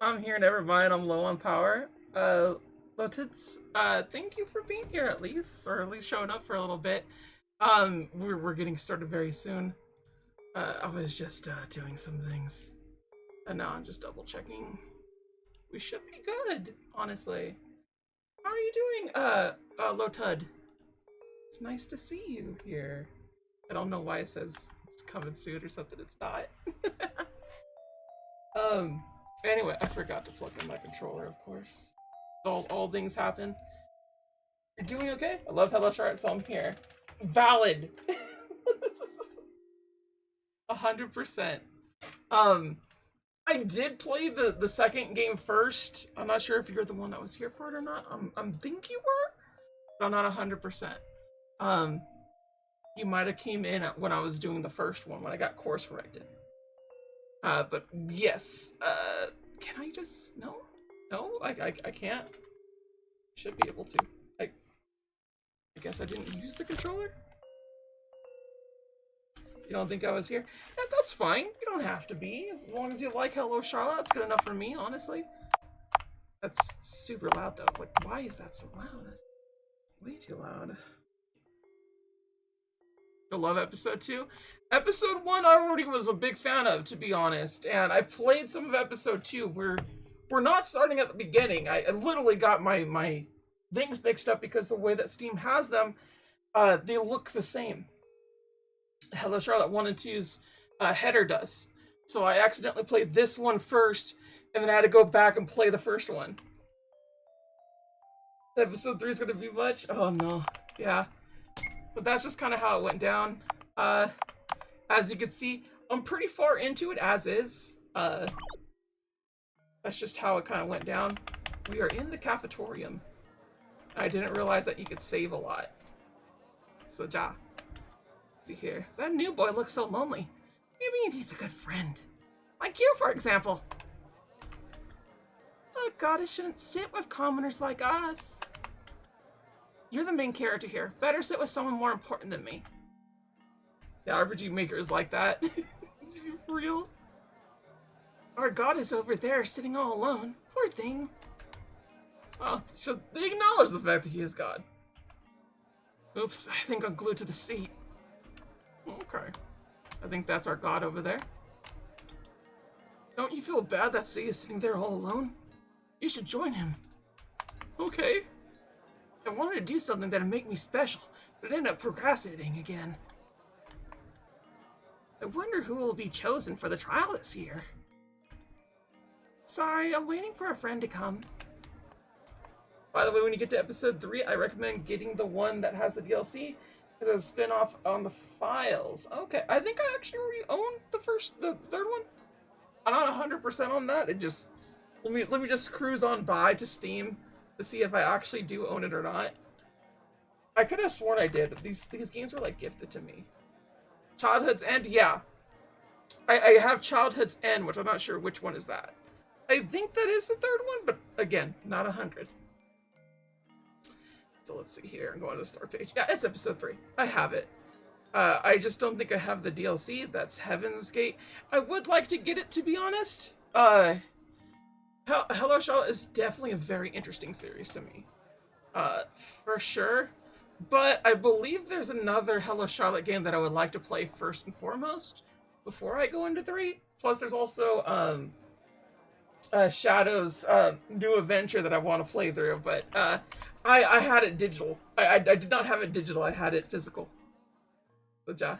I'm here, never mind, I'm low on power. Lotits, thank you for being here at least, or at least showing up for a little bit. We're getting started very soon. I was just, doing some things. And now I'm just double checking. We should be good, honestly. How are you doing, Lotud? It's nice to see you here. I don't know why it says it's coming soon or something, it's not. um, anyway, I forgot to plug in my controller, of course. All things happen. You're doing okay? I love Hello Chart, so I'm here. Valid. 100%. Um, I did play the second game first. I'm not sure if you're the one that was here for it or not. I'm think you were, but I'm not 100%. Um, you might have came in when I was doing the first one when I got course corrected. But yes. Can I just no? I can't. Should be able to. I guess I didn't use the controller. You don't think I was here? Yeah, that's fine. You don't have to be. As long as you like Hello Charlotte, that's good enough for me, honestly. That's super loud, though. Like, why is that so loud? That's way too loud. I love episode 2. Episode 1 I already was a big fan of, to be honest. And I played some of episode 2. We're not starting at the beginning. I literally got my things mixed up because the way that Steam has them, they look the same. Hello Charlotte 1 and 2's header does. So I accidentally played this one first, and then I had to go back and play the first one. Episode 3 is going to be much? Oh no. Yeah. But that's just kind of how it went down. As you can see, I'm pretty far into it as is. That's just how it kind of went down. We are in the cafetorium. I didn't realize that you could save a lot. So ja. See here. That new boy looks so lonely. Maybe he needs a good friend. Like you, for example. A goddess shouldn't sit with commoners like us. You're the main character here. Better sit with someone more important than me. Yeah, RPG Maker is like that. Is he for real? Our goddess over there sitting all alone. Poor thing. Oh, so they acknowledge the fact that he is God. Oops, I think I'm glued to the seat. Okay. I think that's our god over there. Don't you feel bad that C is sitting there all alone? You should join him. Okay. I wanted to do something that'd make me special, but ended up procrastinating again. I wonder who will be chosen for the trial this year. Sorry, I'm waiting for a friend to come. By the way, when you get to episode 3, I recommend getting the one that has the DLC, because it's a spin-off on the files. Okay, I think I actually already own the third one. I'm not 100% on that. It just let me just cruise on by to Steam to see if I actually do own it or not. I could have sworn I did. These games were like gifted to me. Childhood's End, yeah. I have Childhood's End, which I'm not sure which one is that. I think that is the third one, but again, not 100. So let's see here. I'm going to the start page. Yeah, it's episode 3. I have it. I just don't think I have the DLC. That's Heaven's Gate. I would like to get it, to be honest. Hello Charlotte is definitely a very interesting series to me. For sure. But I believe there's another Hello Charlotte game that I would like to play first and foremost before I go into 3. Plus, there's also Shadow's new adventure that I want to play through. But I had it digital. I did not have it digital. I had it physical. So ja.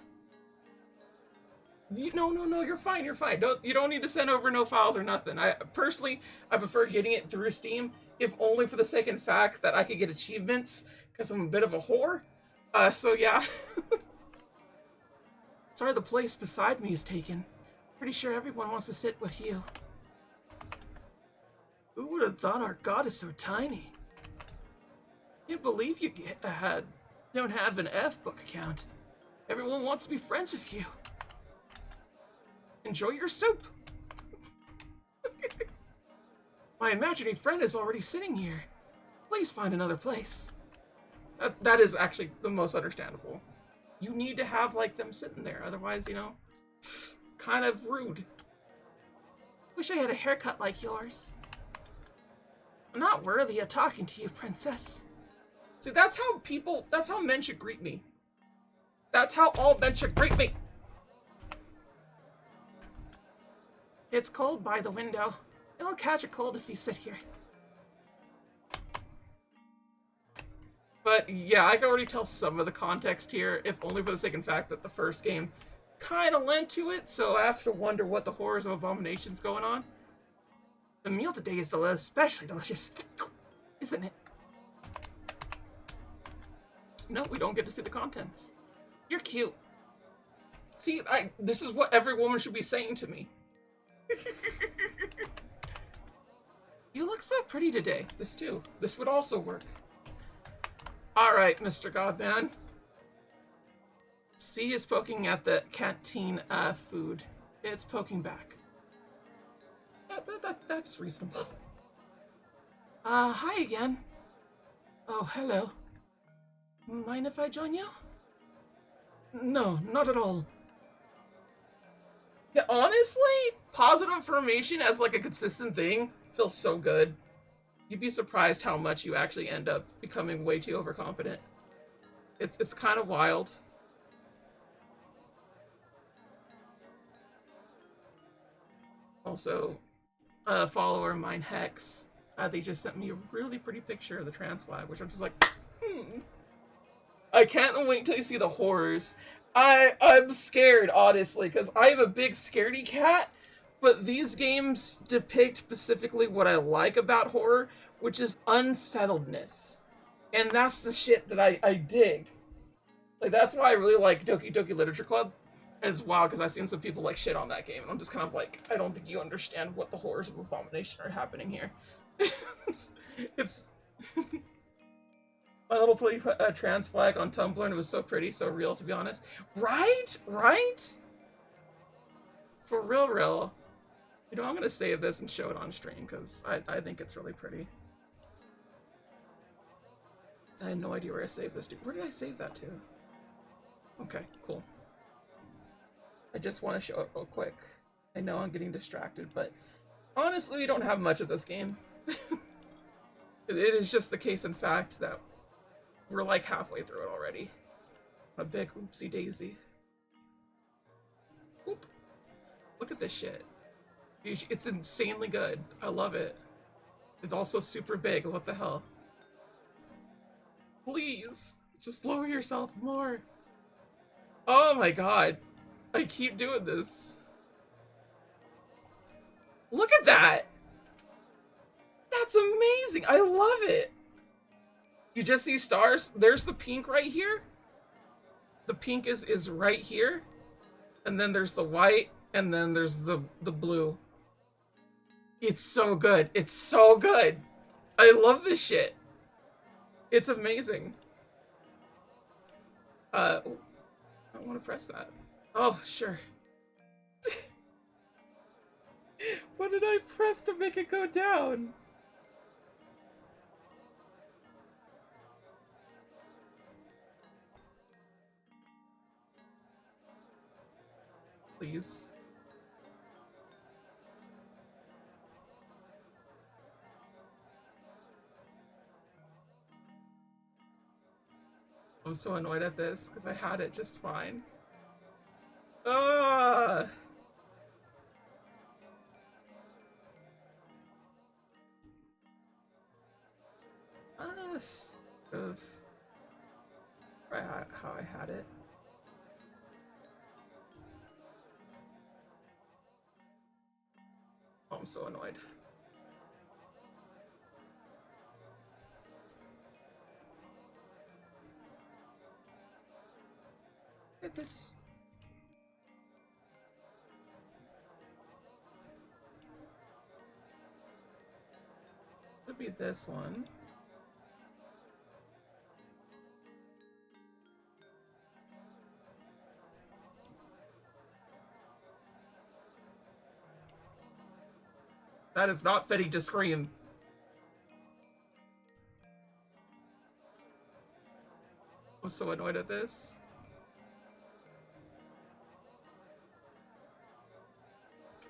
No, you're fine. You're fine. You don't need to send over no files or nothing. I prefer getting it through Steam, if only for the sake and fact that I could get achievements, because I'm a bit of a whore. So yeah. Sorry, the place beside me is taken. Pretty sure everyone wants to sit with you. Who would have thought our god is so tiny? Can't believe you don't have an F-book account. Everyone wants to be friends with you. Enjoy your soup. My imaginary friend is already sitting here. Please find another place. That is actually the most understandable. You need to have like them sitting there, otherwise, kind of rude. Wish I had a haircut like yours. I'm not worthy of talking to you, princess. See, that's how men should greet me. That's how all men should greet me. It's cold by the window. You'll catch a cold if you sit here. But yeah, I can already tell some of the context here, if only for the sake of fact that the first game kind of lent to it, so I have to wonder what the horrors of abomination's going on. The meal today is especially delicious, isn't it? No, we don't get to see the contents. You're cute. See, this is what every woman should be saying to me. You look so pretty today. This too. This would also work. Alright, Mr. Godman. C is poking at the canteen food. It's poking back. That's reasonable. Hi again. Oh, hello. Mind if I join you? No, not at all. Yeah, honestly, positive affirmation as like a consistent thing feels so good. You'd be surprised how much you actually end up becoming way too overconfident. It's kind of wild. Also, a follower of mine, Hex, they just sent me a really pretty picture of the trans flag, which I'm just like, I can't wait till you see the horrors. I'm scared, honestly, because I am a big scaredy cat, but these games depict specifically what I like about horror, which is unsettledness. And that's the shit that I dig. Like, that's why I really like Doki Doki Literature Club. And it's wild, because I've seen some people, like, shit on that game, and I'm just kind of like, I don't think you understand what the horrors of abomination are happening here. It's... My little pretty trans flag on Tumblr, and it was so pretty, so real, to be honest. Right? Right? For real. You know, I'm gonna save this and show it on stream, because I think it's really pretty. I had no idea where I saved this to. Where did I save that to? Okay, cool. I just want to show it real quick. I know I'm getting distracted, but honestly, we don't have much of this game. It is just the case in fact that we're like halfway through it already. A big oopsie daisy. Oop. Look at this shit. It's insanely good. I love it. It's also super big. What the hell? Please, just lower yourself more. Oh my god. I keep doing this. Look at that! That's amazing! I love it! You just see stars? There's the pink right here. The pink is right here. And then there's the white, and then there's the blue. It's so good. It's so good. I love this shit. It's amazing. I don't want to press that. Oh, sure. What did I press to make it go down? Please. I'm so annoyed at this because I had it just fine. Ah! Of how I had it. Oh, I'm so annoyed. Look at this. Could be this one. That is not fitting to scream. I'm so annoyed at this.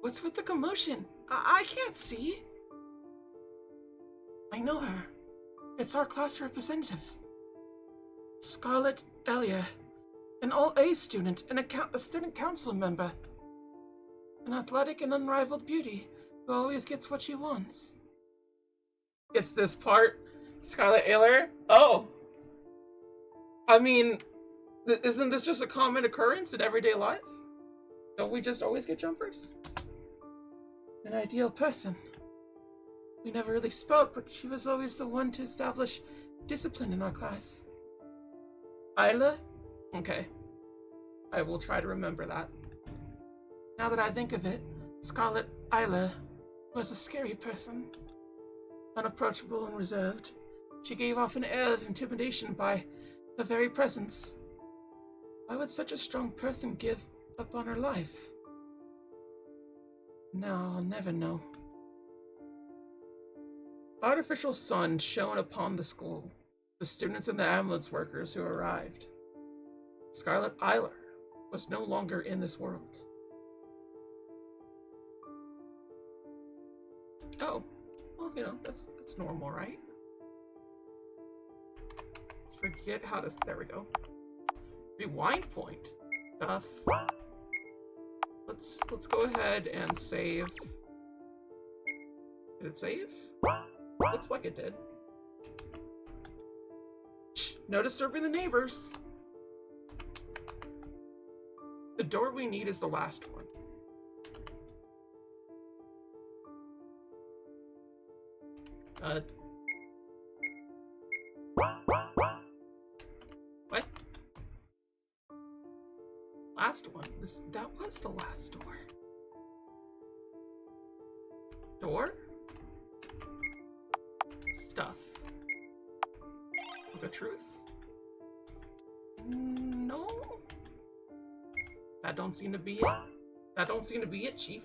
What's with the commotion? I can't see. I know her. It's our class representative. Scarlett Elia. An all-A student and a student council member. An athletic and unrivaled beauty who always gets what she wants. It's this part, Scarlett Elia? Oh. I mean, isn't this just a common occurrence in everyday life? Don't we just always get jumpers? An ideal person. We never really spoke, but she was always the one to establish discipline in our class. Isla? Okay. I will try to remember that. Now that I think of it, Scarlett Isla was a scary person. Unapproachable and reserved. She gave off an air of intimidation by her very presence. Why would such a strong person give up on her life? No, I'll never know. Artificial sun shone upon the school, the students and the ambulance workers who arrived. Scarlett Eiler was no longer in this world. Oh, well, you know, that's normal, right? Forget how to... There we go. Rewind point. Stuff. Let's go ahead and save. Did it save? Looks like it did. Shh, no disturbing the neighbors. The door we need is the last one. What? Last one? That was the last door. Door? Stuff. The truth? No. That don't seem to be it. That don't seem to be it, Chief.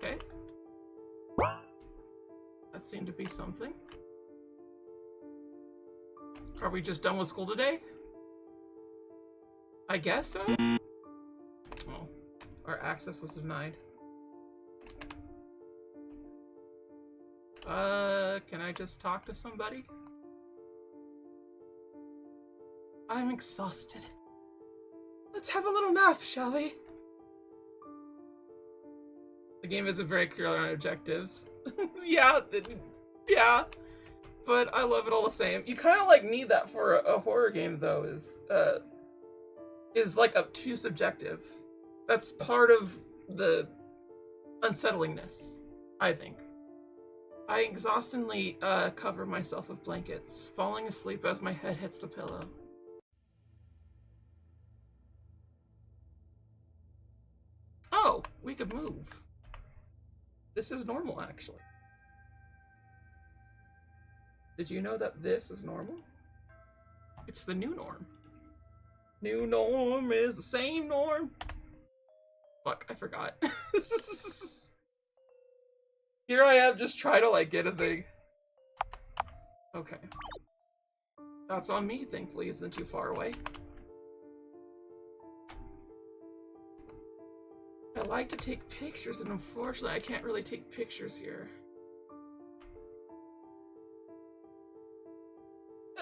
Okay. That seemed to be something. Are we just done with school today? I guess so? Oh, our access was denied. Can I just talk to somebody? I'm exhausted. Let's have a little nap, shall we? The game isn't very clear on objectives. yeah, but I love it all the same. You kind of like need that for a horror game, though. Is like too subjective. That's part of the unsettlingness, I think. I exhaustingly cover myself with blankets, falling asleep as my head hits the pillow. Oh, we could move. This is normal, actually. Did you know that this is normal? It's the new norm. New norm is the same norm. Fuck, I forgot. Here I am just trying to like get a thing. Okay. That's on me, thankfully, isn't too far away. I like to take pictures, and unfortunately I can't really take pictures here.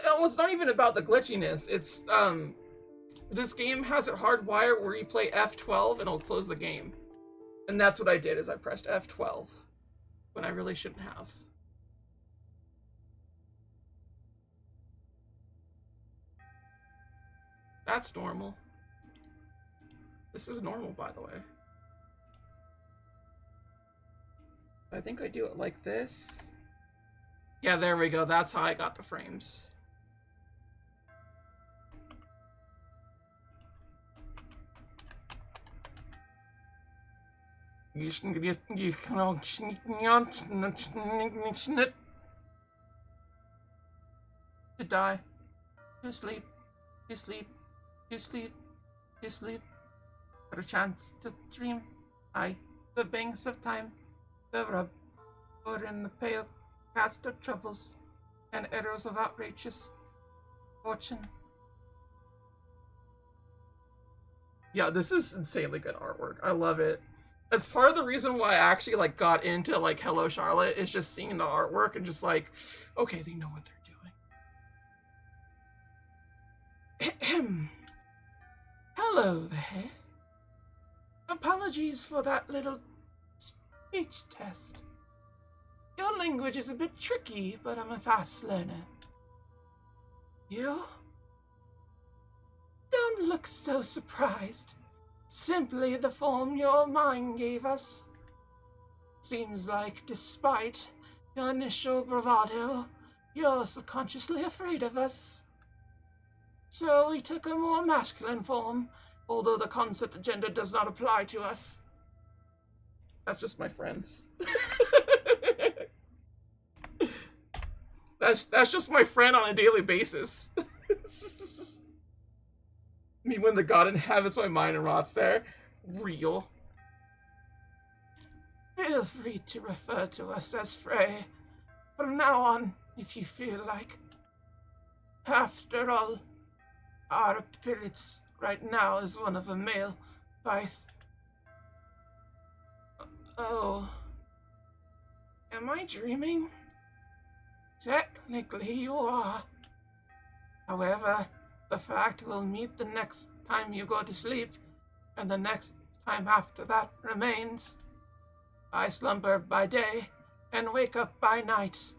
Well, it's not even about the glitchiness. It's, this game has it hardwired where you play F12 and it'll close the game. And that's what I did, is I pressed F12. When I really shouldn't have. That's normal. This is normal, by the way. I think I do it like this. Yeah, there we go. That's how I got the frames. To die. To sleep. To sleep. To sleep. To sleep. For a chance to dream. The banks of time. The rub. Or in the pale cast of troubles and arrows of outrageous Fortune. Yeah, this is insanely good artwork. I love it. That's part of the reason why I actually like got into like Hello Charlotte, is just seeing the artwork and just like, okay, they know what they're doing. Ahem. Hello there. Apologies for that little speech test. Your language is a bit tricky, but I'm a fast learner. You? Don't look so surprised. Simply the form your mind gave us. Seems like, despite your initial bravado, you're subconsciously afraid of us. So we took a more masculine form, although the concept of gender does not apply to us. That's just my friends. That's just my friend on a daily basis. Me when the god inhabits my mind and rots there. Real. Feel free to refer to us as Frey from now on, if you feel like. After all, our appearance right now is one of a male Pyth. Oh. Am I dreaming? Technically you are. However, the fact we'll meet the next time you go to sleep, and the next time after that remains. I slumber by day, and wake up by night.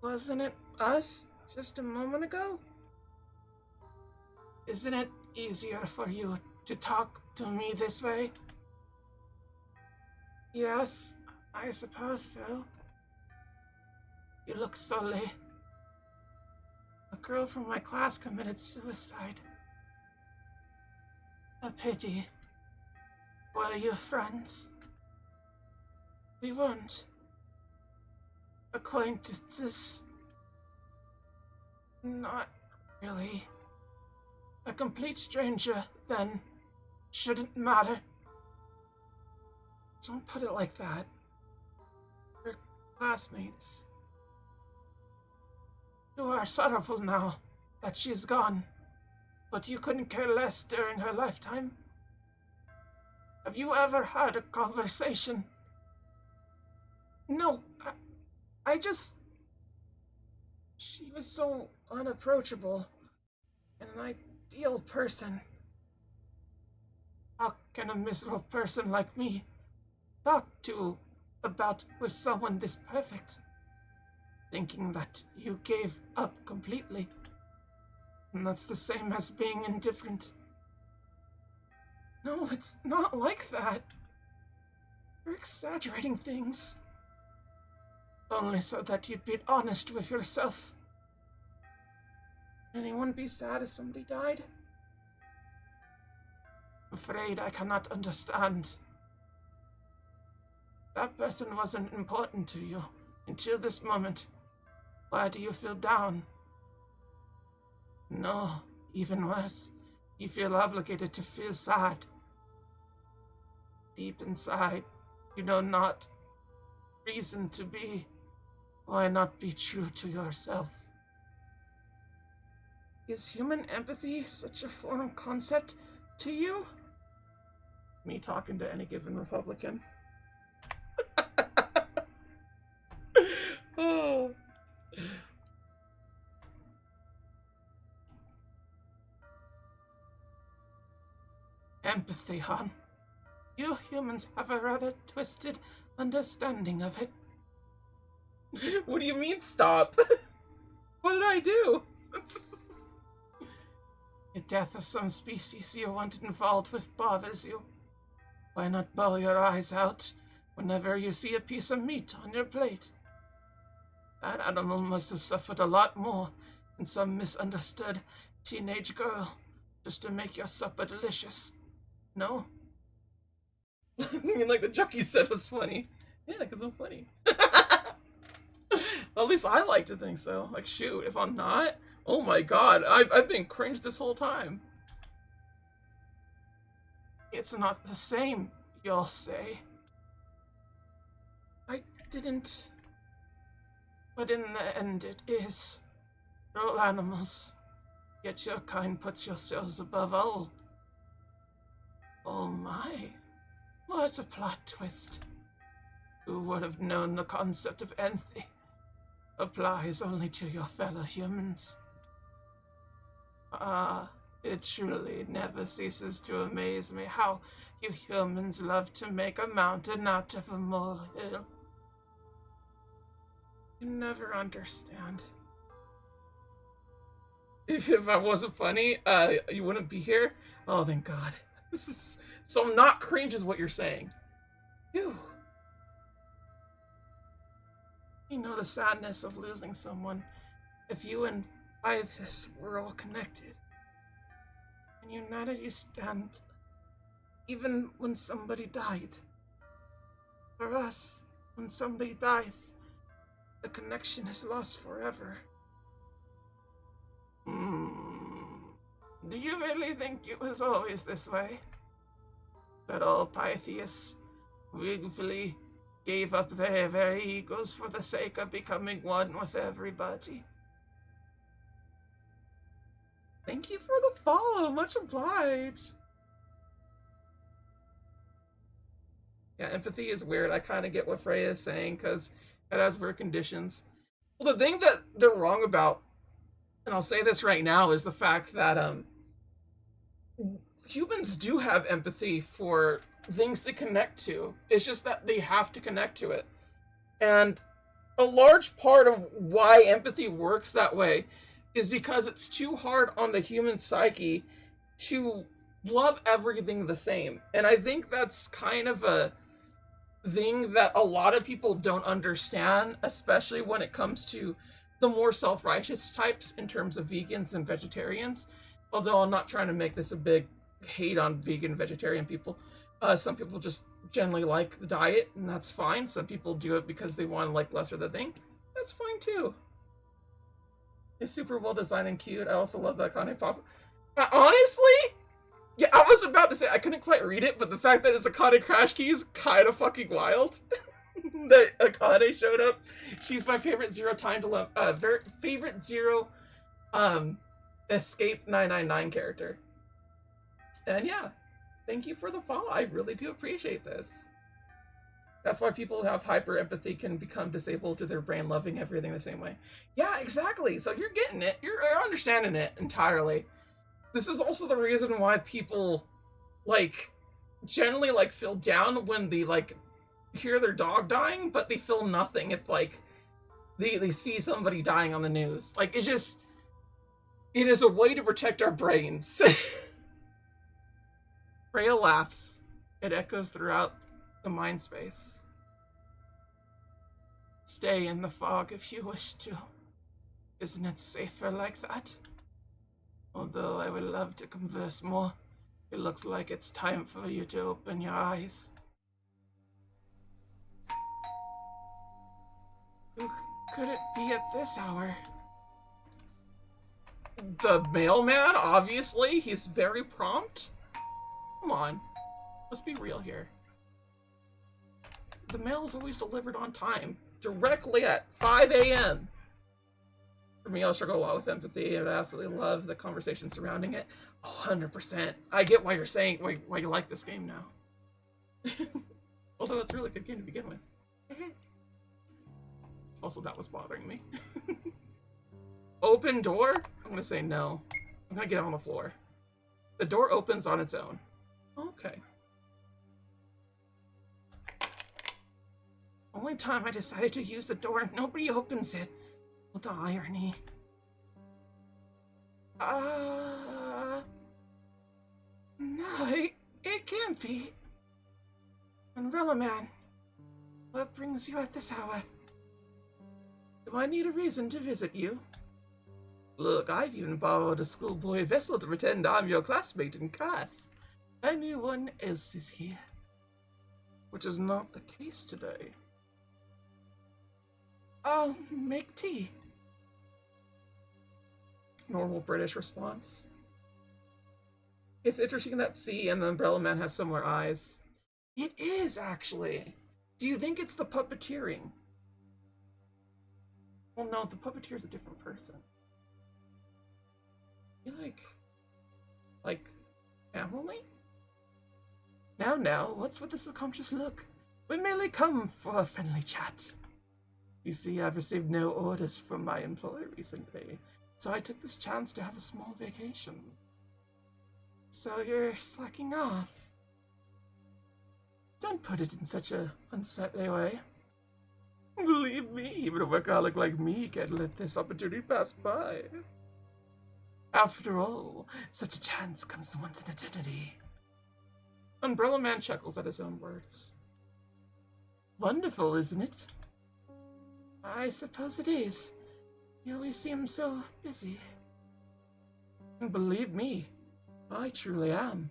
Wasn't it us just a moment ago? Isn't it easier for you to talk to me this way? Yes, I suppose so. You look sully. A girl from my class committed suicide. A pity. Were you friends? We weren't. Acquaintances. Not really. A complete stranger, then, shouldn't matter. Don't put it like that. We're classmates. You are sorrowful now that she's gone, but you couldn't care less during her lifetime. Have you ever had a conversation? No, I just... She was so unapproachable, and an ideal person. How can a miserable person like me talk to about with someone this perfect? Thinking that you gave up completely. And that's the same as being indifferent. No, it's not like that. You're exaggerating things. Only so that you'd be honest with yourself. Anyone be sad if somebody died? I'm afraid I cannot understand. That person wasn't important to you until this moment. Why do you feel down? No, even worse. You feel obligated to feel sad. Deep inside, you know not reason to be. Why not be true to yourself? Is human empathy such a foreign concept to you? Me talking to any given Republican. Oh. Empathy, hon. You humans have a rather twisted understanding of it. What do you mean, stop? What did I do? The death of some species you weren't involved with bothers you. Why not bawl your eyes out whenever you see a piece of meat on your plate? That animal must have suffered a lot more than some misunderstood teenage girl just to make your supper delicious. No? I mean, like the joke you said was funny. Yeah, because I'm funny. Well, at least I like to think so. Like, shoot, if I'm not, oh my god, I've been cringed this whole time. It's not the same, you'll say. I didn't... But in the end it is. We're all animals. Yet your kind puts yourselves above all. Oh my. What a plot twist. Who would have known the concept of empathy applies only to your fellow humans? It truly never ceases to amaze me how you humans love to make a mountain out of a molehill. You never understand. If I wasn't funny, you wouldn't be here. Oh, thank God. So I'm not cringe is what you're saying. Phew. You know the sadness of losing someone. If you and Ivis were all connected. And united you stand, even when somebody died. For us, when somebody dies, the connection is lost forever. Do you really think it was always this way? That all Pythias willfully gave up their very egos for the sake of becoming one with everybody? Thank you for the follow, much obliged. Yeah, empathy is weird. I kind of get what Freya is saying, because it has weird conditions. Well, the thing that they're wrong about, and I'll say this right now, is the fact that humans do have empathy for things to connect to. It's just that they have to connect to it. And a large part of why empathy works that way is because it's too hard on the human psyche to love everything the same. And I think that's kind of a thing that a lot of people don't understand, especially when it comes to the more self-righteous types in terms of vegans and vegetarians. Although I'm not trying to make this a big hate on vegan vegetarian people. Some people just generally like the diet, and that's fine. Some people do it because they want to like less of the thing. That's fine too. It's super well designed and cute. I also love that Akane pop. Honestly, yeah, I was about to say I couldn't quite read it, but the fact that it's Akane Crash Key is kind of fucking wild. That Akane showed up. She's my favorite Zero Time Dilemma, favorite Zero Escape 999 character. And yeah, thank you for the follow. I really do appreciate this. That's why people who have hyper empathy can become disabled to their brain loving everything the same way. Yeah, exactly. So you're getting it. You're understanding it entirely. This is also the reason why people, like, generally, like, feel down when they, like, hear their dog dying, but they feel nothing if, like, they see somebody dying on the news. Like, it's just, it is a way to protect our brains. Freya laughs. It echoes throughout the mind space. Stay in the fog if you wish to. Isn't it safer like that? Although I would love to converse more, it looks like it's time for you to open your eyes. Who could it be at this hour? The mailman, obviously. He's very prompt. Come on. Let's be real here. The mail is always delivered on time. Directly at 5 a.m. For me, I'll struggle a lot with empathy, and I absolutely love the conversation surrounding it. 100%. I get why you're saying, why you like this game now. Although it's a really good game to begin with. Also, that was bothering me. Open door? I'm gonna say no. I'm gonna get on the floor. The door opens on its own. Okay. Only time I decided to use the door, nobody opens it. What the irony. No, it can't be. Umbrella Man, what brings you at this hour? Do I need a reason to visit you? Look, I've even borrowed a schoolboy vessel to pretend I'm your classmate in class. Anyone else is here. Which is not the case today. I'll make tea. Normal British response. It's interesting that C and the Umbrella Man have similar eyes. It is, actually. Do you think it's the puppeteering? Well, no, the puppeteer's a different person. You like, family? Now, what's with this conscious look? We merely come for a friendly chat. You see, I've received no orders from my employer recently, so I took this chance to have a small vacation. So you're slacking off. Don't put it in such a unsightly way. Believe me, even a workaholic like me can't let this opportunity pass by. After all, such a chance comes once in eternity. Umbrella Man chuckles at his own words. Wonderful, isn't it? I suppose it is. You always seem so busy. And believe me, I truly am.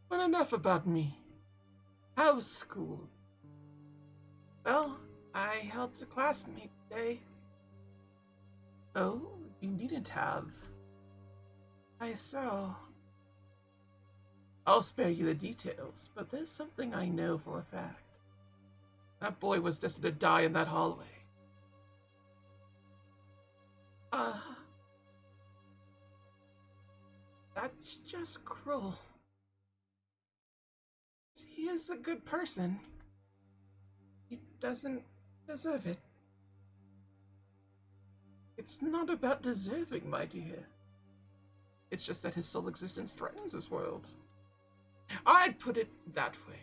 But enough about me. How's school? Well, I helped a classmate today. Oh, you needn't have. I saw. I'll spare you the details, but there's something I know for a fact. That boy was destined to die in that hallway. That's just cruel. He is a good person. He doesn't deserve it. It's not about deserving, my dear. It's just that his sole existence threatens this world. I'd put it that way.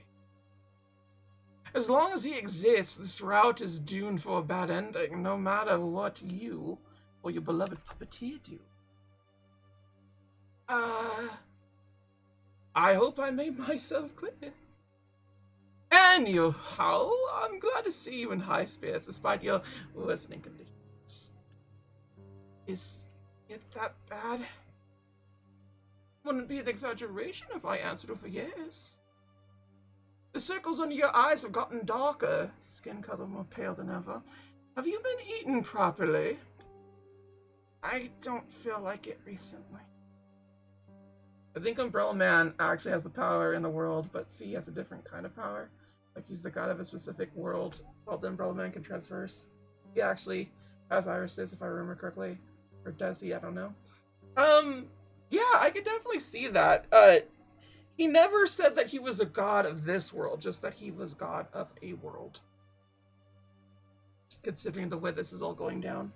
As long as he exists, this route is doomed for a bad ending, no matter what you or your beloved puppeteer do. I hope I made myself clear. Anyhow, I'm glad to see you in high spirits despite your worsening conditions. Is it that bad? Wouldn't be an exaggeration if I answered with a yes. The circles under your eyes have gotten darker, skin color more pale than ever. Have you been eating properly? I don't feel like it recently. I think Umbrella Man actually has the power in the world, but C has a different kind of power. Like he's the god of a specific world while the Umbrella Man can transverse. He actually has irises, if I remember correctly. Or does he? I don't know. Yeah, I could definitely see that. He never said that he was a god of this world, just that he was god of a world. Considering the way this is all going down.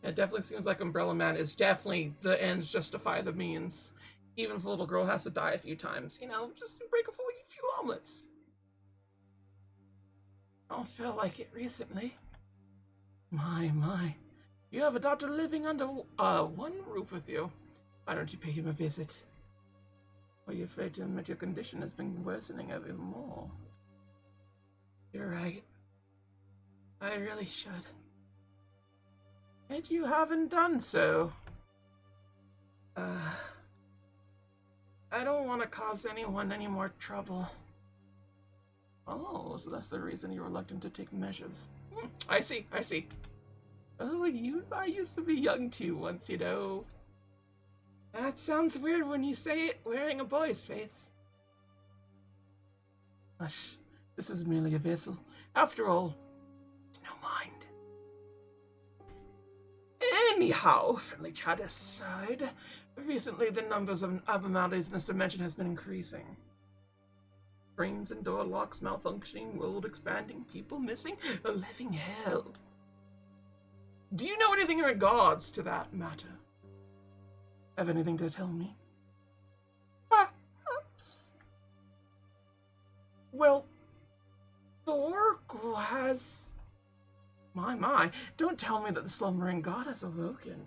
It definitely seems like Umbrella Man is definitely the ends justify the means. Even if a little girl has to die a few times, you know, just break a few omelets. I don't feel like it recently. My. You have a doctor living under one roof with you. Why don't you pay him a visit? Are you afraid to admit your condition has been worsening ever more? You're right. I really should. Yet you haven't done so. I don't want to cause anyone any more trouble. Oh, so that's the reason you're reluctant to take measures. I see. Oh, I used to be young too once, you know. That sounds weird when you say it wearing a boy's face. Hush, this is merely a vessel. After all, no mind. Anyhow, friendly chat aside, recently the numbers of abnormalities in this dimension has been increasing. Brains and door locks malfunctioning, world expanding, people missing, a living hell. Do you know anything in regards to that matter? Have anything to tell me? Perhaps. Well, the Oracle has... My, don't tell me that the slumbering god has awoken.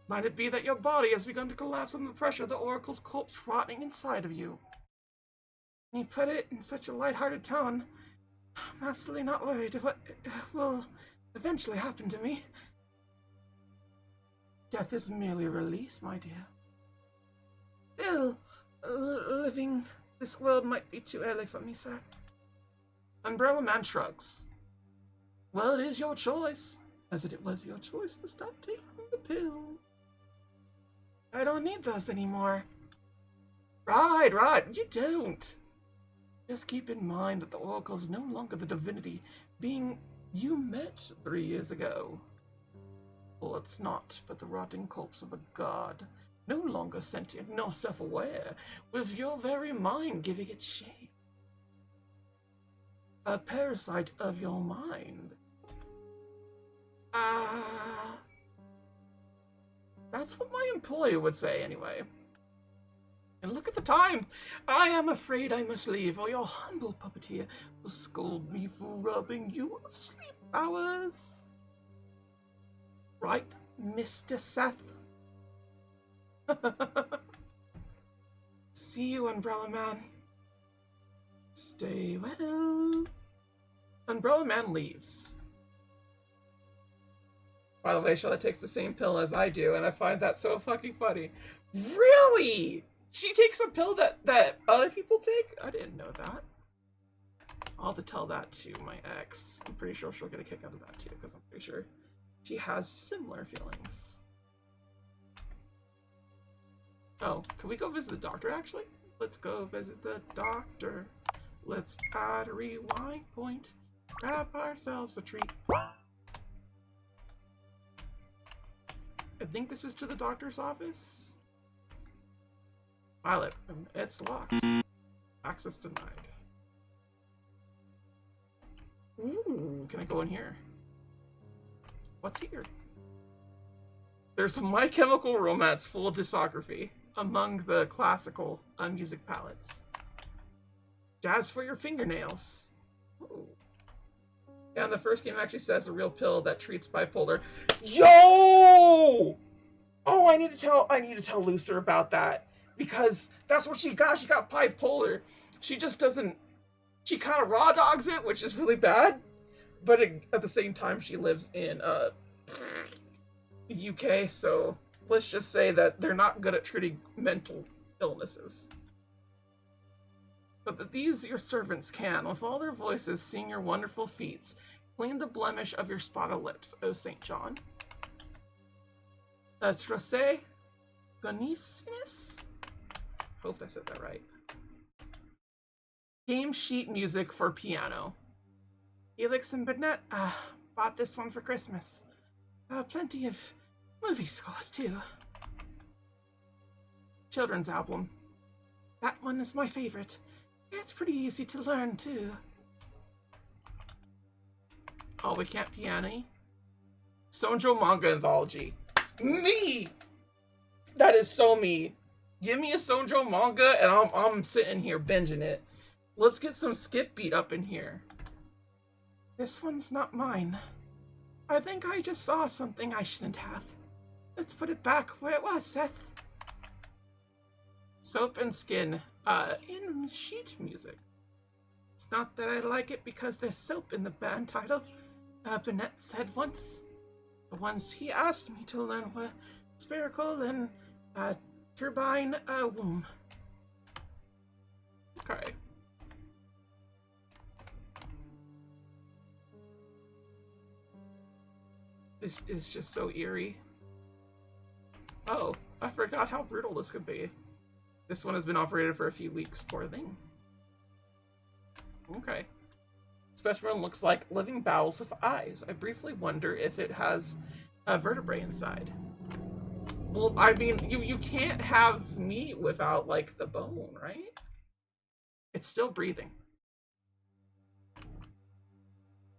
Might it be that your body has begun to collapse under the pressure of the Oracle's corpse rotting inside of you? And you put it in such a light-hearted tone. I'm absolutely not worried what will eventually happen to me. Death is merely a release, my dear. Still, living this world might be too early for me, sir. Umbrella Man shrugs. Well, it is your choice, as it was your choice to stop taking the pills. I don't need those anymore. Right, you don't. Just keep in mind that the Oracle is no longer the divinity being You met 3 years ago. Well, it's not but the rotting corpse of a god, no longer sentient nor self-aware, with your very mind giving it shape. A parasite of your mind. That's what my employer would say, anyway. And look at the time! I am afraid I must leave, or your humble puppeteer will scold me for robbing you of sleep hours. Right, Mr. Seth? See you, Umbrella Man. Stay well. Umbrella Man leaves. By the way, Charlotte takes the same pill as I do, and I find that so fucking funny. Really? She takes a pill that other people take? I didn't know that. I'll have to tell that to my ex. I'm pretty sure she'll get a kick out of that too, because I'm pretty sure she has similar feelings. Oh, can we go visit the doctor, actually? Let's go visit the doctor. Let's add a rewind point. Grab ourselves a treat. I think this is to the doctor's office. Violet, it's locked. Access denied. Ooh, can I go in here? What's here? There's a My Chemical Romance full discography among the classical music palettes. Jazz for your fingernails. Ooh. Yeah, and the first game actually says a real pill that treats bipolar. Yo! Oh, I need to tell Lucer about that. Because that's what she got. She got bipolar. She just doesn't... She kind of raw dogs it, which is really bad. But at the same time, she lives in the UK, so let's just say that they're not good at treating mental illnesses. But that these your servants can, with all their voices, sing your wonderful feats. Clean the blemish of your spotted lips, O St. John. Trosse Gonisinus? Hope I said that right. Game sheet music for piano. Felix and Burnett bought this one for Christmas. Plenty of movie scores, too. Children's album. That one is my favorite. It's pretty easy to learn, too. Oh, we can't piano? Sonjo manga anthology. Me! That is so me. Give me a Sonjo manga and I'm sitting here binging it. Let's get some skip beat up in here. This one's not mine. I think I just saw something I shouldn't have. Let's put it back where it was, Seth. Soap and Skin, in sheet music. It's not that I like it because there's soap in the band title. Burnett said once. The ones he asked me to learn were spherical and, turbine, womb. Okay. This is just so eerie. Oh, I forgot how brutal this could be. This one has been operated for a few weeks, poor thing. Okay. Specimen looks like living bowels with eyes. I briefly wonder if it has a vertebrae inside. Well, I mean, you can't have meat without, like, the bone, right? It's still breathing.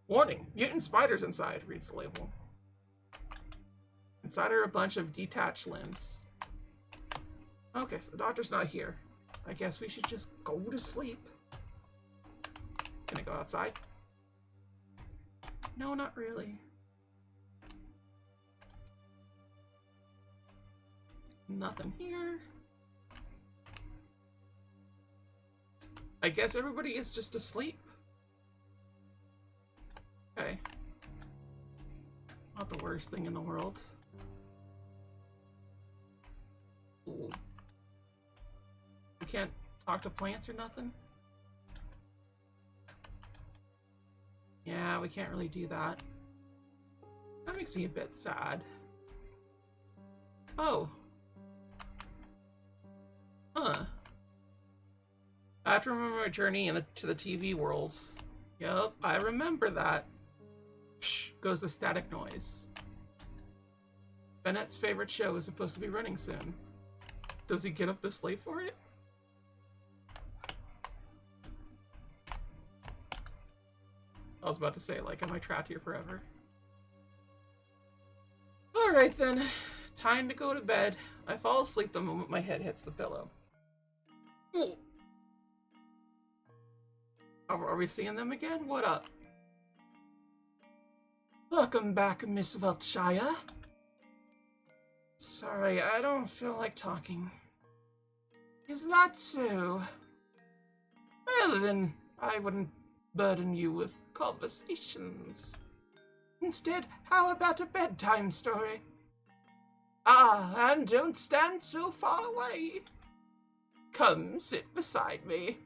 Warning, mutant spiders inside, reads the label. Inside are a bunch of detached limbs. Okay, so the doctor's not here. I guess we should just go to sleep. Can I go outside? No, not really. Nothing here. I guess everybody is just asleep. Okay. Not the worst thing in the world. Ooh. We can't talk to plants or nothing? Yeah, we can't really do that. That makes me a bit sad. Oh. Huh. I have to remember my journey to the TV world. Yup, I remember that. goes the static noise. Bennett's favorite show is supposed to be running soon. Does he get up this late for it? I was about to say, like, am I trapped here forever? Alright then. Time to go to bed. I fall asleep the moment my head hits the pillow. Ooh. Are we seeing them again? What up? Welcome back, Miss Wiltshire. Sorry, I don't feel like talking. Is that so? Well then, I wouldn't burden you with conversations. Instead, how about a bedtime story? Ah, and don't stand so far away. Come sit beside me.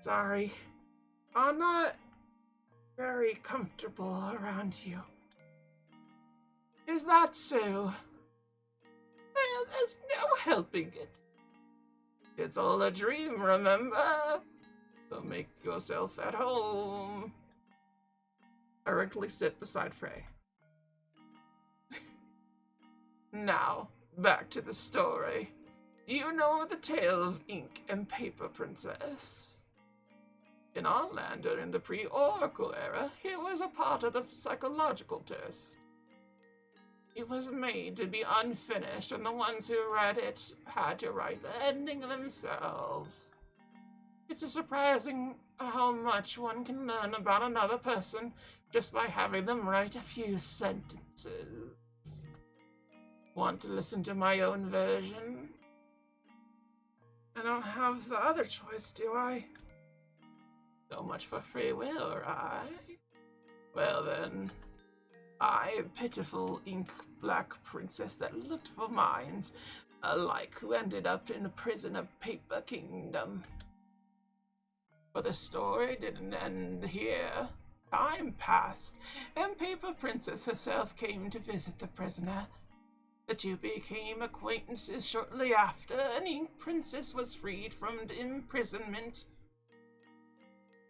Sorry, I'm not very comfortable around you. Is that so? Well, there's no helping it. It's all a dream, remember? So make yourself at home. I wrinkly sit beside Frey. Now, back to the story. Do you know the tale of Ink and Paper Princess? In our land during the pre-Oracle era, it was a part of the psychological test. It was made to be unfinished, and the ones who read it had to write the ending themselves. It's surprising how much one can learn about another person just by having them write a few sentences. Want to listen to my own version? I don't have the other choice, do I? So much for free will, right? Well then, I, a pitiful ink-black princess that looked for minds, alike who ended up in a prison of Paper Kingdom. But the story didn't end here. Time passed, and Paper Princess herself came to visit the prisoner. The two became acquaintances shortly after, and Ink Princess was freed from imprisonment.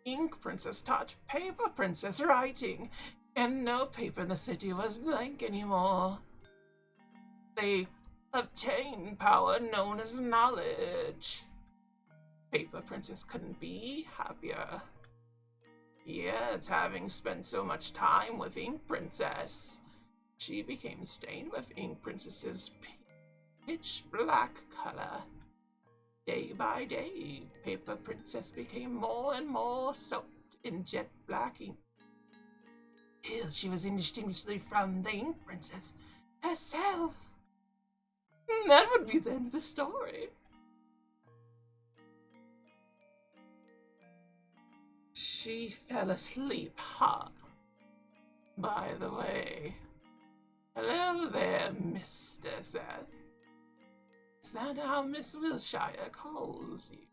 Ink Princess taught Paper Princess writing, and no paper in the city was blank anymore. They obtained power known as knowledge. Paper Princess couldn't be happier. Yet, having spent so much time with Ink Princess, she became stained with Ink Princess's pitch black color. Day by day, Paper Princess became more and more soaked in jet black ink. Till she was indistinguishable from the Ink Princess herself. That would be the end of the story. She fell asleep, huh? By the way, hello there, Mr. Seth. Is that how Miss Wiltshire calls you?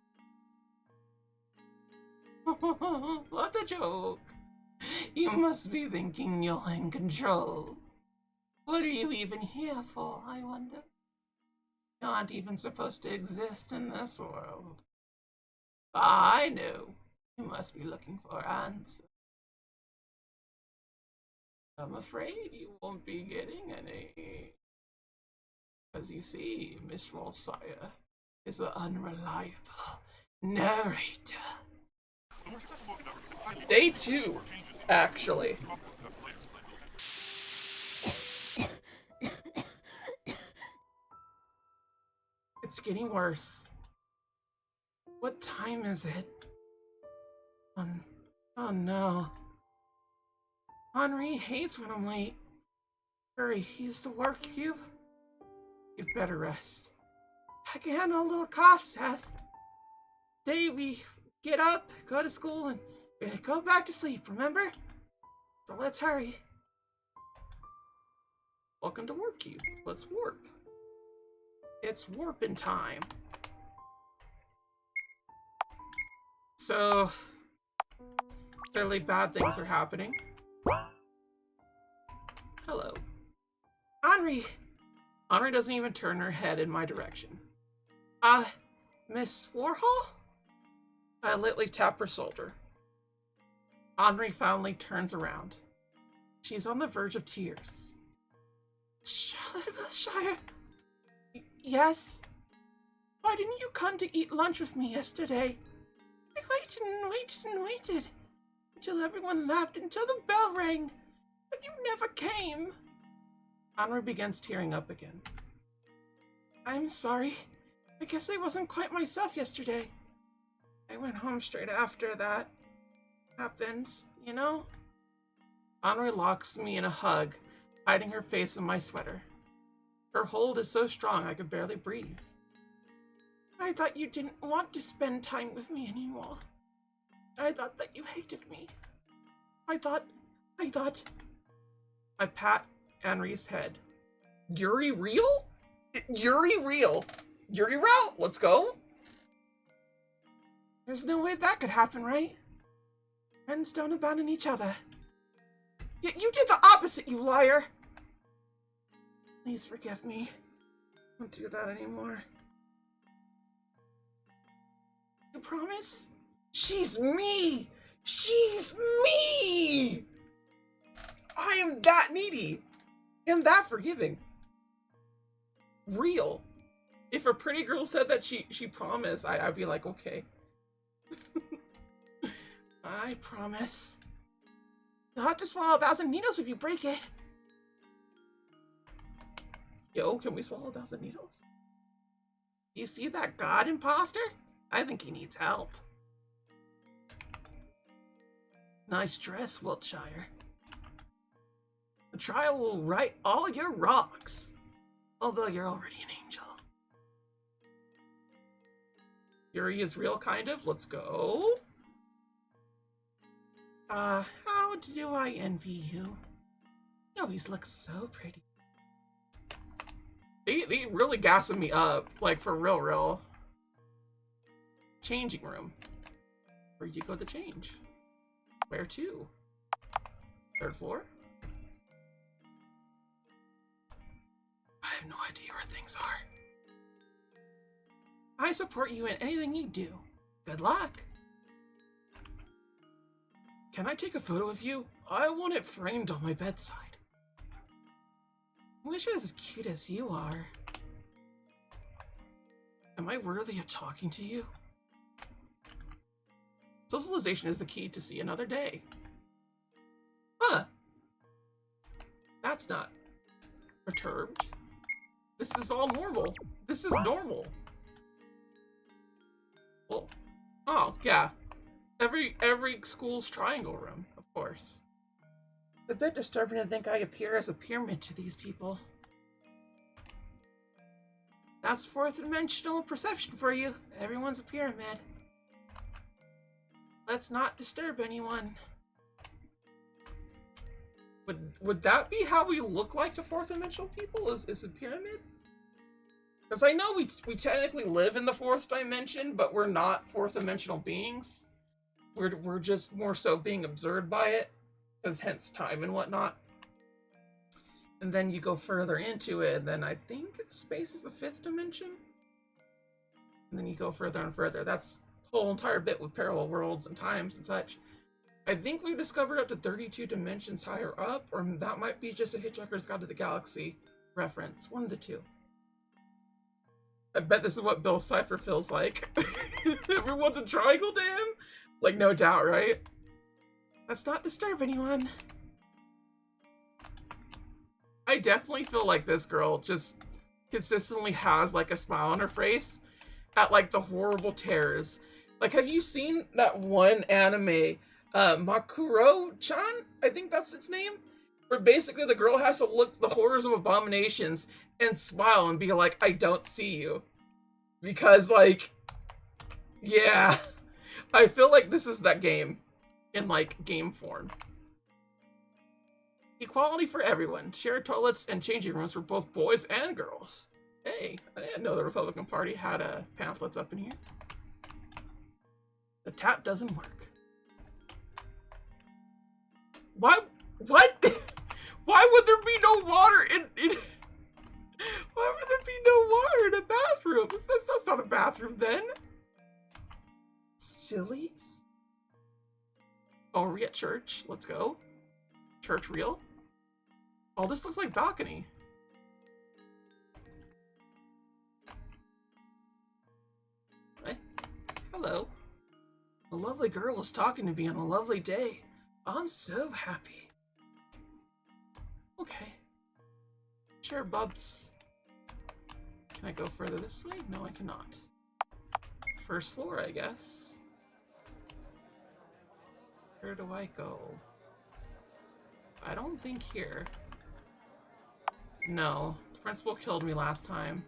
What a joke! You must be thinking you're in control. What are you even here for, I wonder? You're not even supposed to exist in this world. I know. You must be looking for answers. I'm afraid you won't be getting any. As you see, Miss Wiltshire is an unreliable narrator. Day 2, actually. It's getting worse. What time is it? Oh no. Henri hates when I'm late. Hurry, use the work cube. You'd better rest. I can handle a little cough, Seth. Today we get up, go to school, and go back to sleep, remember? So let's hurry. Welcome to Warp Cube. Let's warp. It's warping time. So, fairly bad things are happening. Hello. Henri! Henri doesn't even turn her head in my direction. Miss Warhol? I lightly tap her shoulder. Henri finally turns around. She's on the verge of tears. Charlotte Wilshire. Yes? Why didn't you come to eat lunch with me yesterday? I waited and waited and waited until everyone left, until the bell rang, but you never came. Henri begins tearing up again. I'm sorry. I guess I wasn't quite myself yesterday. I went home straight after that happened, you know? Henri locks me in a hug, hiding her face in my sweater. Her hold is so strong I could barely breathe. I thought you didn't want to spend time with me anymore. I thought that you hated me. I thought... I pat Henri's head. Yuri real? Yuri real. Yuri route, let's go. There's no way that could happen, right? Friends don't abandon each other. Yet you did the opposite, you liar! Please forgive me. I won't do that anymore. You promise? She's me! She's me! I am that needy. And that forgiving. Real. If a pretty girl said that she promised, I'd be like, okay. I promise. You'll have to swallow 1,000 needles if you break it. Yo, can we swallow 1,000 needles? You see that god imposter? I think he needs help. Nice dress, Wiltshire. The trial will right all your wrongs. Although you're already an angel. Yuri is real, kind of. Let's go. How do I envy you? You always look so pretty. They really gassing me up, like for real. Changing room. Where you go to change? Where to? 3rd floor? I have no idea where things are. I support you in anything you do. Good luck. Can I take a photo of you? I want it framed on my bedside. I wish I was as cute as you are. Am I worthy of talking to you? Socialization is the key to see another day. Huh. That's not perturbed. This is all normal. This is normal. Well, oh, yeah. Every school's triangle room, of course. It's a bit disturbing to think I appear as a pyramid to these people. That's 4th dimensional perception for you. Everyone's a pyramid. Let's not disturb anyone. Would that be how we look like to 4th dimensional people? Is a pyramid? Because I know we technically live in the 4th dimension, but we're not 4th dimensional beings. We're just more so being observed by it, because hence time and whatnot. And then you go further into it, and then I think space is the 5th dimension. And then you go further and further. That's the whole entire bit with parallel worlds and times and such. I think we've discovered up to 32 dimensions higher up, or that might be just a Hitchhiker's Guide to the Galaxy reference. One of the two. I bet this is what Bill Cipher feels like. Everyone's a triangle to him? Like, no doubt, right? Let's not disturb anyone. I definitely feel like this girl just consistently has, like, a smile on her face at, like, the horrible terrors. Like, have you seen that one anime, Makuro-chan? I think that's its name? Where basically the girl has to look the horrors of abominations and smile and be like, I don't see you. Because, like, yeah. I feel like this is that game in, like, game form. Equality for everyone. Shared toilets and changing rooms for both boys and girls. Hey, I didn't know the Republican Party had pamphlets up in here. The tap doesn't work. What? Why would there be no water in why would there be no water in a bathroom? That's not a bathroom then. Sillies. Oh, are we at church? Let's go. Church real? Oh, this looks like balcony. Hey. Hello. A lovely girl is talking to me on a lovely day. I'm so happy. Okay. Sure, Bubs. Can I go further this way? No, I cannot. First floor, I guess. Where do I go? I don't think here. No. The principal killed me last time.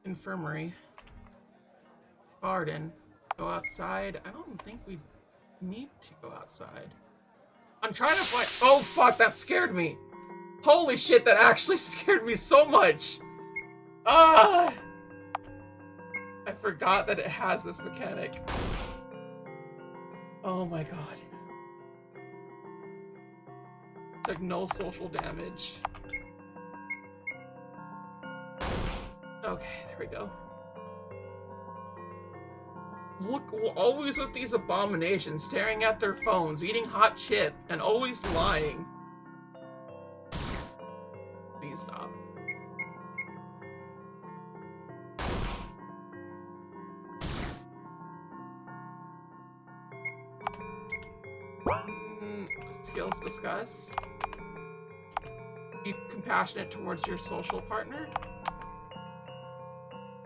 Infirmary. Garden. Go outside. I don't think we need to go outside. I'm trying to find— oh fuck, that scared me. Holy shit, that actually scared me so much. Ah! I forgot that it has this mechanic. Oh my god. Took no social damage. Okay, there we go. Look, always with these abominations, staring at their phones, eating hot chip, and always lying. Please stop. Skills discuss. Be compassionate towards your social partner.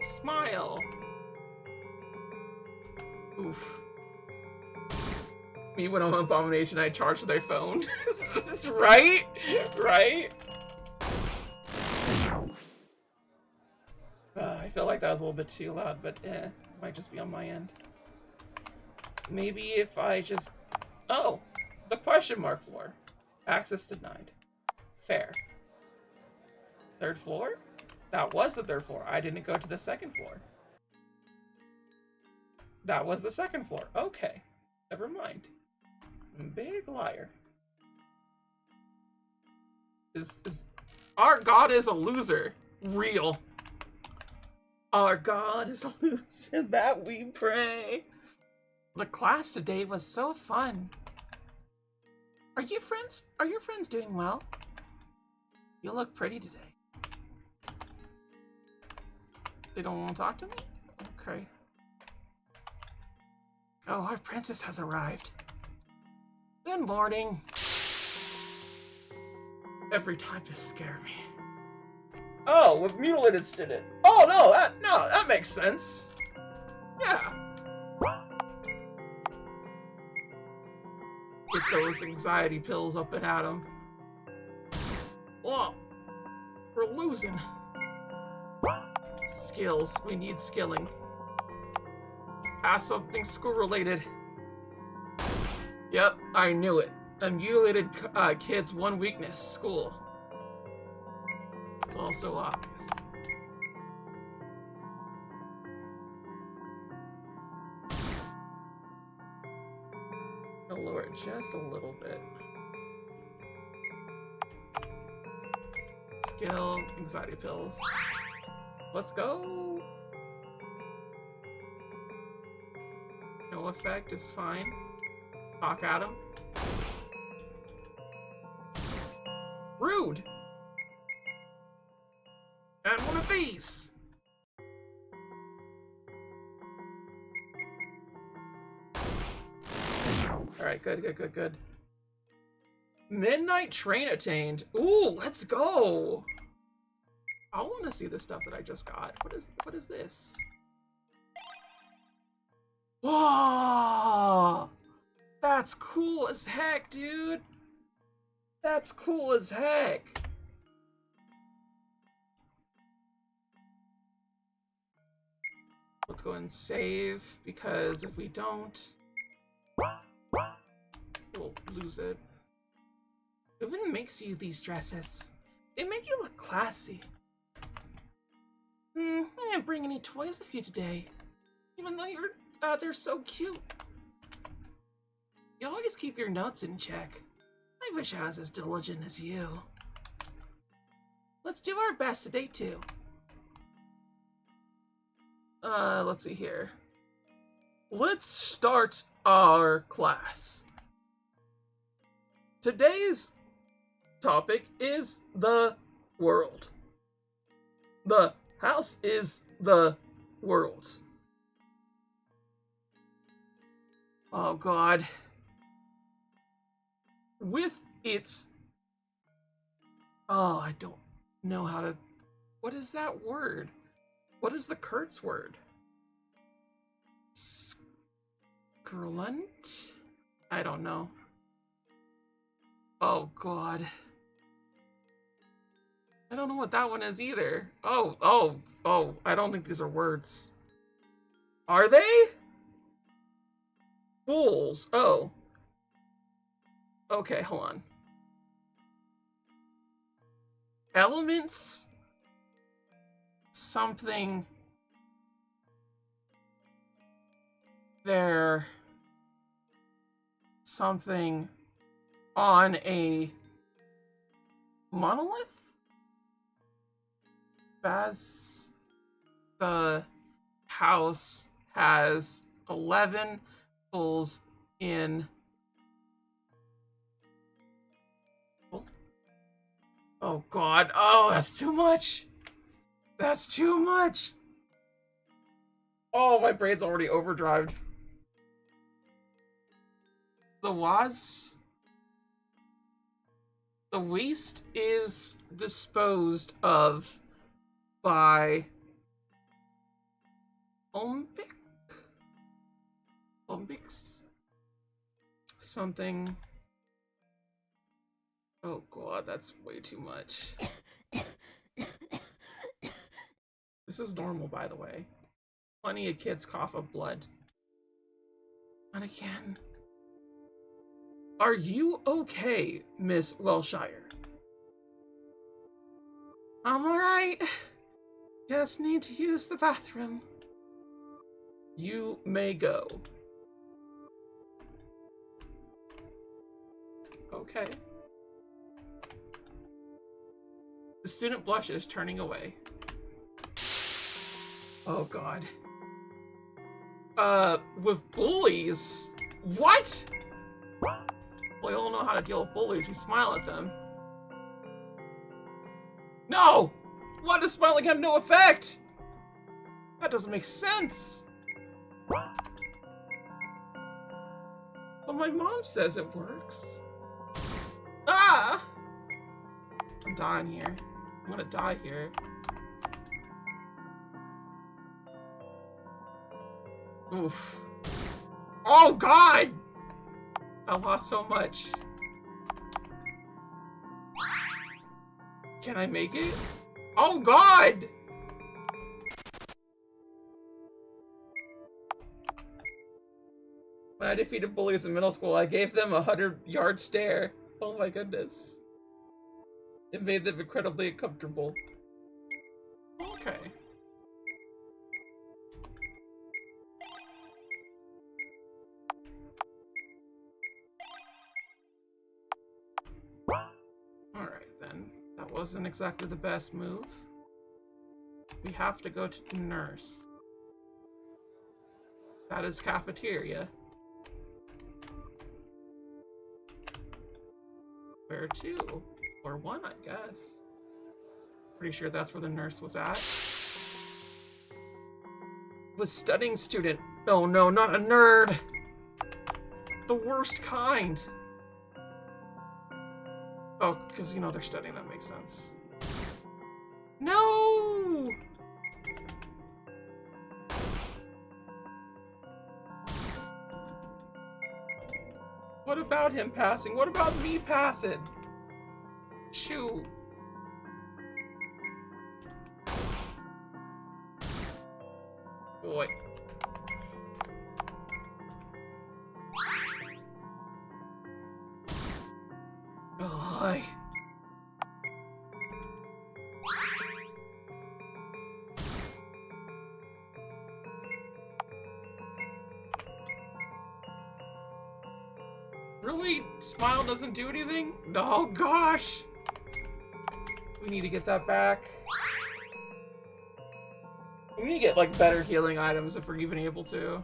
Smile. Oof. Me when I'm an abomination, I charge their phone. Right? Right? I feel like that was a little bit too loud, but might just be on my end. Maybe if I just— oh! The question mark floor. Access denied. Fair. Third floor? That was the third floor. I didn't go to the second floor. That was the second floor. Okay. Never mind. Big liar. Our god is a loser. Real. Our god is a loser that we pray. The class today was so fun. Are your friends doing well? You look pretty today. They don't want to talk to me? Okay. Oh, our princess has arrived. Good morning. Every time to scare me. Oh, with mutilated student. Oh no, that makes sense. Yeah. Get those anxiety pills up and at him. Oh, we're losing. Skills. We need skilling. Ask something school related. Yep, I knew it. A mutilated kid's one weakness. School. It's all so obvious. I'll lower it just a little bit. Skill, anxiety pills. Let's go! No effect is fine. Talk at him. Rude! And one of these! Alright, good. Midnight train attained. Ooh, let's go! I want to see the stuff that I just got. What is this? Whoa! That's cool as heck, dude! That's cool as heck! Let's go and save, because if we don't, we'll lose it. Who even makes you these dresses? They make you look classy. I didn't bring any toys with you today, even though they're so cute. You always keep your notes in check. I wish I was as diligent as you. Let's do our best today, too. Let's see here. Let's start our class. Today's topic is the world. The house is the world. Oh god. With its... Oh, I don't know how to... What is that word? What is the Kurtz word? Grunt? I don't know. Oh god. I don't know what that one is either. Oh, I don't think these are words. Are they? Fools. Oh. Okay, hold on. Elements? Something... They're... Something... on a... monolith? As the house has 11 holes in... Oh god, oh, that's too much! That's too much! Oh, my brain's already overdrived. The waste is disposed of by Olympics? Something. Oh god, that's way too much. This is normal, by the way. Plenty of kids cough up blood. Not again. Are you okay, Miss Welshire? I'm alright. Just need to use the bathroom. You may go. Okay. The student blushes, turning away. Oh god. With bullies? What? Well, you all know how to deal with bullies. You smile at them. No! Why does smiling have no effect? That doesn't make sense. But my mom says it works. Ah! I'm dying here. I'm gonna die here. Oof. Oh god! I lost so much. Can I make it? Oh god! When I defeated bullies in middle school, I gave them a 100-yard stare. Oh my goodness. It made them incredibly uncomfortable. Okay. Alright then. That wasn't exactly the best move. We have to go to nurse. That is cafeteria. Where to? Or one, I guess. Pretty sure that's where the nurse was at. Was studying student. Oh no, not a nerd! The worst kind! Oh, because, you know, they're studying, that makes sense. No! What about him passing? What about me passing? Shoot. Boy. Oh, really? Smile doesn't do anything? Oh gosh! We need to get that back. We need to get like better healing items if we're even able to.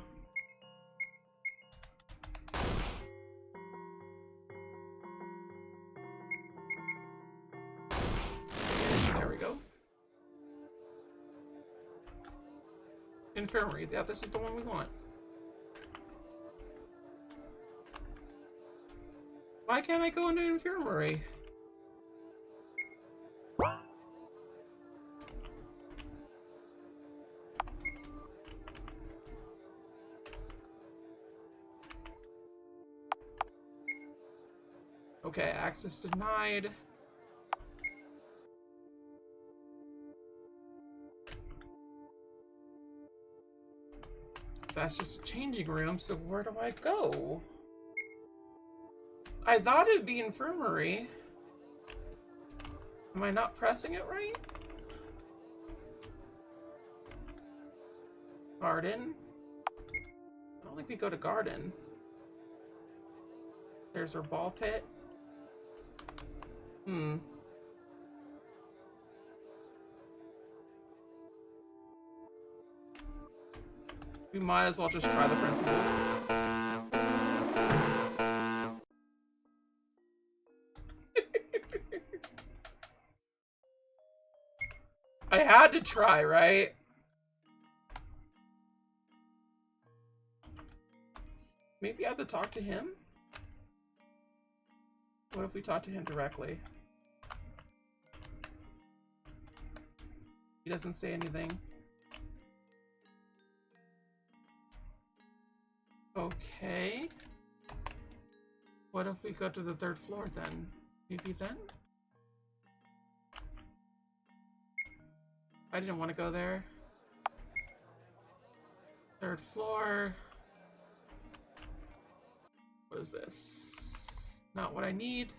Infirmary. Yeah, this is the one we want. Why can't I go into infirmary? Okay, access denied. That's just a changing room, so where do I go? I thought it'd be infirmary. Am I not pressing it right? Garden? I don't think we go to garden. There's our ball pit. We might as well just try the principal. I had to try, right? Maybe I have to talk to him? What if we talk to him directly? He doesn't say anything. Okay. What if we go to the 3rd floor then? Maybe then? I didn't want to go there. 3rd floor. What is this? Not what I need.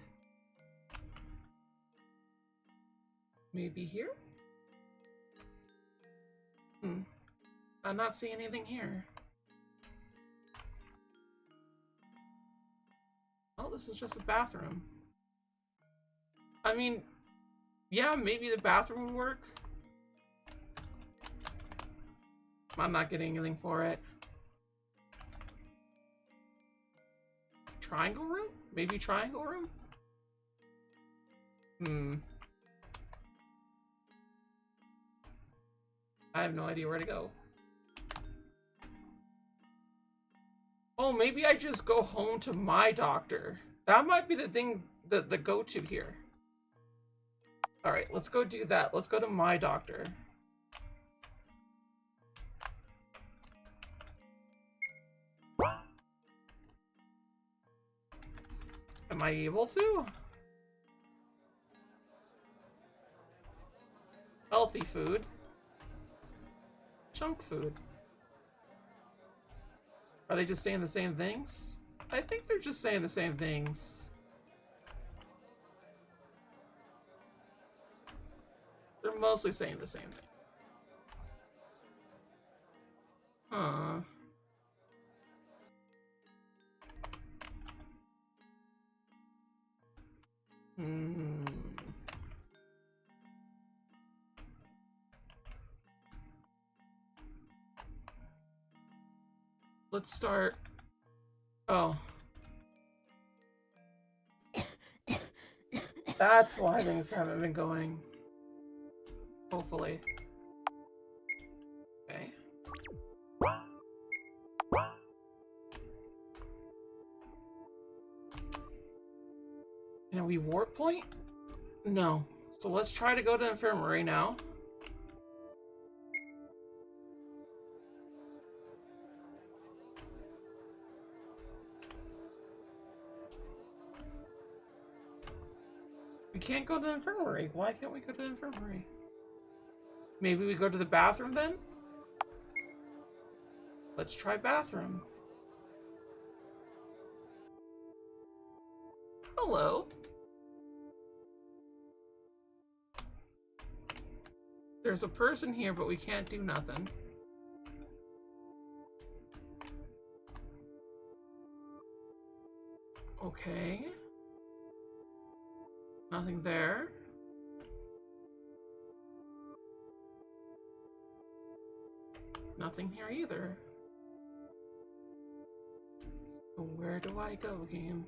Maybe here? I'm not seeing anything here. Oh, this is just a bathroom. I mean, yeah, maybe the bathroom would work. I'm not getting anything for it. Triangle room? Maybe triangle room? I have no idea where to go. Oh, maybe I just go home to my doctor. That might be the thing, the go-to here. Alright, let's go do that. Let's go to my doctor. Am I able to? Healthy food. Junk food. Are they just saying the same things? I think they're just saying the same things. They're mostly saying the same thing. Huh. Let's start. Oh. That's why things haven't been going. Hopefully. Okay. Can we warp point? No. So let's try to go to the infirmary now. We can't go to the infirmary. Why can't we go to the infirmary? Maybe we go to the bathroom then? Let's try bathroom. Hello. There's a person here, but we can't do nothing. Okay. Nothing there. Nothing here either. So where do I go, game?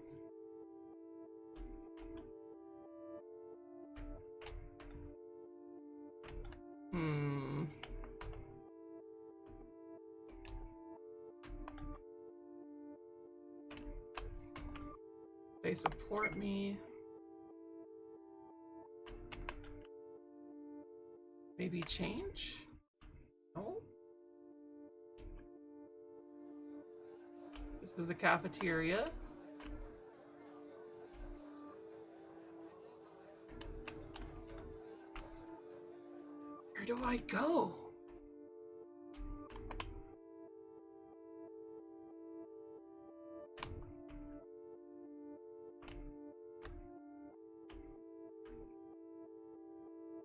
They support me. Maybe change? No? This is the cafeteria. Where do I go?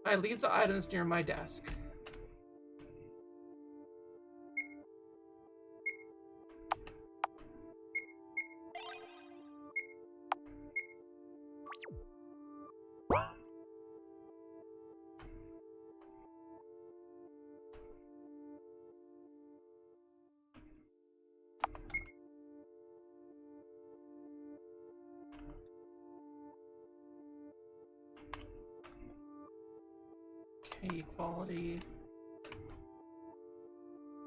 I leave the items near my desk. Equality.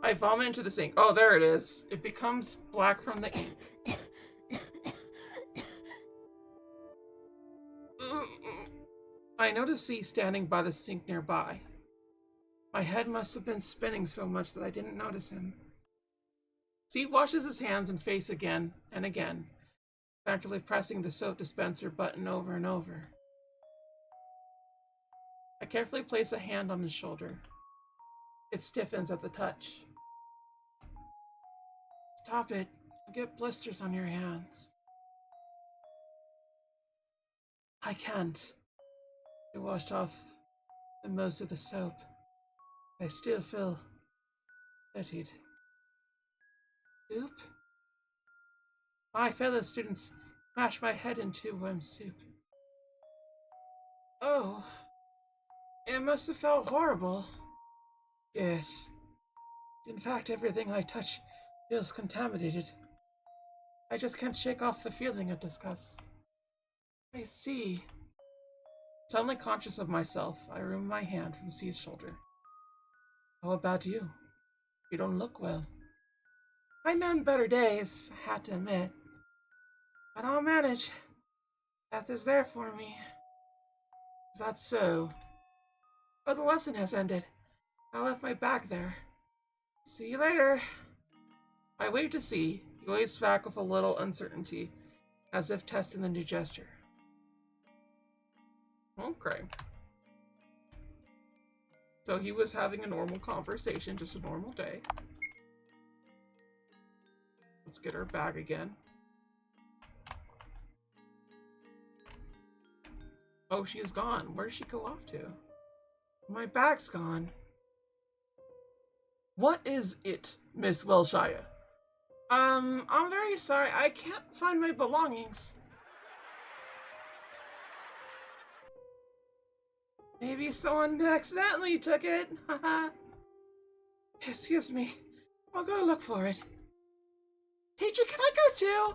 I vomit into the sink. Oh, there it is. It becomes black from the ink. I notice C standing by the sink nearby. My head must have been spinning so much that I didn't notice him. C washes his hands and face again and again, frantically pressing the soap dispenser button over and over. I carefully place a hand on his shoulder. It stiffens at the touch. Stop it. You'll get blisters on your hands. I can't. I washed off the most of the soap. I still feel dirtied. Soup? My fellow students smashed my head into worm soup. Oh, it must have felt horrible. Yes. In fact, everything I touch feels contaminated. I just can't shake off the feeling of disgust. I see. Suddenly conscious of myself, I remove my hand from C's shoulder. How about you? You don't look well. I've known better days, I have to admit. But I'll manage. Death is there for me. Is that so? Oh, the lesson has ended. I left my bag there. See you later. I wave to C. He waves back with a little uncertainty, as if testing the new gesture. Okay. So he was having a normal conversation, just a normal day. Let's get her bag again. Oh, she's gone. Where did she go off to? My bag's gone. What is it, Miss Welshire? I'm very sorry. I can't find my belongings. Maybe someone accidentally took it. Haha. Excuse me. I'll go look for it. Teacher, can I go too?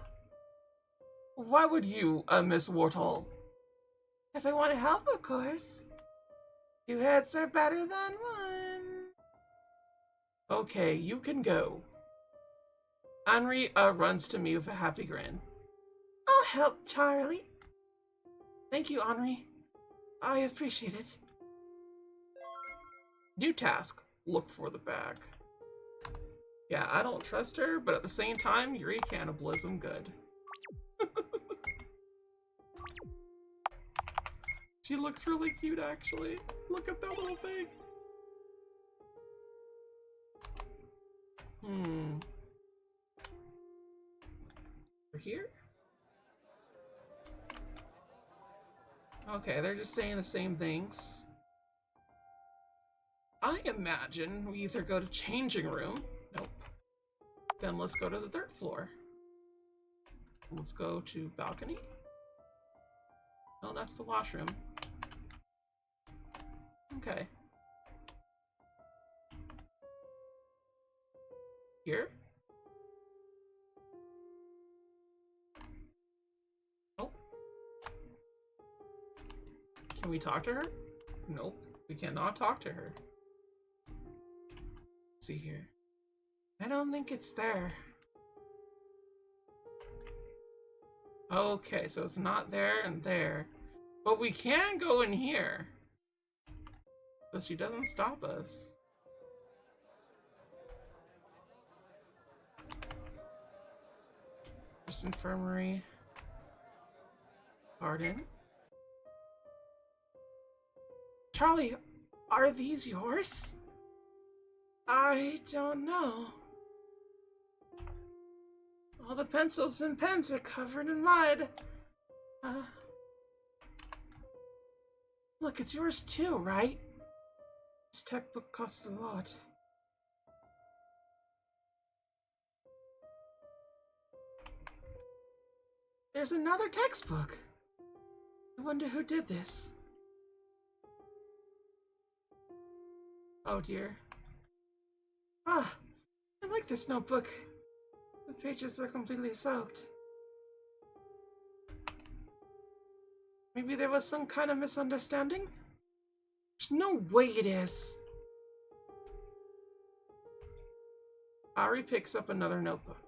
Why would you, Miss Warthol? Because I want to help, of course. 2 heads are better than 1. Okay, you can go. Henri runs to me with a happy grin. I'll help, Charlie. Thank you, Henri. I appreciate it. New task. Look for the bag. Yeah, I don't trust her, but at the same time, Yuri cannibalism good. She looks really cute, actually. Look at that little thing. We're here? Okay, they're just saying the same things. I imagine we either go to changing room. Nope. Then let's go to the 3rd floor. Let's go to balcony. Oh, that's the washroom. Okay. Here? Oh. Can we talk to her? Nope. We cannot talk to her. Let's see here. I don't think it's there. Okay, so it's not there and there. But we can go in here. So she doesn't stop us. Just infirmary. Pardon? Charlie, are these yours? I don't know. All the pencils and pens are covered in mud. Look, it's yours too, right? This textbook costs a lot. There's another textbook. I wonder who did this. Oh dear. Ah, I like this notebook. The pages are completely soaked. Maybe there was some kind of misunderstanding? There's no way it is. Ari picks up another notebook.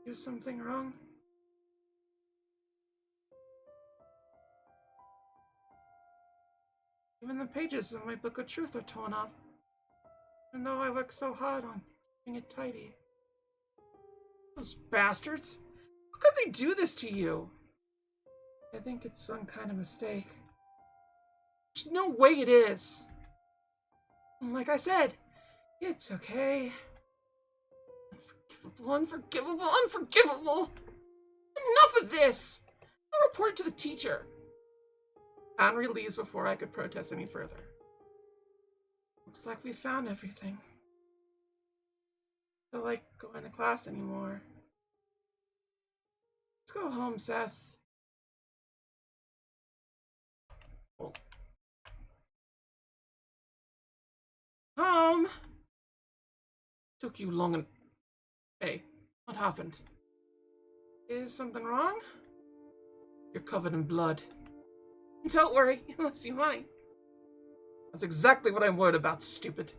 Is something wrong? Even the pages of my book of truth are torn off. Even though I worked so hard on keeping it tidy. Those bastards! How could they do this to you? I think it's some kind of mistake. There's no way it is! And like I said, it's okay. Unforgivable, unforgivable, unforgivable! Enough of this! I'll report it to the teacher. Henry leaves before I could protest any further. Looks like we found everything. I don't like going to class anymore. Let's go home, Seth. Oh. Home! Took you long and... Hey, what happened? Is something wrong? You're covered in blood. Don't worry, it must be mine. That's exactly what I'm worried about, stupid.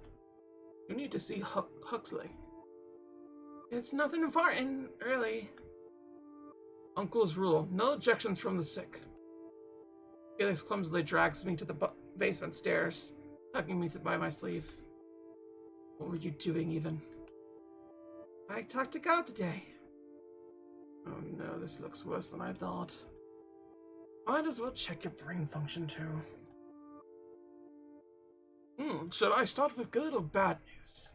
You need to see Huxley. It's nothing important, really. Uncle's rule, no objections from the sick. Felix clumsily drags me to the basement stairs, tugging me by my sleeve. What were you doing, even? I talked to God today. Oh no, this looks worse than I thought. Might as well check your brain function, too. Should I start with good or bad news?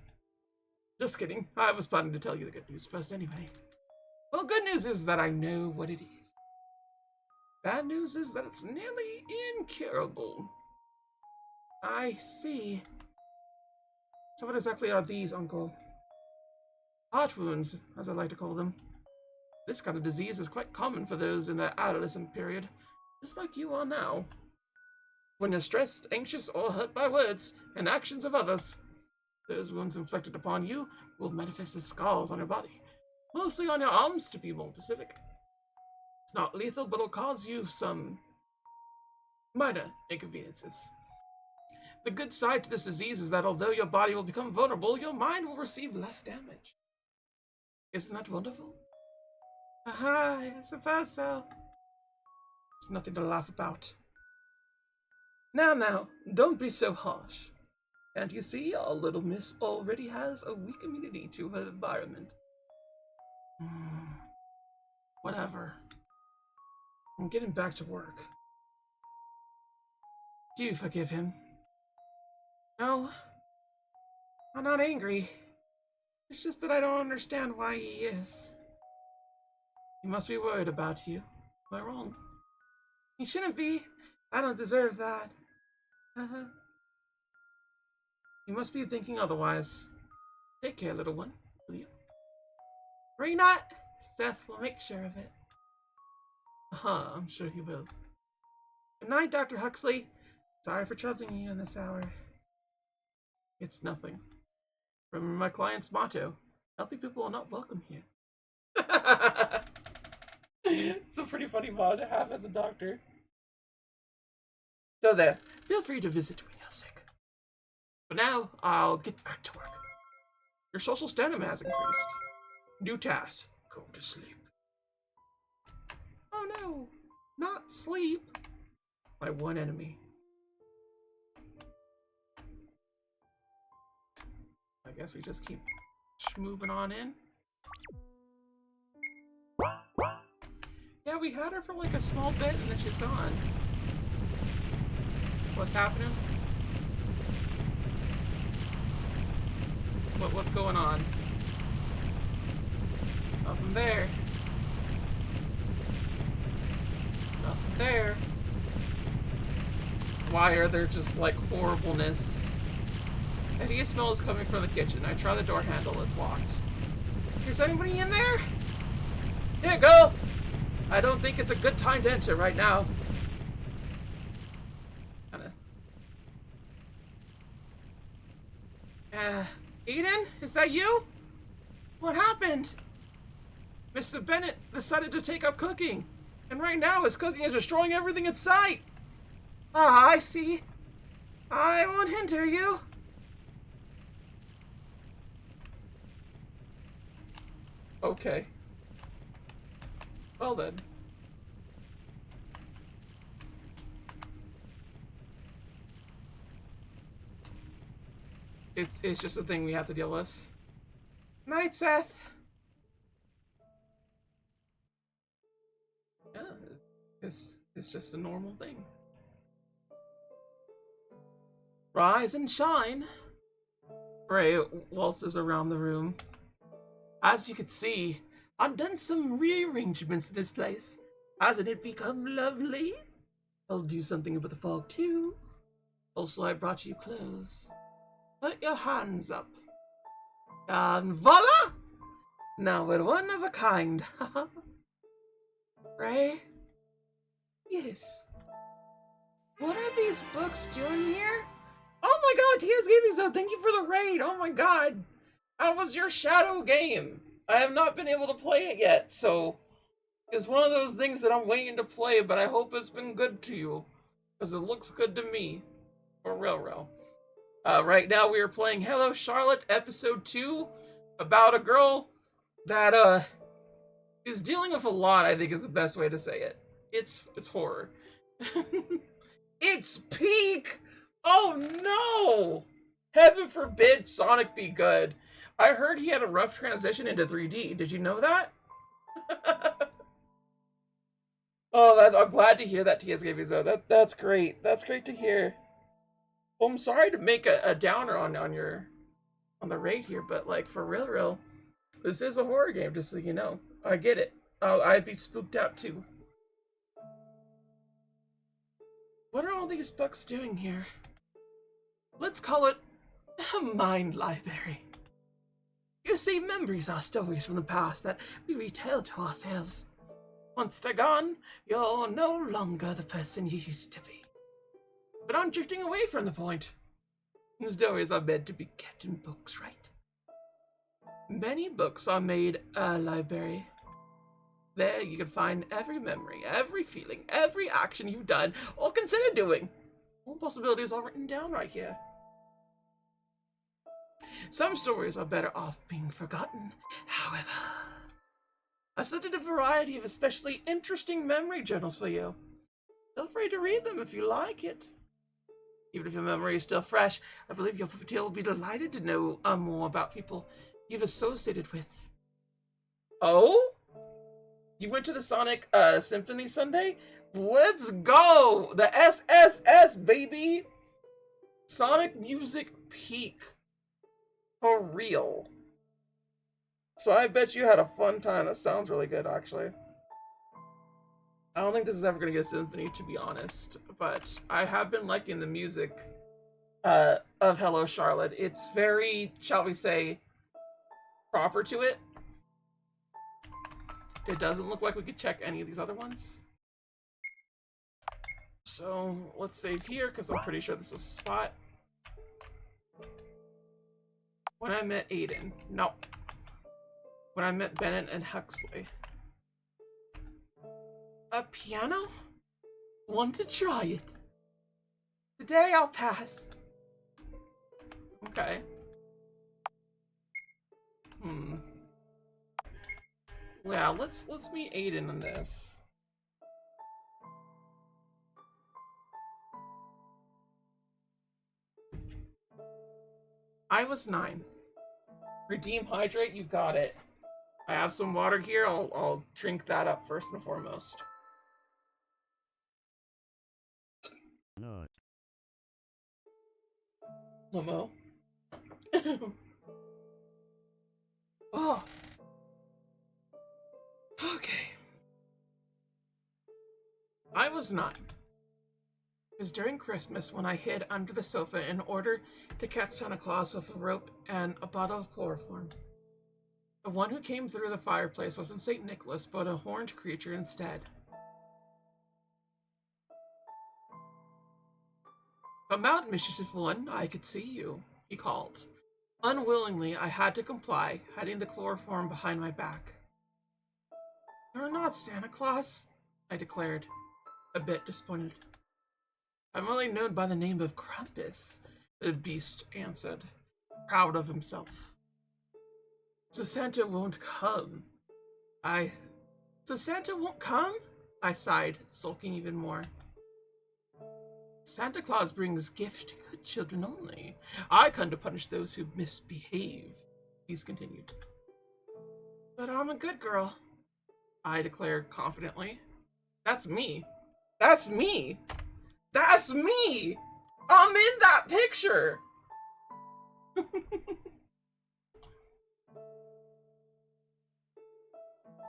Just kidding. I was planning to tell you the good news first anyway. Well, good news is that I know what it is. Bad news is that it's nearly incurable. I see. So what exactly are these, Uncle? Heart wounds, as I like to call them. This kind of disease is quite common for those in the adolescent period, just like you are now. When you're stressed, anxious, or hurt by words and actions of others, those wounds inflicted upon you will manifest as scars on your body, mostly on your arms, to be more specific. It's not lethal, but it'll cause you some minor inconveniences. The good side to this disease is that although your body will become vulnerable, your mind will receive less damage. Isn't that wonderful? Aha, I suppose so. It's nothing to laugh about. Now, don't be so harsh. Can't you see our little miss already has a weak immunity to her environment? Whatever. I'm getting back to work. Do you forgive him? No. I'm not angry. It's just that I don't understand why he is. He must be worried about you. Am I wrong? He shouldn't be. I don't deserve that. You must be thinking otherwise. Take care, little one, will you? Worry not. Seth will make sure of it. I'm sure he will. Good night, Dr. Huxley. Sorry for troubling you in this hour. It's nothing. Remember my client's motto. Healthy people are not welcome here. It's a pretty funny motto to have as a doctor. So there, feel free to visit when you're sick. But now, I'll get back to work. Your social stamina has increased. New task, go to sleep. No! Not sleep! My one enemy. I guess we just keep moving on in. Yeah, we had her for like a small bit and then she's gone. What's happening? What's going on? Nothing there. Nothing there. Why are there just like horribleness? I think a smell is coming from the kitchen. I try the door handle, it's locked. Is anybody in there? Here, go! I don't think it's a good time to enter right now. Eden? Is that you? What happened? Mr. Bennett decided to take up cooking. And right now his cooking is destroying everything in sight. Ah, I see. I won't hinder you. Okay. Well then. It's just a thing we have to deal with. Night, Seth. Yeah, it's just a normal thing. Rise and shine. Bray waltzes around the room. As you can see, I've done some rearrangements in this place. Hasn't it become lovely? I'll do something about the fog too. Also, I brought you clothes. Put your hands up. And voila! Now we're one of a kind. Ray? Yes. What are these books doing here? Oh my god, T.S. Gaming Zone, thank you for the raid! Oh my god! How was your shadow game? I have not been able to play it yet, so it's one of those things that I'm waiting to play, but I hope it's been good to you. Because it looks good to me. For real. Right now we are playing Hello Charlotte Episode 2 about a girl that is dealing with a lot, I think is the best way to say it. It's horror. It's peak! Oh no! Heaven forbid Sonic be good. I heard he had a rough transition into 3D. Did you know that? Oh, I'm glad to hear that, TSKVZO. That's great. That's great to hear. Well, I'm sorry to make a downer on the raid here, but like for real, this is a horror game, just so you know. I get it. I'd be spooked out too. What are all these books doing here? Let's call it a mind library. You see, memories are stories from the past that we retell to ourselves. Once they're gone, you're no longer the person you used to be. But I'm drifting away from the point. The stories are meant to be kept in books, right? Many books are made a library. There you can find every memory, every feeling, every action you've done or considered doing. All possibilities are written down right here. Some stories are better off being forgotten, however. I studied a variety of especially interesting memory journals for you. Feel free to read them if you like it. Even if your memory is still fresh, I believe your puppeteer will be delighted to know more about people you've associated with. Oh? You went to the Sonic Symphony Sunday? Let's go! The SSS, baby! Sonic music peak. For real. So I bet you had a fun time. That sounds really good, actually. I don't think this is ever going to get a symphony, to be honest. But I have been liking the music of Hello Charlotte. It's very, shall we say, proper to it. It doesn't look like we could check any of these other ones. So let's save here, because I'm pretty sure this is a spot. When I met Aiden. No. When I met Bennett and Huxley. A piano? Want to try it? Today I'll pass. Okay. Yeah, let's meet Aiden in this. I was 9. Redeem hydrate, you got it. I have some water here. I'll drink that up first and foremost. No. Lamo. Oh. Okay. I was 9. It was during Christmas when I hid under the sofa in order to catch Santa Claus with a rope and a bottle of chloroform. The one who came through the fireplace wasn't St. Nicholas, but a horned creature instead. "Come out, mischievous one, I could see you," he called. Unwillingly, I had to comply, hiding the chloroform behind my back. "You're not Santa Claus," I declared, a bit disappointed. "I'm only known by the name of Krampus," the beast answered, proud of himself. "So Santa won't come." "So Santa won't come?" I sighed, sulking even more. "Santa Claus brings gifts to good children only. I come to punish those who misbehave," he continued. "But I'm a good girl," I declared confidently. "That's me. That's me. That's me! I'm in that picture!"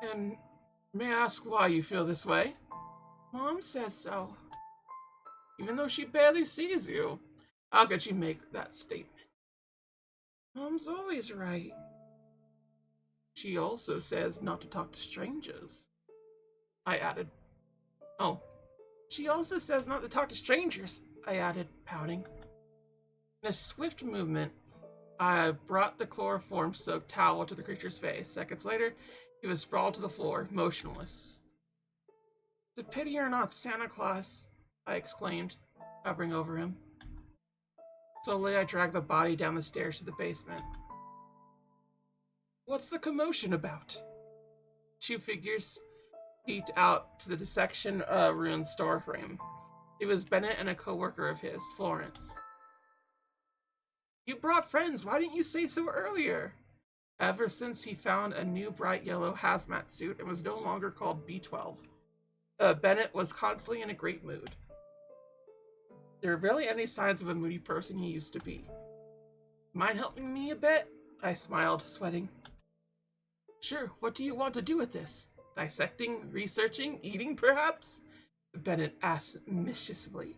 "And may I ask why you feel this way?" "Mom says so." "Even though she barely sees you, how could she make that statement?" "Mom's always right." "She also says not to talk to strangers," I added. "Oh, she also says not to talk to strangers," I added, pouting. In a swift movement, I brought the chloroform-soaked towel to the creature's face. Seconds later, he was sprawled to the floor, motionless. "It's a pity you're not Santa Claus," I exclaimed, hovering over him. Slowly, I dragged the body down the stairs to the basement. "What's the commotion about?" 2 figures peeked out to the dissection room store frame. It was Bennett and a co-worker of his, Florence. "You brought friends. Why didn't you say so earlier?" Ever since he found a new bright yellow hazmat suit and was no longer called B12, Bennett was constantly in a great mood. There were barely any signs of a moody person he used to be. "Mind helping me a bit?" I smiled, sweating. "Sure, what do you want to do with this? Dissecting, researching, eating, perhaps?" Bennett asked mischievously.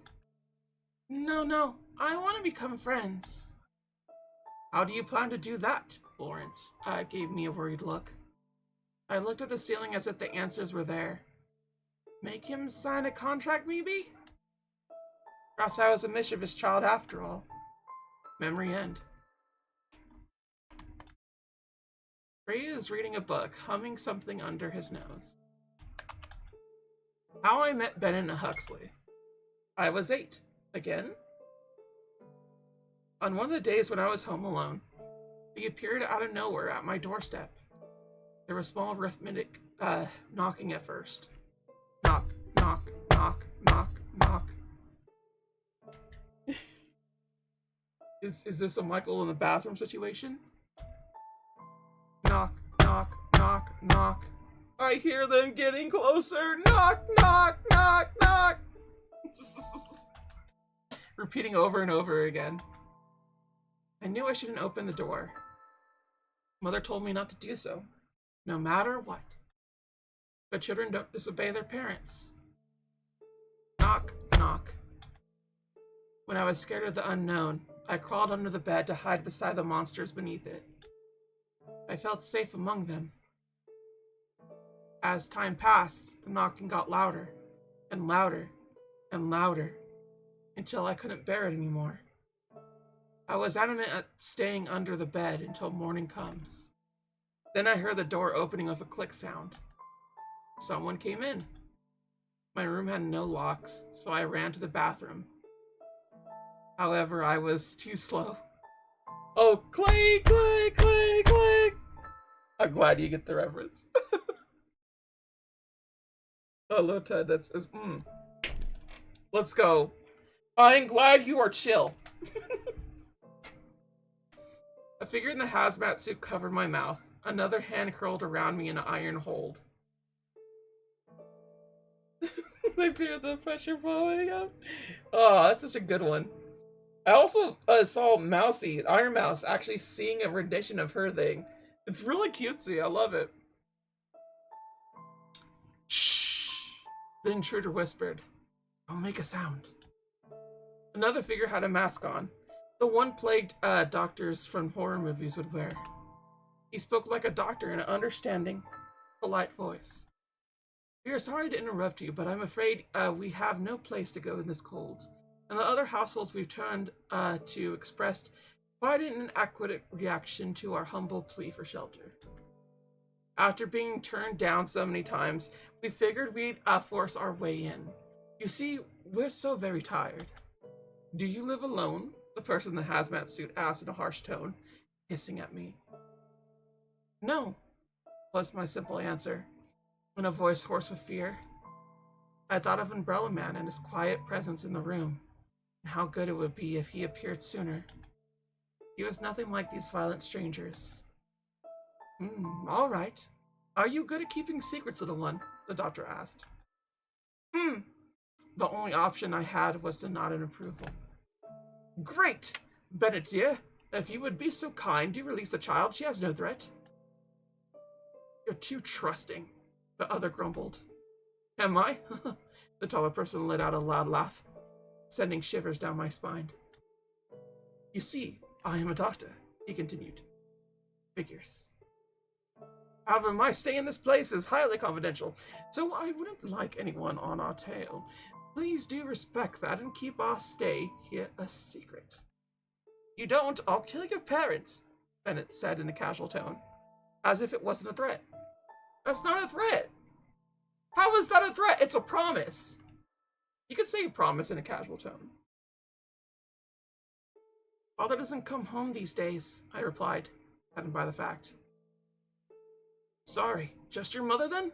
No, I want to become friends." "How do you plan to do that?" Florence gave me a worried look. I looked at the ceiling as if the answers were there. "Make him sign a contract, maybe?" Perhaps I was a mischievous child after all. Memory end. Ray is reading a book, humming something under his nose. How I Met Bennett and Huxley. I was 8. Again? On one of the days when I was home alone, he appeared out of nowhere at my doorstep. There was small rhythmic knocking at first. Knock, knock, knock, knock, knock. Is this a Michael in the bathroom situation? Knock, knock, knock, knock. I hear them getting closer. Knock, knock, knock, knock. Repeating over and over again. I knew I shouldn't open the door. Mother told me not to do so, no matter what. But children don't disobey their parents. Knock, knock. When I was scared of the unknown, I crawled under the bed to hide beside the monsters beneath it. I felt safe among them. As time passed, the knocking got louder, and louder, and louder, until I couldn't bear it anymore. I was adamant at staying under the bed until morning comes. Then I heard the door opening with a click sound. Someone came in. My room had no locks, so I ran to the bathroom. However, I was too slow. Oh, click, click, click, click! I'm glad you get the reference. Hello, Ted. That's Let's go. I'm glad you are chill. figure in the hazmat suit covered my mouth. Another hand curled around me in an iron hold. I fear the pressure blowing up. Oh, that's such a good one. I also saw Mousy, Iron Mouse, actually seeing a rendition of her thing. It's really cutesy. I love it. Shh. The intruder whispered, "Don't make a sound." Another figure had a mask on, the one plagued doctors from horror movies would wear. He spoke like a doctor in an understanding, polite voice. "We are sorry to interrupt you, but I'm afraid we have no place to go in this cold. And the other households we've turned to expressed quite an inadequate reaction to our humble plea for shelter. After being turned down so many times, we figured we'd force our way in. You see, we're so very tired." "Do you live alone?" the person in the hazmat suit asked in a harsh tone, hissing at me. "No," was my simple answer, in a voice hoarse with fear. I thought of Umbrella Man and his quiet presence in the room, and how good it would be if he appeared sooner. He was nothing like these violent strangers. All right. Are you good at keeping secrets, little one?" the doctor asked. The only option I had was to nod in approval. "Great! Bennett, dear, if you would be so kind, do release the child. She has no threat." "You're too trusting," the other grumbled. "Am I?" The taller person let out a loud laugh, sending shivers down my spine. "You see, I am a doctor," he continued. "Figures. However, my stay in this place is highly confidential, so I wouldn't like anyone on our tail. Please do respect that and keep our stay here a secret." "You don't, I'll kill your parents," Bennett said in a casual tone, as if it wasn't a threat. "That's not a threat. How is that a threat? It's a promise." You could say promise in a casual tone. "Father doesn't come home these days," I replied, saddened by the fact. "Sorry, just your mother then?"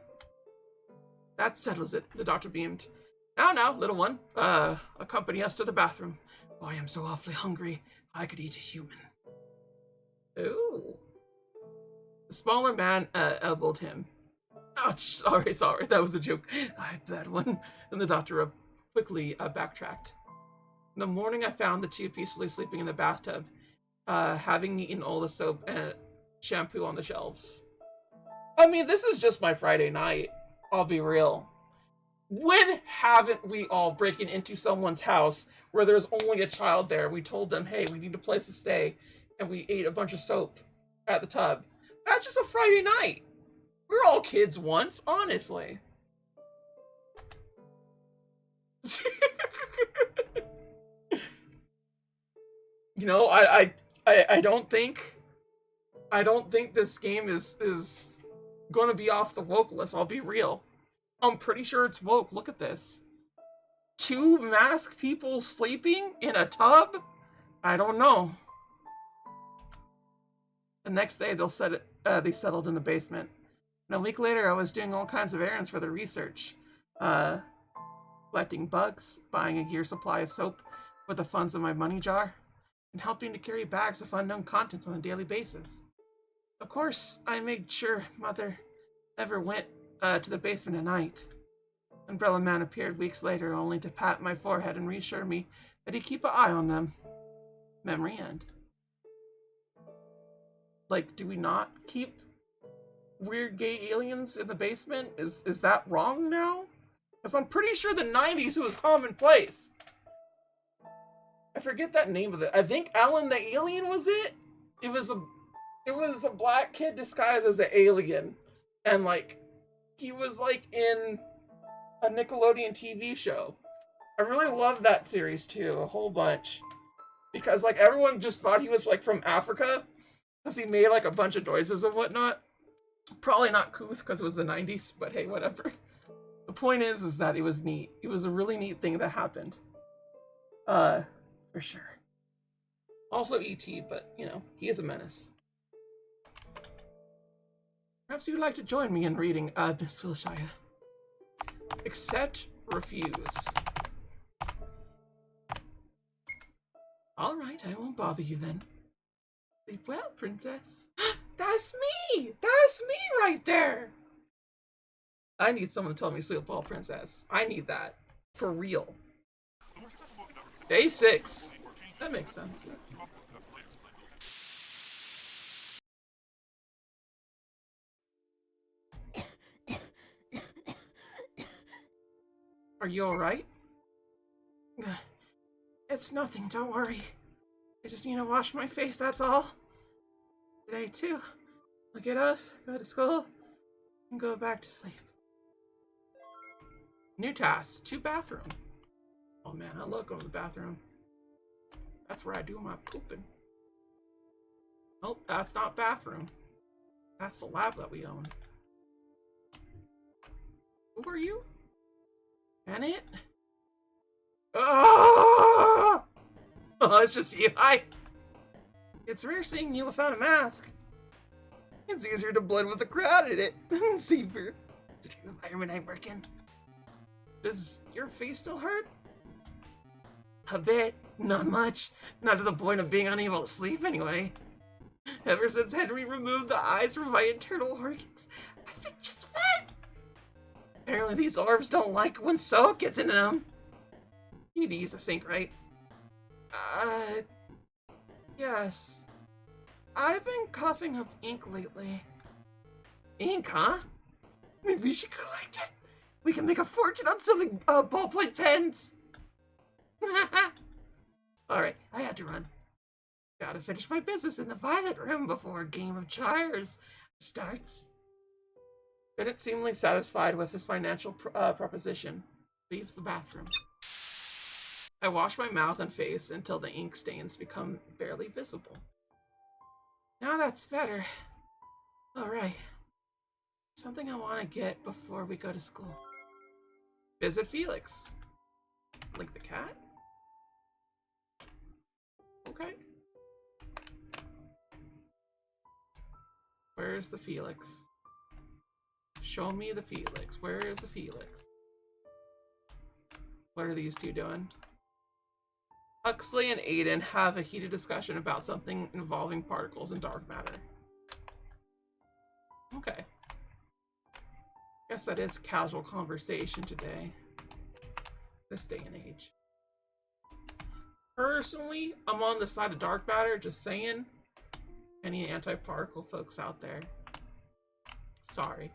"That settles it," the doctor beamed. Now, little one, accompany us to the bathroom. Oh, I am so awfully hungry, I could eat a human." Ooh. The smaller man elbowed him. "Oh, sorry, that was a joke. I had that one." And the doctor quickly backtracked. In the morning, I found the two peacefully sleeping in the bathtub, having eaten all the soap and shampoo on the shelves. I mean, this is just my Friday night. I'll be real. When haven't we all breaking into someone's house where there's only a child there? We told them, hey, we need a place to stay, and we ate a bunch of soap at the tub. That's just a Friday night. We're all kids once, honestly. You know, I don't think this game is going to be off the woke list. I'll be real. I'm pretty sure it's woke. Look at this. 2 masked people sleeping in a tub? I don't know. The next day, they settled in the basement. And a week later, I was doing all kinds of errands for the research. Collecting bugs, buying a year's supply of soap with the funds in my money jar, and helping to carry bags of unknown contents on a daily basis. Of course, I made sure Mother never went to the basement at night. Umbrella Man appeared weeks later, only to pat my forehead and reassure me that he'd keep an eye on them. Memory end. Like, do we not keep weird gay aliens in the basement? Is that wrong now? Because I'm pretty sure the 90s it was commonplace. I forget that name of it. I think Alan the Alien was it? It was a black kid disguised as an alien. And like, he was like in a Nickelodeon TV show. I really love that series too, a whole bunch. Because like everyone just thought he was like from Africa. Because he made like a bunch of noises and whatnot. Probably not couth because it was the 90s, but hey, whatever. The point is that it was neat. It was a really neat thing that happened. For sure. Also E.T., but you know, he is a menace. Perhaps you'd like to join me in reading, Miss Wilshire. Accept, refuse. Alright, I won't bother you then. Sleep well, princess. That's me! That's me right there! I need someone to tell me sleep well, princess. I need that. For real. Day 6. That makes sense. Are you alright? It's nothing, don't worry. I just need to wash my face, that's all. Today, too. I'll get up, go to school, and go back to sleep. New task, 2 bathroom. Oh man, I love going to the bathroom. That's where I do my pooping. Nope, that's not bathroom. That's the lab that we own. Who are you? Bennett? Oh, it's just you. Hi. It's rare seeing you without a mask. It's easier to blend with the crowd in it. Safer. It's the environment I work in. Does your face still hurt? A bit. Not much. Not to the point of being unable to sleep anyway. Ever since Henry removed the eyes from my internal organs, I've been just fine. Apparently these orbs don't like when soap gets into them. You need to use the sink, right? Yes. I've been coughing up ink lately. Ink, huh? Maybe we should collect it. We can make a fortune on selling ballpoint pens. Alright, I had to run. Gotta finish my business in the violet room before a game of chairs starts. Bennett seemingly satisfied with his financial proposition. Leaves the bathroom. I wash my mouth and face until the ink stains become barely visible. Now that's better. Alright. Something I want to get before we go to school. Visit Felix. Like the cat? Okay. Where's the Felix? Show me the Felix. Where is the Felix? What are these two doing? Huxley and Aiden have a heated discussion about something involving particles and dark matter. Okay. Guess that is casual conversation today. This day and age. Personally, I'm on the side of dark matter, just saying. Any anti-particle folks out there. Sorry.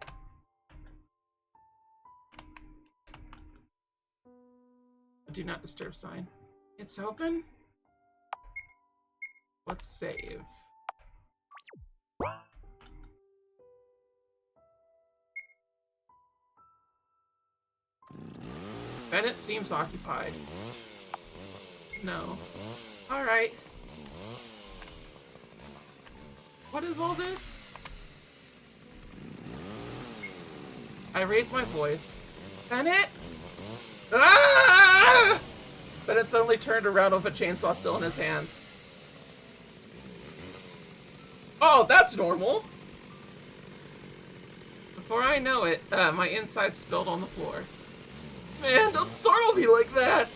A do not disturb sign. It's open? Let's save. Bennett seems occupied. No. Alright. What is all this? I raised my voice. Bennett? Ah! Bennett suddenly turned around with a chainsaw still in his hands. Oh, that's normal. Before I know it, my insides spilled on the floor. Man, don't startle me like that!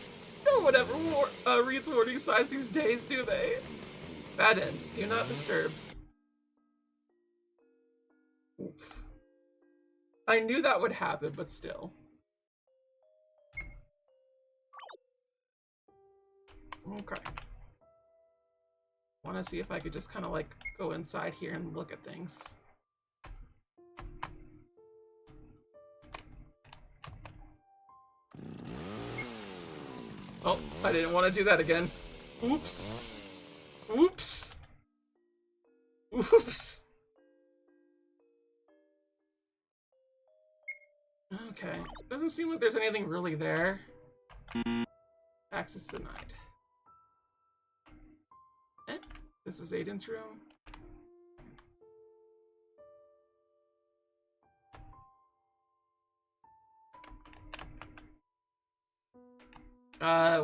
No one ever reads warning signs these days, do they? Bad end. Do not disturb. Oof. I knew that would happen, but still. Okay. Want to see if I could just kind of like go inside here and look at things. Oh, I didn't want to do that again. Oops. Oops. Oops. Okay. Doesn't seem like there's anything really there. Access denied. Eh? This is Aiden's room.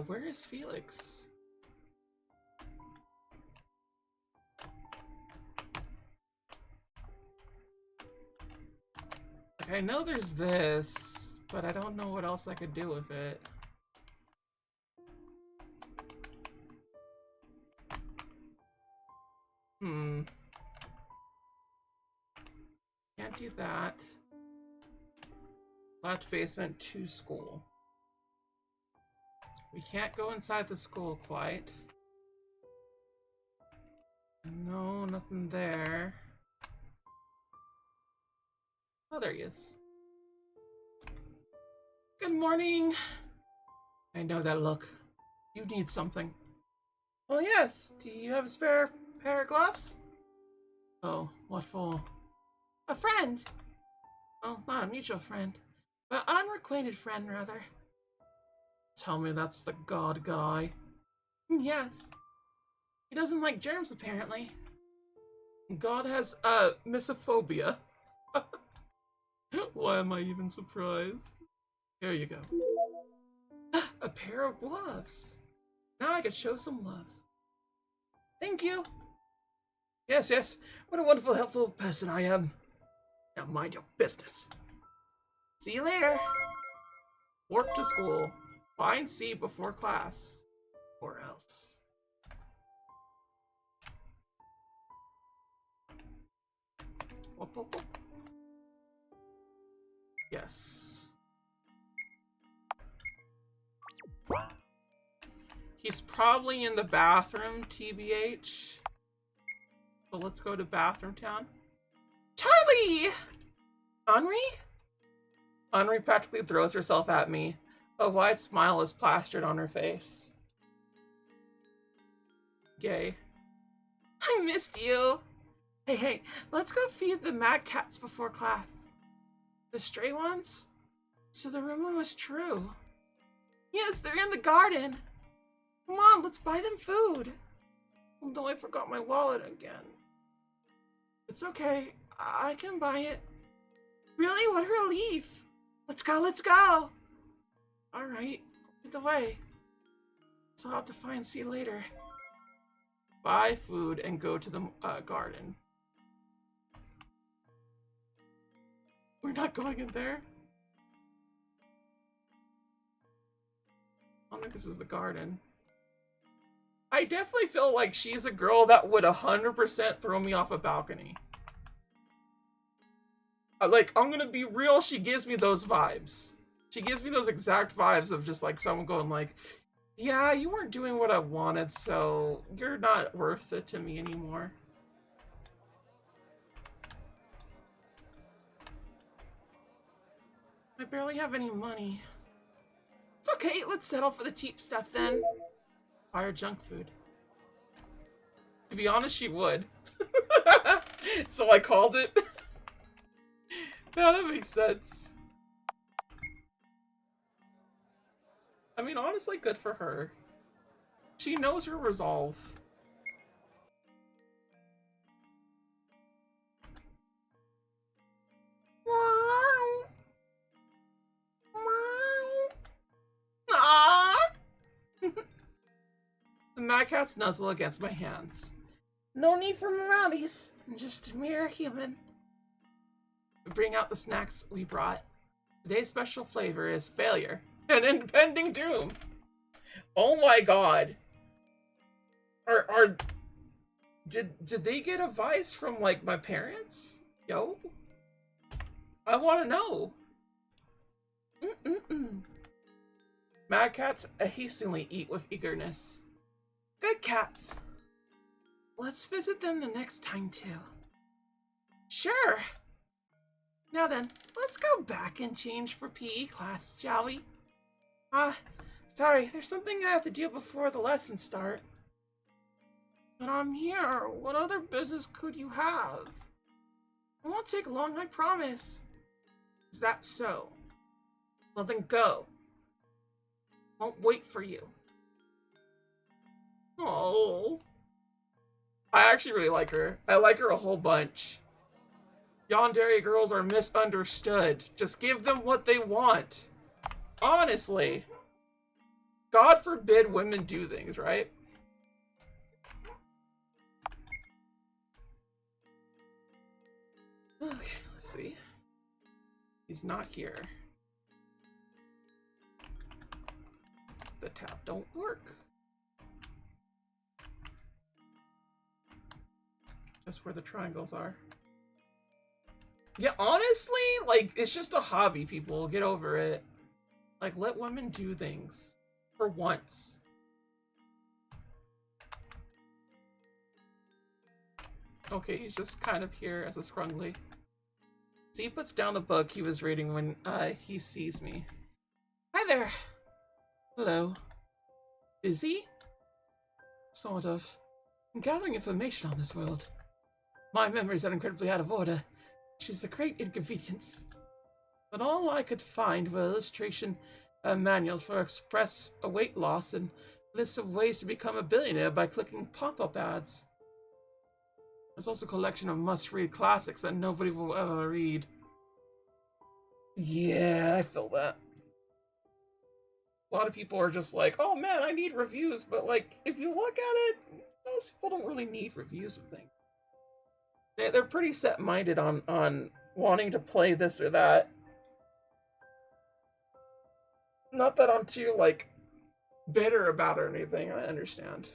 Where is Felix? Like, I know there's this, but I don't know what else I could do with it. Hmm. Can't do that. Left basement to school. We can't go inside the school quite. No, nothing there. Oh, there he is. Good morning. I know that look. You need something. Oh, yes. Do you have a spare pair of gloves? Oh, what for? A friend. Oh, not a mutual friend, but an unrequited friend, rather. Tell me that's the god guy. Yes. He doesn't like germs, apparently. God has, misophobia. Why am I even surprised? Here you go. A pair of gloves. Now I can show some love. Thank you. Yes, yes. What a wonderful, helpful person I am. Now mind your business. See you later. Warp to school. Find C before class. Or else. Whoop, whoop, whoop. Yes. He's probably in the bathroom, TBH. So let's go to Bathroom Town. Charlie! Henri? Henri practically throws herself at me. A wide smile is plastered on her face. Gay. I missed you. Hey, hey, let's go feed the mad cats before class. The stray ones? So the rumor was true. Yes, they're in the garden. Come on, let's buy them food. Oh no, I forgot my wallet again. It's okay, I can buy it. Really? What a relief. Let's go, let's go. Alright, lead the way. So I'll have to find C later. Buy food and go to the garden. We're not going in there. I don't think this is the garden. I definitely feel like she's a girl that would 100% throw me off a balcony. Like, I'm gonna be real, she gives me those vibes. She gives me those exact vibes of just like someone going like, yeah, you weren't doing what I wanted, so you're not worth it to me anymore. I barely have any money. It's okay, let's settle for the cheap stuff then. Buy her junk food. To be honest, she would. So I called it. Yeah, that makes sense. I mean, honestly, good for her. She knows her resolve. The mad cats nuzzle against my hands. No need for moralities. I'm just a mere human. We bring out the snacks we brought. Today's special flavor is failure and impending doom. Oh my god. Did they get advice from like my parents? Yo? I want to know. Mad cats hastily eat with eagerness. Good cats. Let's visit them the next time too. Sure. Now then, let's go back and change for PE class, shall we? Sorry, there's something I have to do before the lessons start. But I'm here. What other business could you have? It won't take long, I promise. Is that so? Well then go. Won't wait for you. Oh. I actually really like her. I like her a whole bunch. Yandere girls are misunderstood. Just give them what they want. Honestly. God forbid women do things, right? Okay, let's see. He's not here. The tap don't work. Just where the triangles are. Yeah, honestly, like, it's just a hobby, people. Get over it. Like, let women do things. For once. Okay, he's just kind of here as a scrungly. So he puts down the book he was reading when he sees me. Hi there. Hello. Busy? Sort of. I'm gathering information on this world. My memories are incredibly out of order, which is a great inconvenience. But all I could find were illustration manuals for express weight loss and lists of ways to become a billionaire by clicking pop-up ads. There's also a collection of must-read classics that nobody will ever read. Yeah, I feel that. A lot of people are just like, oh man, I need reviews, but like, if you look at it, most people don't really need reviews of things. They're pretty set-minded on wanting to play this or that. Not that I'm too, like, bitter about it or anything, I understand.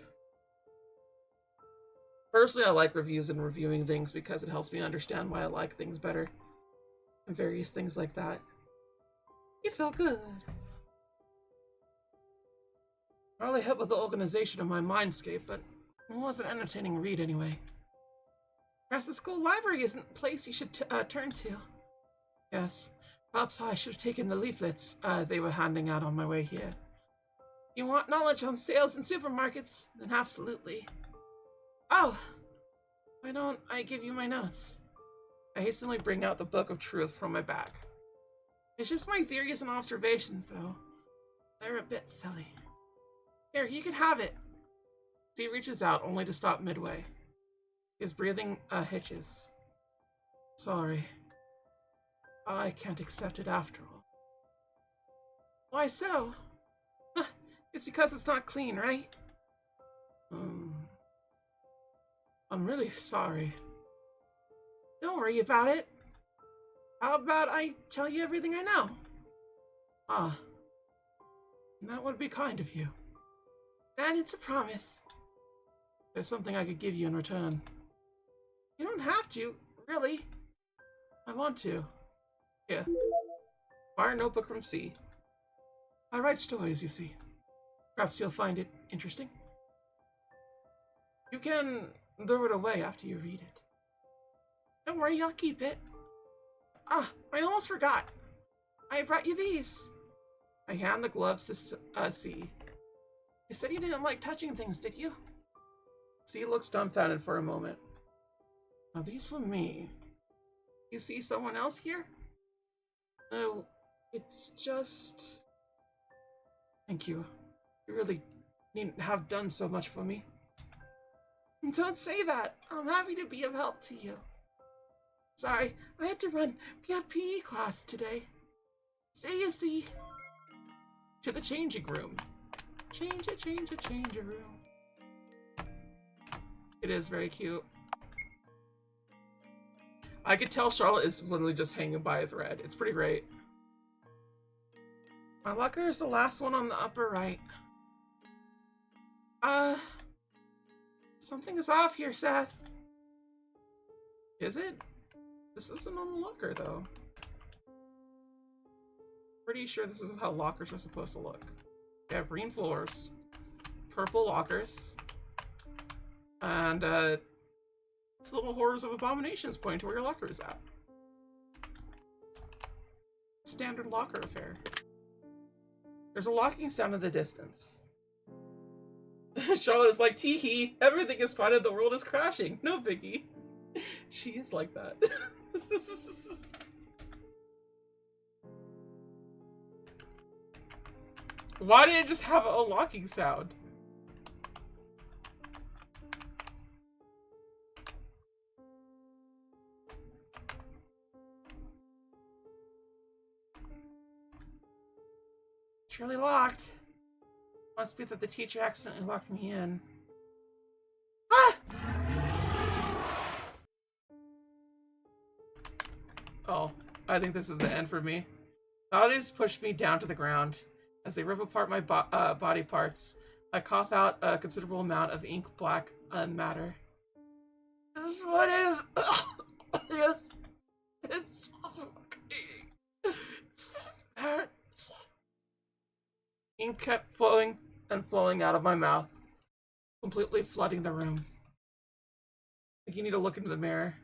Personally, I like reviews and reviewing things because it helps me understand why I like things better. And various things like that. You feel good. I really helped with the organization of my mindscape, but it was an entertaining read anyway. Perhaps the school library isn't a place you should turn to. Yes, perhaps I should have taken the leaflets they were handing out on my way here. You want knowledge on sales in supermarkets? Then absolutely. Oh, why don't I give you my notes? I hastily bring out the Book of Truth from my bag. It's just my theories and observations, though. They're a bit silly. Here, you can have it. He reaches out, only to stop midway. His breathing hitches. Sorry. I can't accept it after all. Why so? It's because it's not clean, right? I'm really sorry. Don't worry about it. How about I tell you everything I know? Ah, that would be kind of you. And it's a promise. There's something I could give you in return. You don't have to, really. I want to. Here. Fire notebook from C. I write stories, you see. Perhaps you'll find it interesting. You can throw it away after you read it. Don't worry, I'll keep it. Ah, I almost forgot. I brought you these. I hand the gloves to C. You said you didn't like touching things, did you? C looks dumbfounded for a moment. Are these for me? You see someone else here? No, it's just... Thank you. You really needn't have done so much for me. Don't say that. I'm happy to be of help to you. Sorry, I had to run PE class today. See you, see. To the changing room. Change a room. It is very cute. I could tell Charlotte is literally just hanging by a thread. It's pretty great. My locker is the last one on the upper right. Something is off here, Seth. Is it? This is a normal locker, though. Pretty sure this is how lockers are supposed to look. They have green floors, purple lockers, and this little horrors of abominations pointing to where your locker is at. Standard locker affair. There's a locking sound in the distance. Charlotte is like, tee-hee, everything is fine and the world is crashing. No biggie. She is like that. Why did it just have a locking sound? It's really locked. Must be that the teacher accidentally locked me in. Ah! Oh, I think this is the end for me. Bodies push me down to the ground. As they rip apart my body parts, I cough out a considerable amount of ink black matter. This is what is. Yes. It's suffocating. There. Ink kept flowing and flowing out of my mouth, completely flooding the room. I think you need to look into the mirror.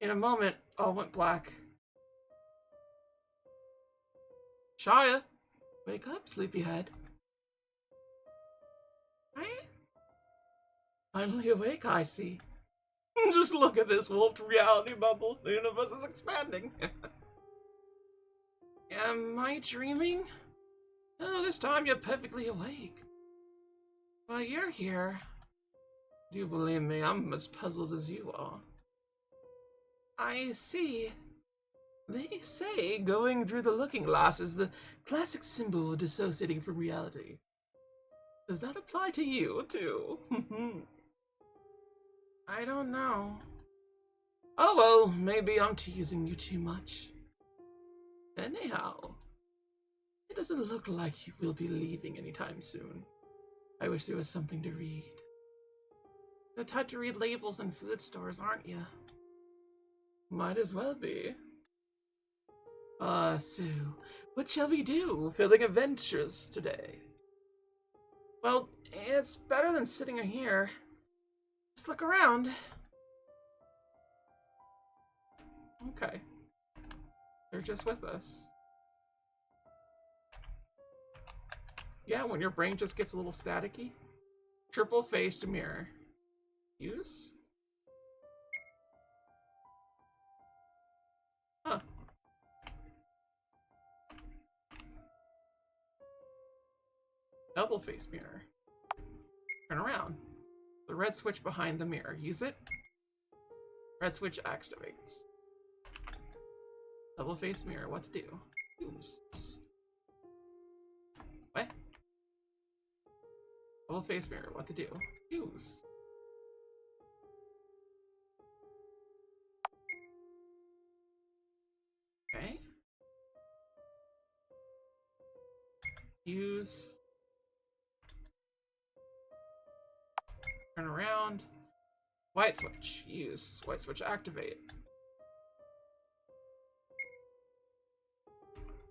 In a moment, all went black. Shia, wake up, sleepyhead. I finally awake, I see. Just look at this wolfed reality bubble. The universe is expanding. Am I dreaming? No, this time you're perfectly awake. Well, you're here. Do believe me, I'm as puzzled as you are. I see. They say going through the looking glass is the classic symbol of dissociating from reality. Does that apply to you, too? I don't know. Oh well, maybe I'm teasing you too much. Anyhow, it doesn't look like you will be leaving anytime soon. I wish there was something to read. You're taught to read labels in food stores, aren't you? Might as well be. So, what shall we do? Feeling adventurous today? Well, it's better than sitting here. Just look around. Okay. They're just with us. Yeah, when your brain just gets a little staticky. Triple-faced mirror. Use? Huh. Double-faced mirror. Turn around. The red switch behind the mirror. Use it. Red switch activates. Double-faced mirror. What to do? Use. What? Double-faced mirror. What to do? Use. Okay. Use. Turn around. White switch. Use. White switch activate.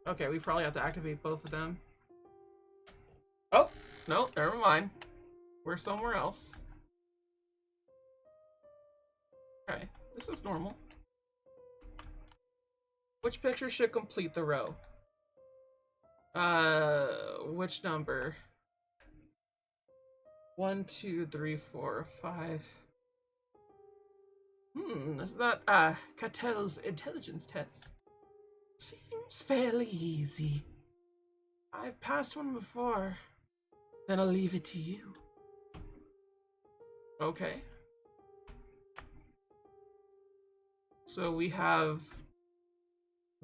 Okay, we probably have to activate both of them. Oh, no, never mind. We're somewhere else. Okay, this is normal. Which picture should complete the row? Which number? 1, 2, 3, 4, 5. Is that, Catel's intelligence test? Seems fairly easy. I've passed one before. Then I'll leave it to you. Okay. So we have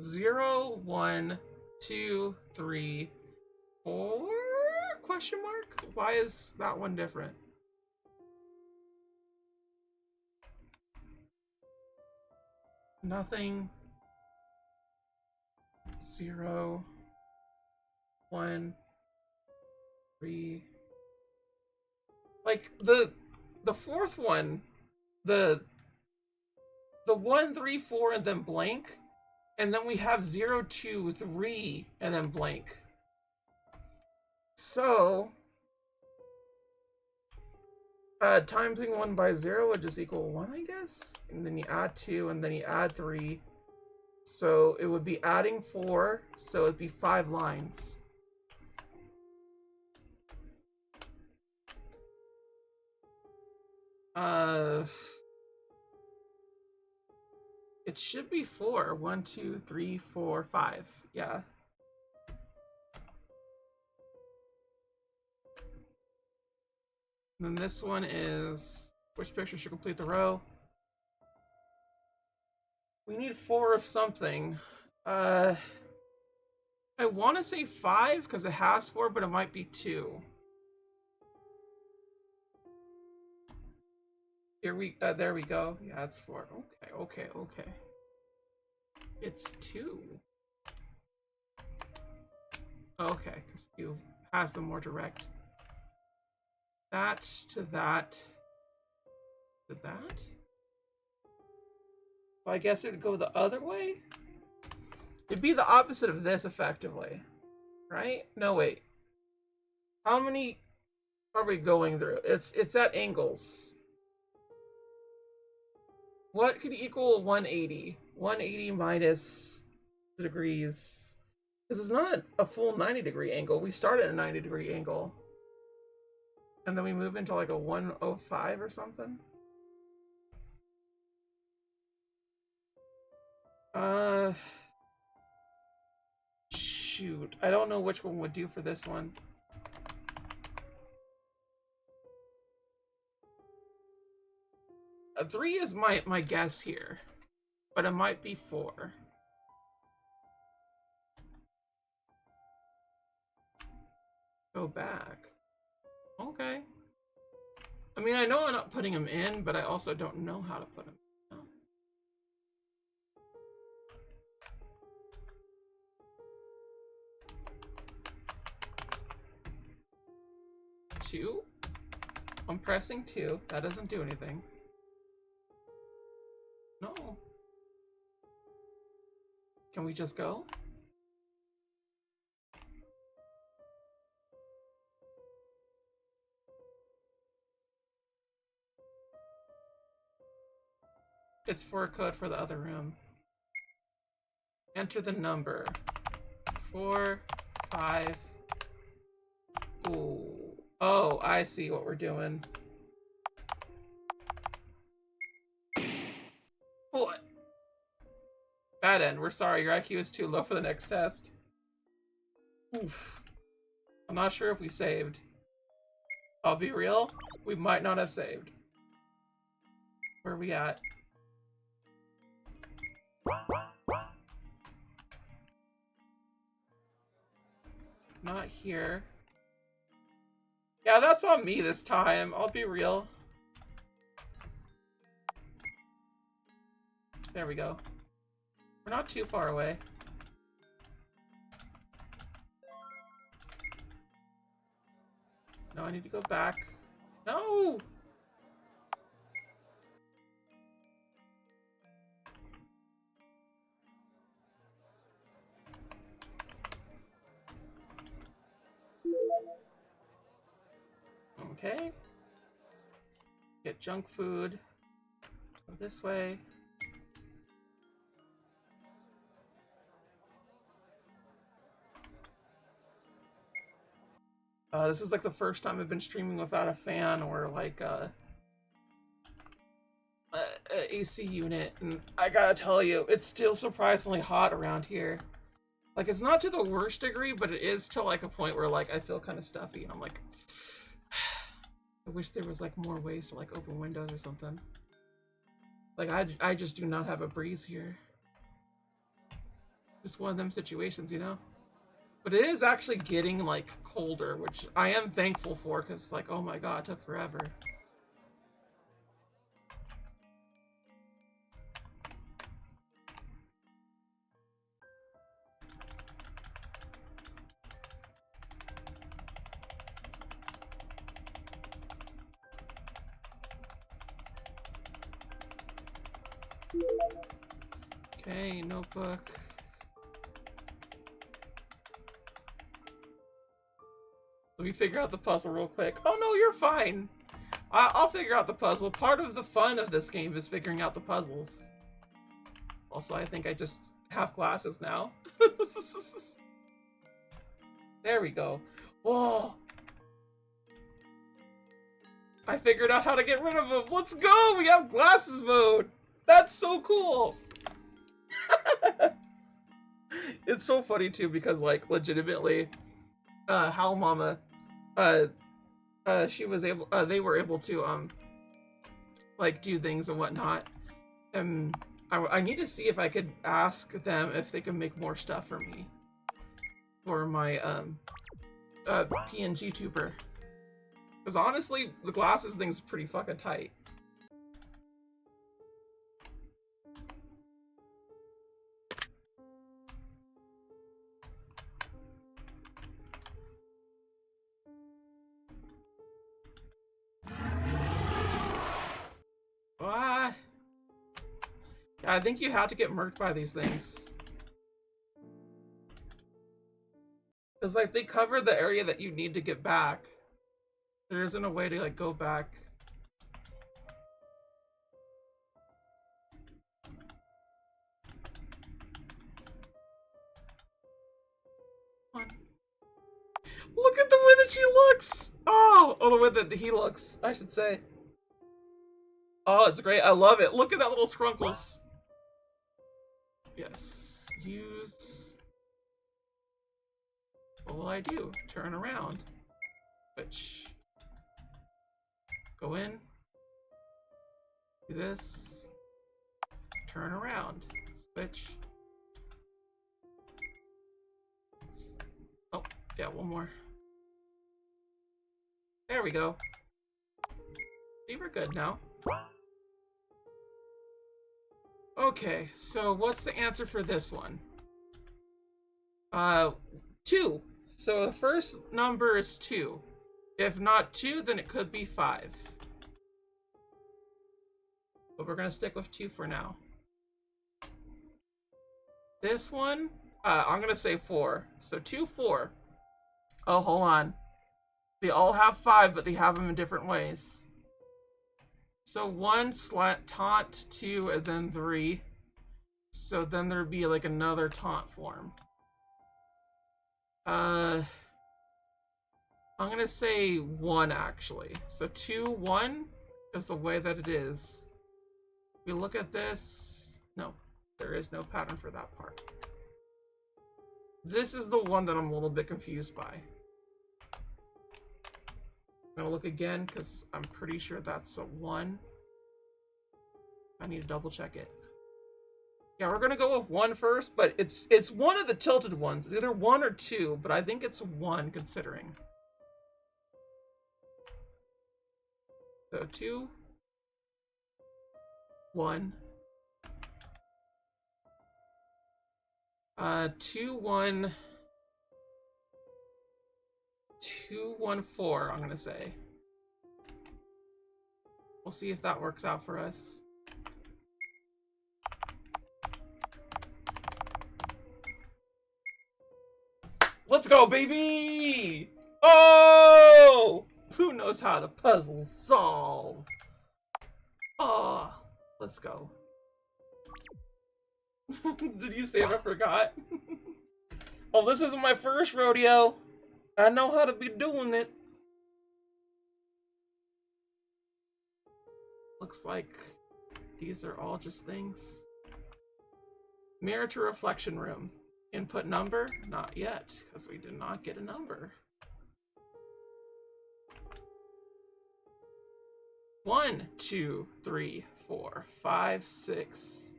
0, 1, 2, 3, 4? Question mark? Why is that one different? Nothing. 0, 1, 3. Like the fourth one, the 1, 3, 4, and then blank, and then we have 0, 2, 3, and then blank. So timesing 1 by 0 would just equal 1, I guess, and then you add 2, and then you add 3. So it would be adding 4, so it'd be 5 lines. It should be 4. 1, 2, 3, 4, 5. Yeah. And then this one is which picture should complete the row? We need 4 of something. I want to say 5 because it has 4, but it might be 2. There we go. Yeah, it's 4. Okay. It's 2. Okay, because 2 has the more direct. That to that to that. So I guess it would go the other way? It'd be the opposite of this, effectively. Right? No, wait. How many are we going through? It's at angles. What could equal 180? 180 minus degrees. Because it's not a full 90-degree angle. We start at a 90-degree angle. And then we move into like a 105 or something. Shoot. I don't know which one would do for this one. A 3 is my guess here. But it might be 4. Go back. Okay. I mean, I know I'm not putting him in, but I also don't know how to put him in. 2? I'm pressing 2. That doesn't do anything. No. Can we just go? It's for a code for the other room. Enter the number. 4, 5. Ooh. Oh, I see what we're doing. What? Bad end. We're sorry. Your IQ is too low for the next test. Oof. I'm not sure if we saved. I'll be real. We might not have saved. Where are we at? Not here. Yeah, that's on me this time. I'll be real. There we go. We're not too far away. No, I need to go back. No! Okay. Get junk food. Go this way. This is like the first time I've been streaming without a fan or like a AC unit, and I gotta tell you, it's still surprisingly hot around here. Like, it's not to the worst degree, but it is to like a point where like I feel kind of stuffy, and I'm like, I wish there was like more ways to like open windows or something. Like, I just do not have a breeze here. Just one of them situations, you know? But it is actually getting like colder, which I am thankful for, because like, oh my god, it took forever. Okay, notebook. Let me figure out the puzzle real quick. Oh no, you're fine. I'll figure out the puzzle. Part of the fun of this game is figuring out the puzzles. Also, I think I just have glasses now. There we go. Whoa! I figured out how to get rid of them. Let's go! We have glasses mode! That's so cool! It's so funny too, because like legitimately, Howl Mama, she was able, they were able to like do things and whatnot. And I need to see if I could ask them if they can make more stuff for me for my PNG tuber. Because honestly, the glasses thing's pretty fucking tight. Ah. I think you have to get murked by these things. Because, like, they cover the area that you need to get back. There isn't a way to, like, go back. Look at the way that she looks! Oh, the way that he looks, I should say. Oh, it's great. I love it. Look at that little scrunkles. Yes. Use. What will I do? Turn around. Switch. Go in. Do this. Turn around. Switch. Oh, yeah, one more. There we go. See, we're good now. Okay, so what's the answer for this one? 2. So the first number is 2. If not 2, then it could be 5. But we're gonna stick with 2 for now. This one, I'm gonna say 4. So 2, 4. Oh, hold on. They all have 5, but they have them in different ways. So 1 slant taunt, 2, and then 3. So then there'd be like another taunt form. I'm gonna say 1 actually. So 2, 1 is the way that it is. We look at this. No, there is no pattern for that part. This is the one that I'm a little bit confused by. I'm gonna look again because I'm pretty sure that's a 1. I need to double check it. Yeah, we're gonna go with 1 first, but it's one of the tilted ones. It's either 1 or 2, but I think it's 1 considering. So 2, 1. 2, 1. 2, 1, 4, I'm gonna say. We'll see if that works out for us. Let's go, baby! Oh! Who knows how to puzzle solve? Oh, let's go. Did you say I forgot? Oh, this isn't my first rodeo. I know how to be doing it. Looks like these are all just things. Mirror to reflection room. Input number? Not yet, because we did not get a number. 1, 2, 3, 4, 5, 6.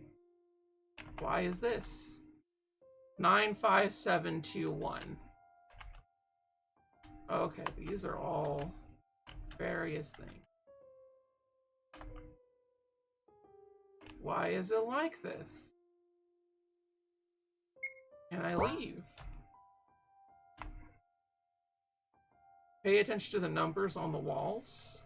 Why is this? 9, 5, 7, 2, 1. Okay, these are all various things. Why is it like this? Can I leave? Pay attention to the numbers on the walls.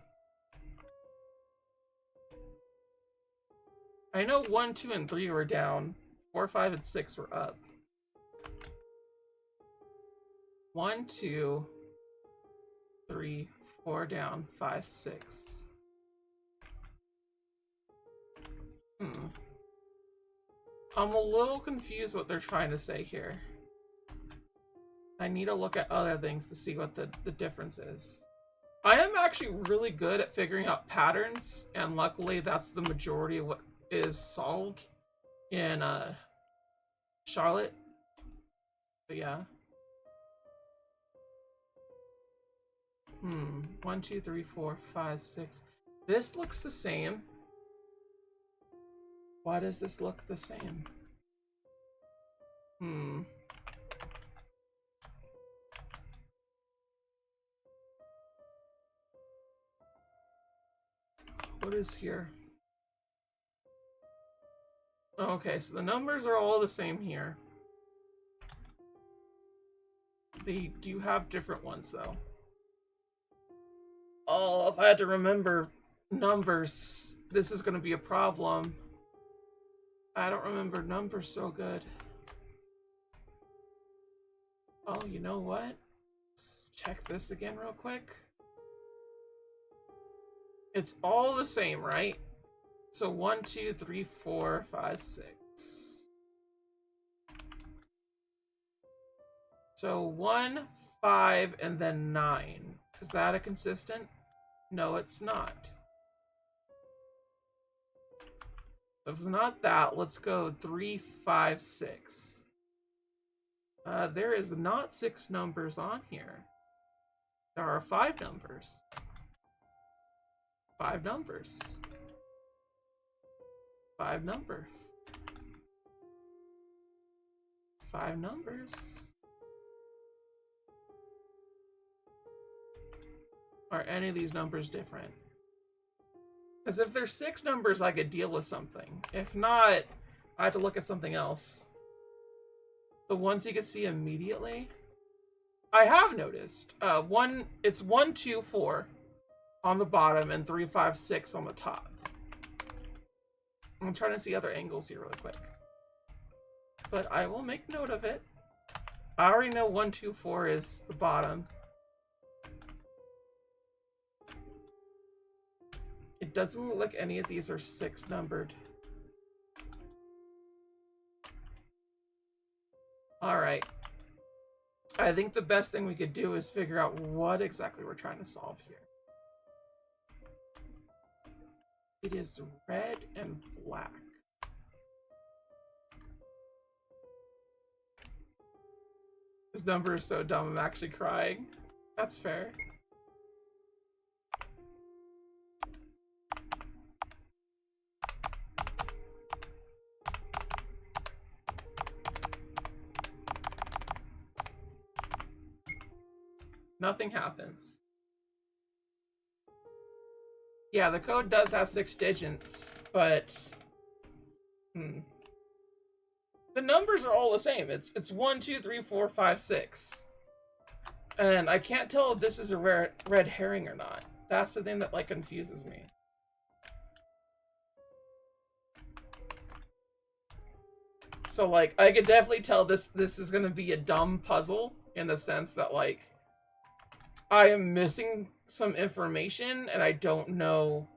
I know 1, 2, and 3 were down. 4, 5, and 6 were up. 1, 2, 3, 4 down, 5, 6. I'm a little confused what they're trying to say here. I need to look at other things to see what the difference is. I am actually really good at figuring out patterns, and luckily that's the majority of what is solved in Charlotte. But yeah. 1, 2, 3, 4, 5, 6. This looks the same. Why does this look the same? What is here? Okay, so the numbers are all the same here. They do have different ones though. Oh, if I had to remember numbers, this is going to be a problem. I don't remember numbers so good. Oh, you know what? Let's check this again real quick. It's all the same, right? So 1, 2, 3, 4, 5, 6. So 1, 5, and then 9. Is that a consistent? No, it's not. If it's not that, let's go 3, 5, 6. There is not 6 numbers on here. There are 5 numbers. 5 numbers. 5 numbers. 5 numbers. Are any of these numbers different? Because if there's 6 numbers, I could deal with something. If not, I have to look at something else. The ones you can see immediately. I have noticed. It's 1, 2, 4 on the bottom and 3, 5, 6 on the top. I'm trying to see other angles here really quick. But I will make note of it. I already know 1, 2, 4 is the bottom. It doesn't look like any of these are 6 numbered. Alright. I think the best thing we could do is figure out what exactly we're trying to solve here. It is red and black. This number is so dumb, I'm actually crying. That's fair. Nothing happens. Yeah, the code does have 6 digits, but the numbers are all the same. It's 1, 2, 3, 4, 5, 6. And I can't tell if this is a red herring or not. That's the thing that like confuses me. So like I could definitely tell this is gonna be a dumb puzzle in the sense that like I am missing some information and I don't know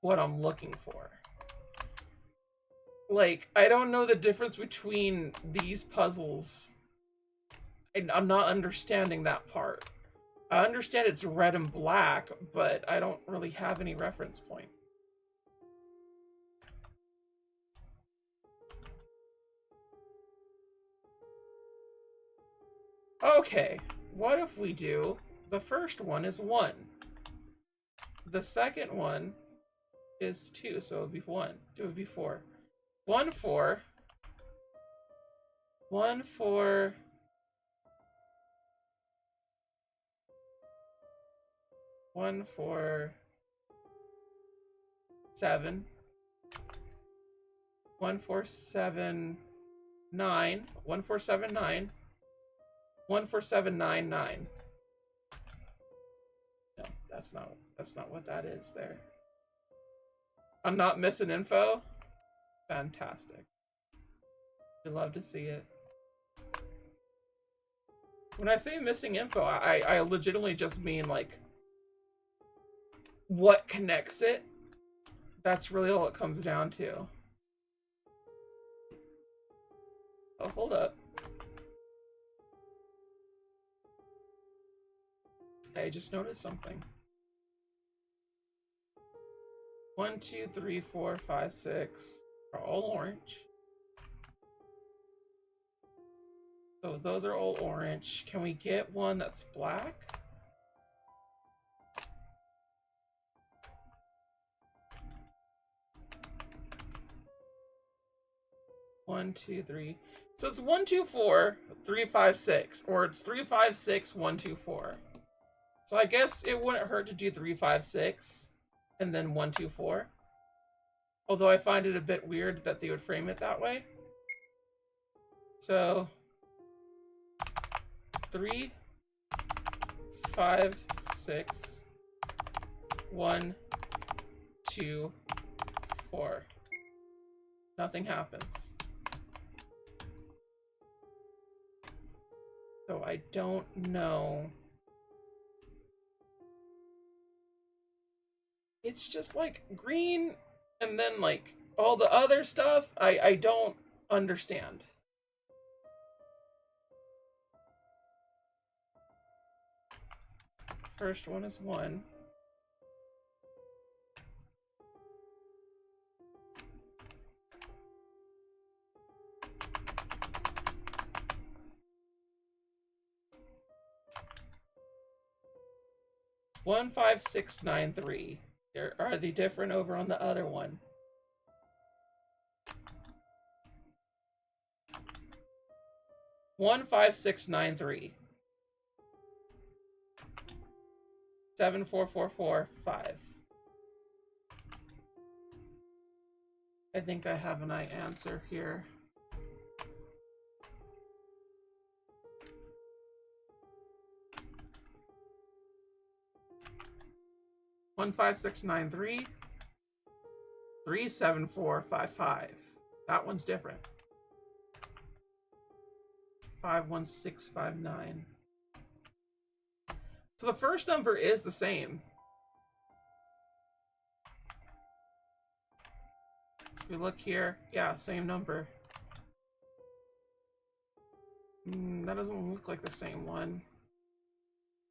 what I'm looking for. Like, I don't know the difference between these puzzles. And I'm not understanding that part. I understand it's red and black, but I don't really have any reference point. Okay, what if we do... The first one is 1. The second one is 2, so it would be 1. It would be 4. 1, 4. 1, 4. 1, 4. 7. 1, 4, 7, 9. 1, 4, 7, 9. 1, 4, 7, 9, 9. No, that's not what that is there. I'm not missing info. Fantastic. I'd love to see it. When I say missing info, I legitimately just mean like what connects it. That's really all it comes down to. Oh, hold up. I just noticed something. 1, 2, 3, 4, 5, 6 are all orange. So those are all orange. Can we get one that's black? One, 2, 3. So it's 1, 2, 4, 3, 5, 6, or it's 3, 5, 6, 1, 2, 4. So I guess it wouldn't hurt to do 3, 5, 6, and then 1, 2, 4. Although I find it a bit weird that they would frame it that way. So 3, 5, 6, 1, 2, 4. Nothing happens. So I don't know. It's just like green and then like all the other stuff I don't understand. First one is 1. One, 5, 6, 9, 3. Are they different over on the other one? One, 5, 6, 9, 3. 7, 4, 4, 4, 5. I think I have an answer here. One, 5, 6, 9, 3. 3, 7, 4, 5, 5. That one's different. 5, 1, 6, 5, 9. So the first number is the same. So we look here. Yeah, same number. That doesn't look like the same one.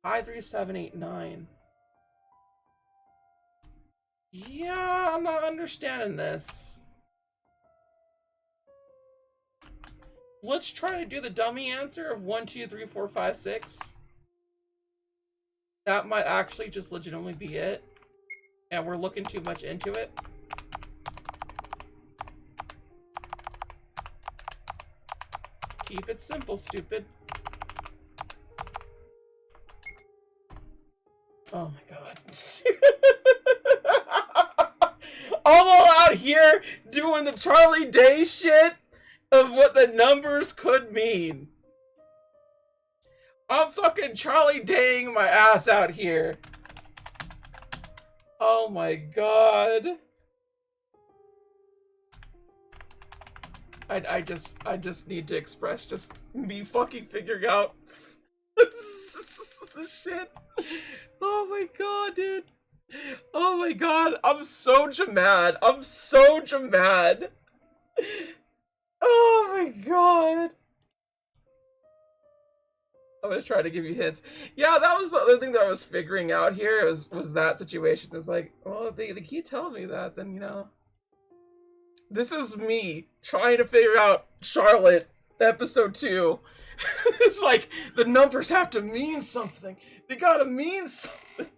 5, 3, 7, 8, 9. Yeah, I'm not understanding this. Let's try to do the dummy answer of 1, 2, 3, 4, 5, 6. That might actually just legitimately be it. And we're looking too much into it. Keep it simple, stupid. Oh my god. I'm all out here doing the Charlie Day shit of what the numbers could mean. I'm fucking Charlie Daying my ass out here. Oh my god. I just need to express just me fucking figuring out the shit. Oh my god, dude. Oh my god, I'm so mad. I'm so mad. Oh my god. I was trying to give you hints. Yeah, that was the other thing that I was figuring out here was that situation. It's like, well, if they keep telling me that, then, you know. This is me trying to figure out Charlotte, episode 2. It's like, the numbers have to mean something. They gotta mean something.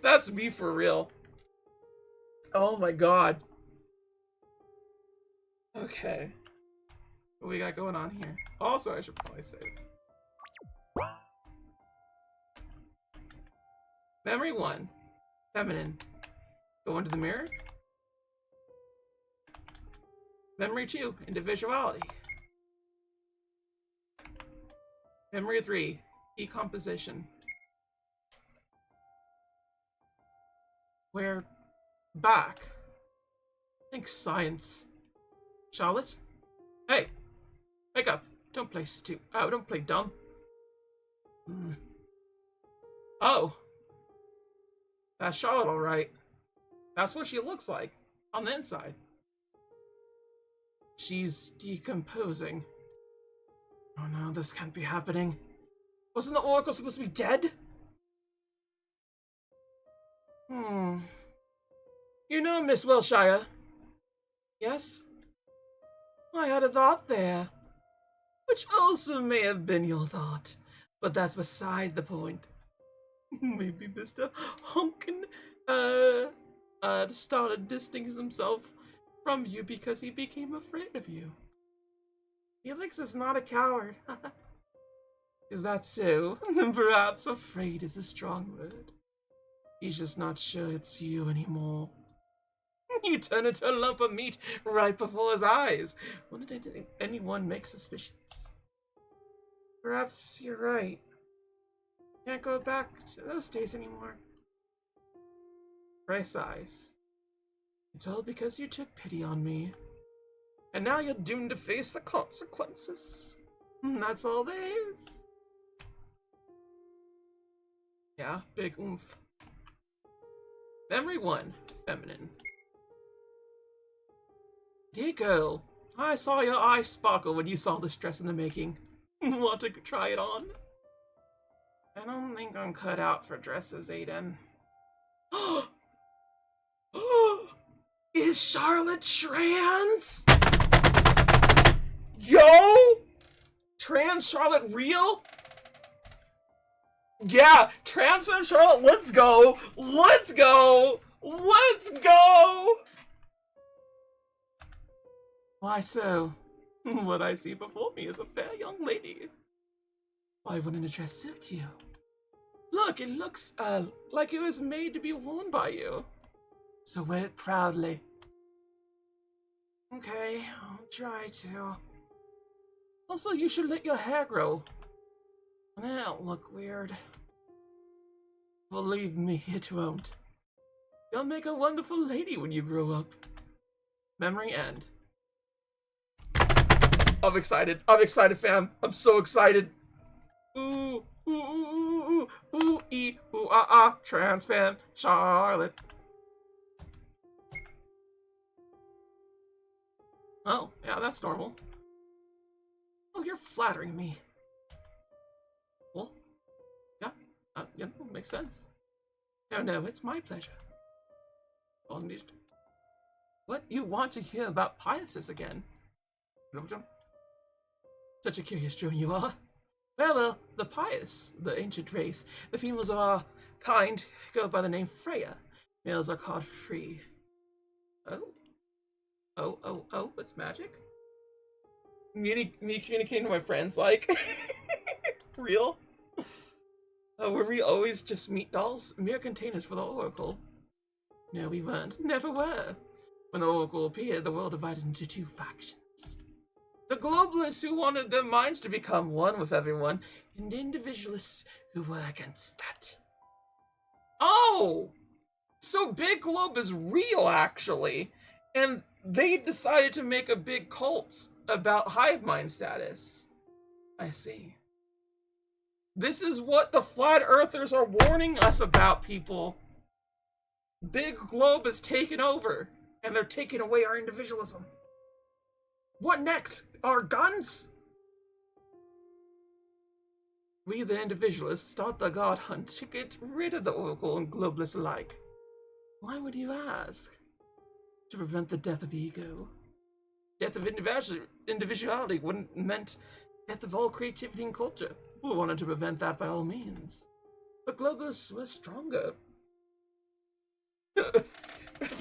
That's me for real. Oh my god. Okay. What we got going on here? Also, I should probably save. Memory 1. Feminine. Go into the mirror. Memory 2. Individuality. Memory 3. Decomposition. We're back. Think science. Charlotte? Hey! Wake up! Don't play don't play dumb. Oh! That's Charlotte, alright. That's what she looks like, on the inside. She's decomposing. Oh no, this can't be happening. Wasn't the Oracle supposed to be dead? You know, Miss Wilshire. Yes? I had a thought there. Which also may have been your thought. But that's beside the point. Maybe Mr. Honkin, started distancing himself from you because he became afraid of you. Felix is not a coward. Is that so? Then perhaps afraid is a strong word. He's just not sure it's you anymore. You turn into a lump of meat right before his eyes. When did anyone make suspicions? Perhaps you're right. Can't go back to those days anymore. Freya sighs. It's all because you took pity on me. And now you're doomed to face the consequences. That's all there is. Yeah, big oomph. Memory 1, feminine. Dear girl, I saw your eyes sparkle when you saw this dress in the making. Want to try it on? I don't think I'm cut out for dresses, Aiden. Is Charlotte trans? Yo! Trans Charlotte real? Yeah, trans femme Charlotte, let's go! Let's go! Let's go! Why so? What I see before me is a fair young lady. Why wouldn't a dress suit you? Look, it looks, like it was made to be worn by you. So wear it proudly. Okay, I'll try to. Also, you should let your hair grow. That'll look weird. Believe me, it won't. You'll make a wonderful lady when you grow up. Memory end. I'm excited. I'm excited, fam. I'm so excited. Ooh, ooh, ooh, ooh, ooh, ee, ooh, ah, ah, trans femme Charlotte. Oh, yeah, that's normal. Oh, you're flattering me. Well, yeah, makes sense. No, it's my pleasure. What, you want to hear about Piuses again? Such a curious drone you are. Well, the Pius, the ancient race, the females of our kind go by the name Freya. Males are called Free. Oh, it's magic? Me communicating to my friends, like, real? Were we always just meat dolls? Mere containers for the Oracle? No, we weren't. Never were. When the Oracle appeared, the world divided into two factions. The globalists who wanted their minds to become one with everyone, and individualists who were against that. Oh! So Big Globe is real, actually. And they decided to make a big cult about hive mind status. I see. This is what the flat earthers are warning us about, people. Big Globe is taking over, and they're taking away our individualism. What next? Our guns? We, the individualists, start the god hunt to get rid of the Oracle and globalists alike. Why would you ask? To prevent the death of ego. Death of individuality wouldn't meant death of all creativity and culture. We wanted to prevent that by all means. But globalists were stronger.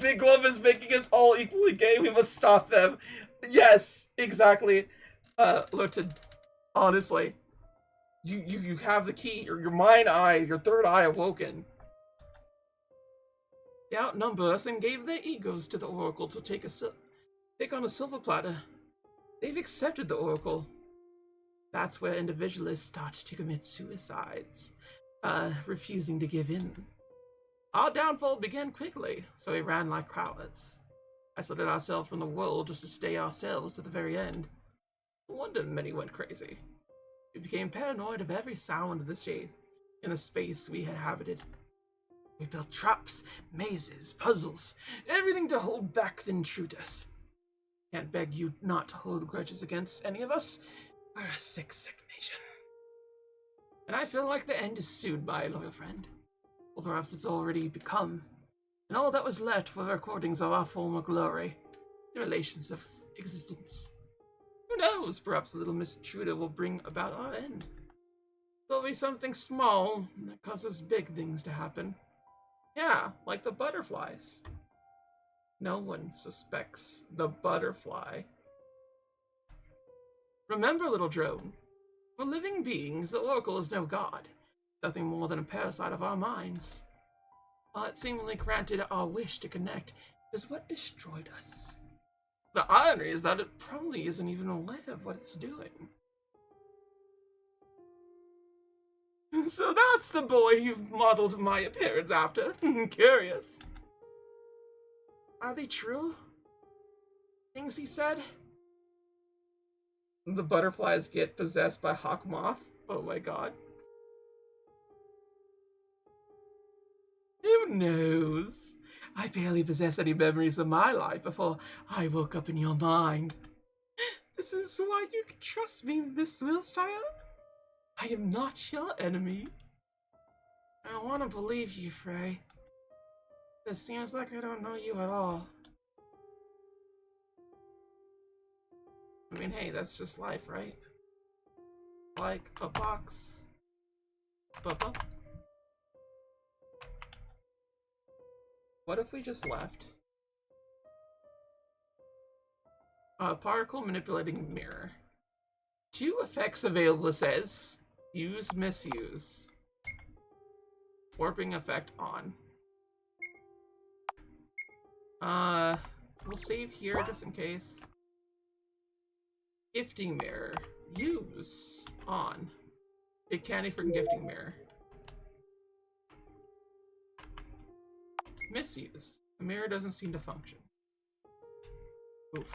Big Glove is making us all equally gay. We must stop them. Yes, exactly. Lurton, honestly, you have the key. Your mind eye, your third eye awoken. They outnumber us and gave their egos to the Oracle to take on a silver platter. They've accepted the Oracle. That's where individualists start to commit suicides, refusing to give in. Our downfall began quickly, so we ran like cowards. Isolated ourselves from the world just to stay ourselves to the very end. No wonder many went crazy. We became paranoid of every sound of the shade in the space we inhabited. We built traps, mazes, puzzles, everything to hold back the intruders. Can't beg you not to hold grudges against any of us. We're a sick nation. And I feel like the end is soon, my loyal friend. Or perhaps it's already become. And all that was left were recordings of our former glory, the relations of existence. Who knows, perhaps a little Miss Intruder will bring about our end. There'll be something small that causes big things to happen. Yeah, like the butterflies. No one suspects the butterfly. Remember, little drone, for living beings, the Oracle is no god, nothing more than a parasite of our minds. While it seemingly granted our wish to connect is what destroyed us. The irony is that it probably isn't even aware of what it's doing. So that's the boy you've modeled my appearance after. Curious. Are they true? Things he said? The butterflies get possessed by Hawk Moth? Oh my god. Who knows? I barely possess any memories of my life before I woke up in your mind. This is why you can trust me, Miss Wilshire. I am not your enemy. I want to believe you, Frey. It seems like I don't know you at all. I mean, hey, that's just life, right? Like a box. Bubba. What if we just left? Particle manipulating mirror. 2 effects available, says. Use, misuse. Warping effect on. We'll save here just in case. Gifting mirror. Use. On. Big candy for gifting mirror. Misuse. The mirror doesn't seem to function. Oof.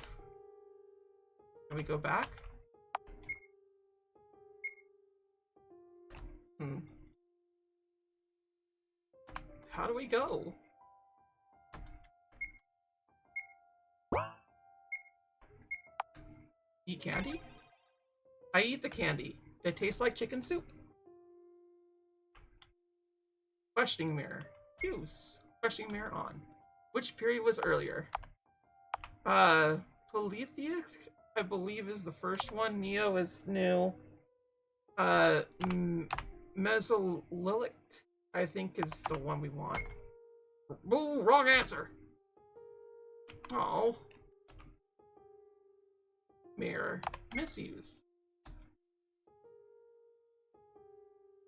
Can we go back? How do we go? Eat candy? I eat the candy. It tastes like chicken soup. Questioning mirror. Use. Questioning mirror on. Which period was earlier? Polytheist, I believe, is the first one. Neo is new. Mesolithic, I think, is the one we want. Ooh, wrong answer! Oh. Mirror. Misuse.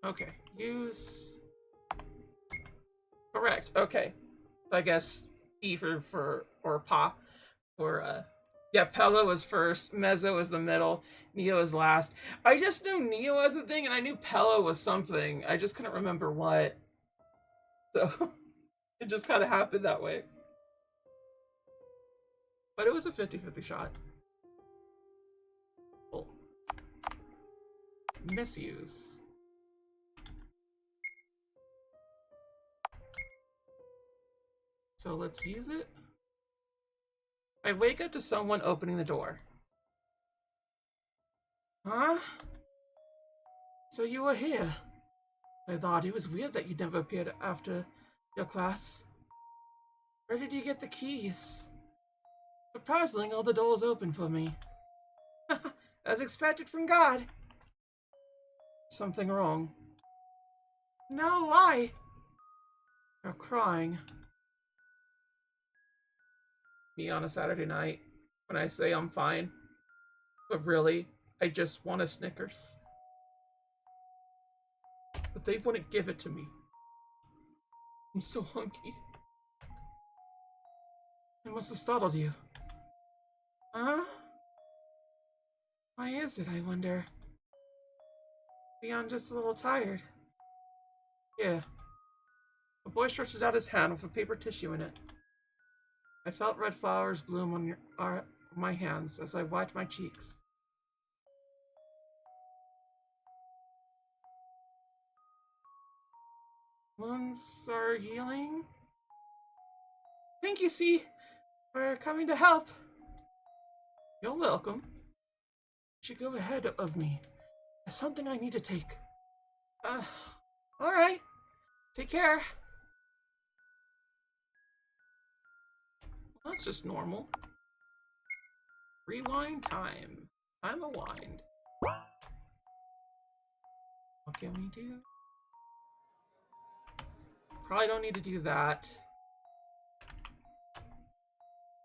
Okay. Use. Correct. Okay. So I guess E or Pa for yeah, Pello was first, Mezzo was the middle, Neo is last. I just knew Neo was a thing and I knew Pello was something. I just couldn't remember what. So it just kind of happened that way. But it was a 50-50 shot. Cool. Misuse. So let's use it. I wake up to someone opening the door. Huh? So you were here. I thought it was weird that you never appeared after your class. Where did you get the keys? Surprisingly, all the doors open for me. As expected from God. Something wrong. No, why? You're crying. Me on a Saturday night when I say I'm fine. But really, I just want a Snickers. But they wouldn't give it to me. I'm so hungry. I must have startled you. Huh? Why is it, I wonder? Maybe I'm just a little tired. Yeah. The boy stretches out his hand with a paper tissue in it. I felt red flowers bloom on my hands as I wiped my cheeks. Wounds are healing? Thank you, C, for coming to help. You're welcome. You should go ahead of me. There's something I need to take. Alright. Take care. Well, that's just normal. Rewind time. Time a wind. What can we do? Probably don't need to do that.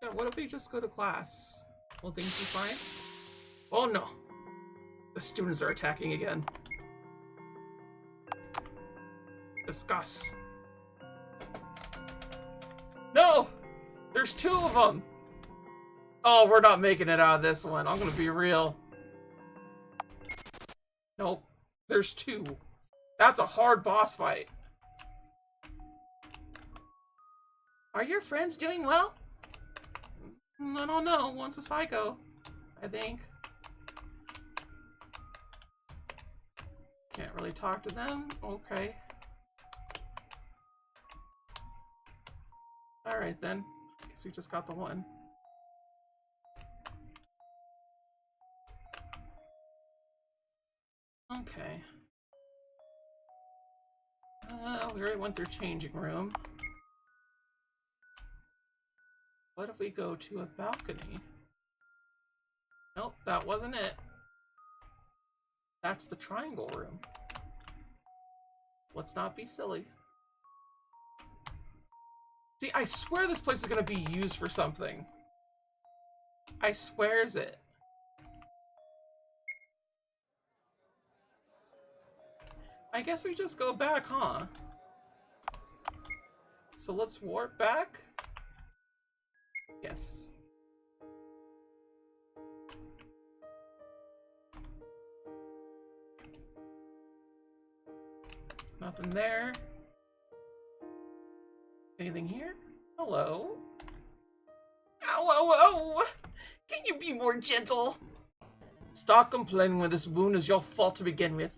Yeah, what if we just go to class? Will things be fine? Oh no! The students are attacking again. Discuss. No! There's 2 of them! Oh, we're not making it out of this one. I'm gonna be real. Nope. There's 2. That's a hard boss fight. Are your friends doing well? I don't know. One's a psycho, I think. Can't really talk to them. Okay. Alright then. Guess we just got the one. Okay. We already went through changing room. What if we go to a balcony? Nope, that wasn't it. That's the triangle room. Let's not be silly. See, I swear this place is gonna be used for something. I swears it. I guess we just go back, huh? So let's warp back? Yes. Nothing there. Anything here? Hello? Ow, ow, ow! Can you be more gentle? Stop complaining when this wound is your fault to begin with.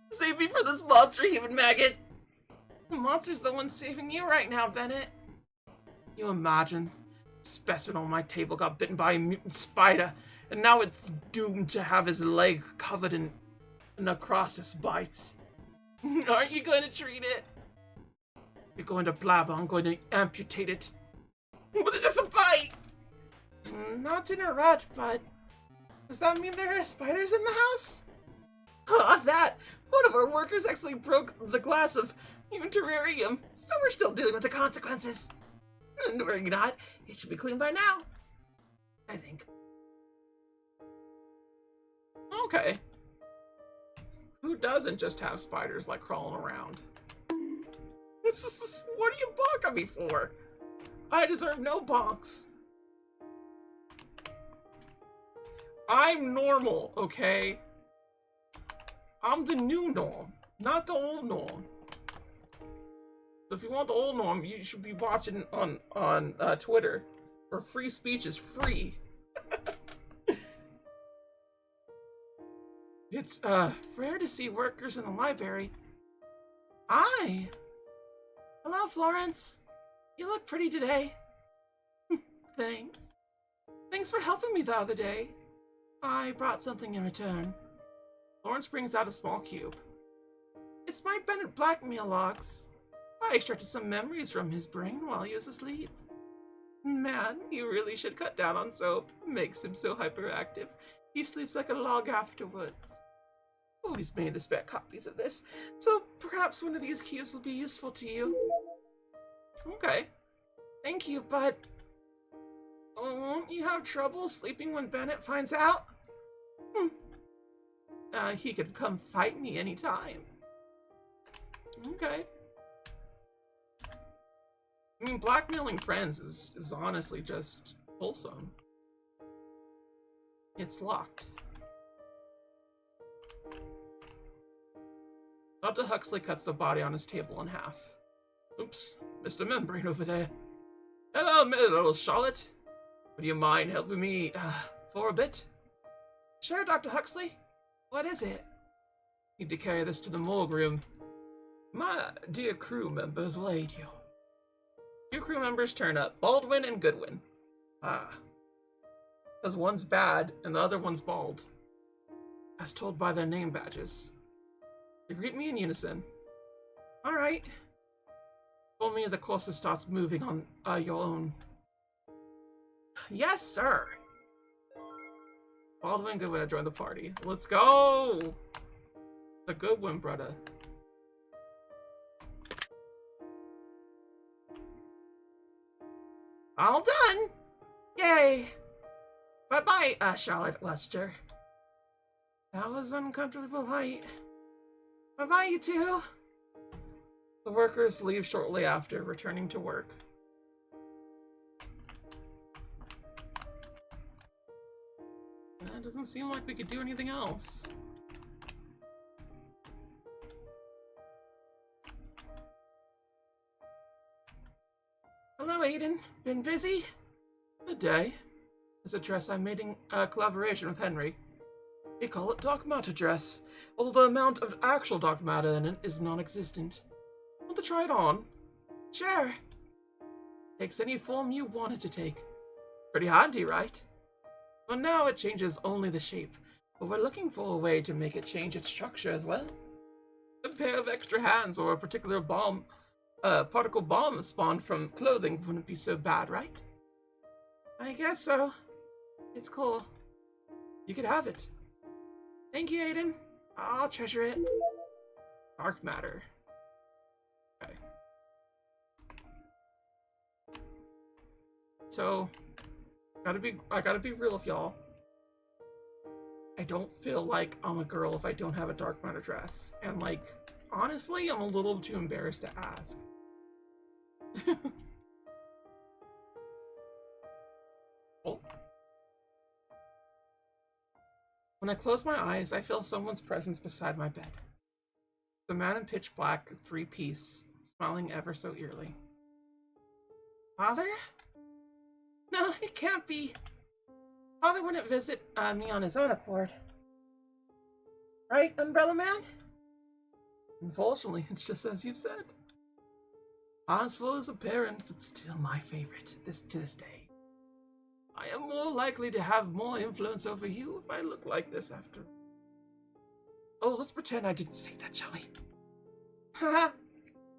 Save me from this monster human maggot! The monster's the one saving you right now, Bennett. You imagine? Specimen on my table got bitten by a mutant spider, and now it's doomed to have his leg covered in necrosis bites. Aren't you going to treat it? You're going to blabber, I'm going to amputate it. But it's just a bite! Not to interrupt, but does that mean there are spiders in the house? That! One of our workers actually broke the glass of your terrarium, so we're still dealing with the consequences. And worry not, it should be clean by now. I think. Okay. Who doesn't just have spiders like crawling around? What are you bonking me for? I deserve no bonks. I'm normal, okay? I'm the new norm, not the old norm. So if you want the old norm, you should be watching on Twitter, where free speech is free. It's rare to see workers in the library. Hi. Hello, Florence. You look pretty today. Thanks. Thanks for helping me the other day. I brought something in return. Florence brings out a small cube. It's my Bennett blackmail logs. I extracted some memories from his brain while he was asleep. Man, you really should cut down on soap. It makes him so hyperactive. He sleeps like a log afterwards. Always made us spare copies of this, so perhaps one of these cubes will be useful to you. Okay. Thank you, but won't you have trouble sleeping when Bennett finds out? He could come fight me anytime. Okay. I mean, blackmailing friends is honestly just wholesome. It's locked. Dr. Huxley cuts the body on his table in half. Oops, Mr. Membrane over there. Hello, little Charlotte. Would you mind helping me, for a bit? Sure, Dr. Huxley. What is it? Need to carry this to the morgue room. My dear crew members will aid you. Two crew members turn up, Baldwin and Goodwin. Because one's bad and the other one's bald. As told by their name badges. They greet me in unison. Alright. Told me the closest starts moving on your own. Yes, sir. Baldwin and Goodwin have joined the party. Let's go! The Goodwin brother. All done! Yay! Bye-bye, Charlotte Lester. That was uncomfortable height. Bye-bye, you two! The workers leave shortly after, returning to work. It doesn't seem like we could do anything else. Hello, Aiden. Been busy? Good day. This address I made in collaboration with Henry. We call it dark matter dress, although the amount of actual dark matter in it is non-existent. Want to try it on? Sure. Takes any form you want it to take. Pretty handy, right? For now it changes only the shape, but we're looking for a way to make it change its structure as well. A pair of extra hands or a particular particle bomb spawned from clothing wouldn't be so bad, right? I guess so. It's cool. You could have it. Thank you, Aiden. I'll treasure it. Dark matter. Okay. So, I gotta be real with y'all. I don't feel like I'm a girl if I don't have a dark matter dress. And like, honestly, I'm a little too embarrassed to ask. Oh. When I close my eyes, I feel someone's presence beside my bed. The man in pitch black, three-piece, smiling ever so eerily. Father? No, it can't be. Father wouldn't visit me on his own accord. Right, Umbrella Man? Unfortunately, it's just as you said. As for his appearance, it's still my favorite to this day. I am more likely to have more influence over you if I look like this after. Oh, let's pretend I didn't say that, shall we? Haha,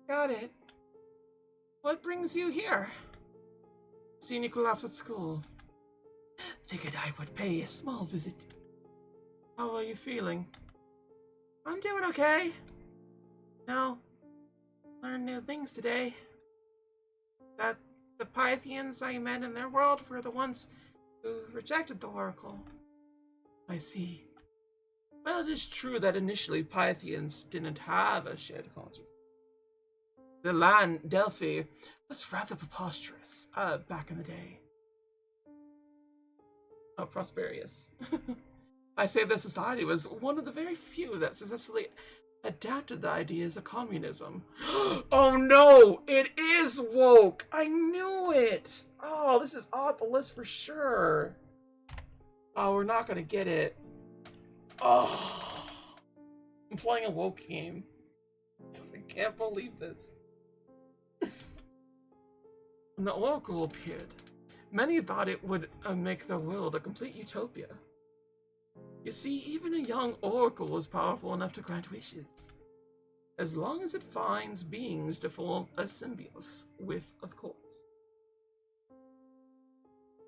got it. What brings you here? Seen you collapse at school. Figured I would pay a small visit. How are you feeling? I'm doing okay. Now, learned new things today. That the Pythians I met in their world were the ones who rejected the Oracle. I see. Well, it is true that initially Pythians didn't have a shared consciousness. The land, Delphi, was rather preposterous, back in the day. Oh, Prosperius. I say the society was one of the very few that successfully adapted the ideas of communism. Oh no! It is woke! I knew it! Oh, this is off the list for sure. Oh, we're not gonna get it. Oh, I'm playing a woke game. I can't believe this. When the Oracle appeared, many thought it would make the world a complete utopia. You see, even a young Oracle is powerful enough to grant wishes, as long as it finds beings to form a symbiosis with, of course.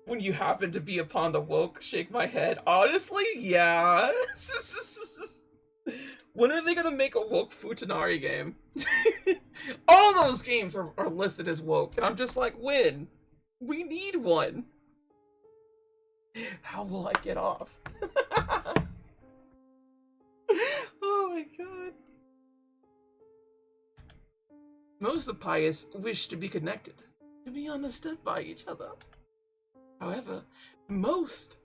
When you happen to be upon the woke, shake my head. Honestly, yeah. When are they gonna make a woke Futanari game? All those games are listed as woke, and I'm just like, when? We need one. How will I get off? Oh my god. Most of the pious wish to be connected, to be understood by each other. However, most,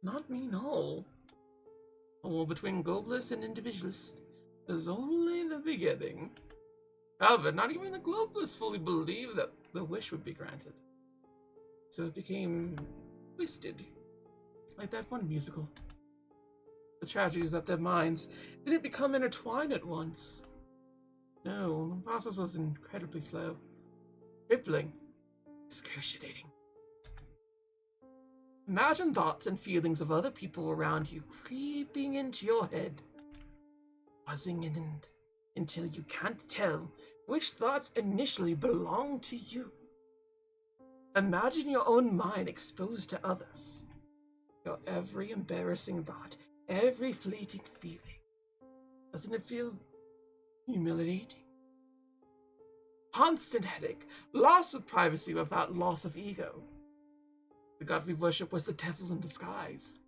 not mean all. The war between globalists and individualists is only the beginning. However, not even the globalists fully believed that the wish would be granted. So it became twisted, like that one musical. The tragedy is that their minds didn't become intertwined at once. No, the process was incredibly slow, crippling, excruciating. Imagine thoughts and feelings of other people around you creeping into your head, buzzing in until you can't tell which thoughts initially belong to you. Imagine your own mind exposed to others. Your every embarrassing thought, every fleeting feeling. Doesn't it feel humiliating? Constant headache, loss of privacy without loss of ego. The god we worship was the devil in disguise.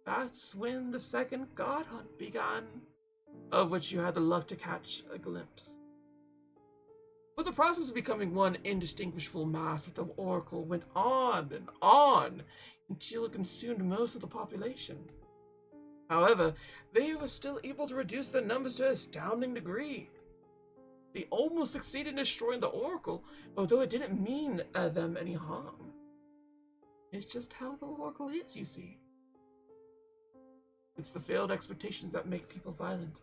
That's when the second god hunt began, of which you had the luck to catch a glimpse. But the process of becoming one indistinguishable mass with the Oracle went on and on until it consumed most of the population. However, they were still able to reduce their numbers to an astounding degree. They almost succeeded in destroying the Oracle, although it didn't mean them any harm. It's just how the Oracle is, you see. It's the failed expectations that make people violent.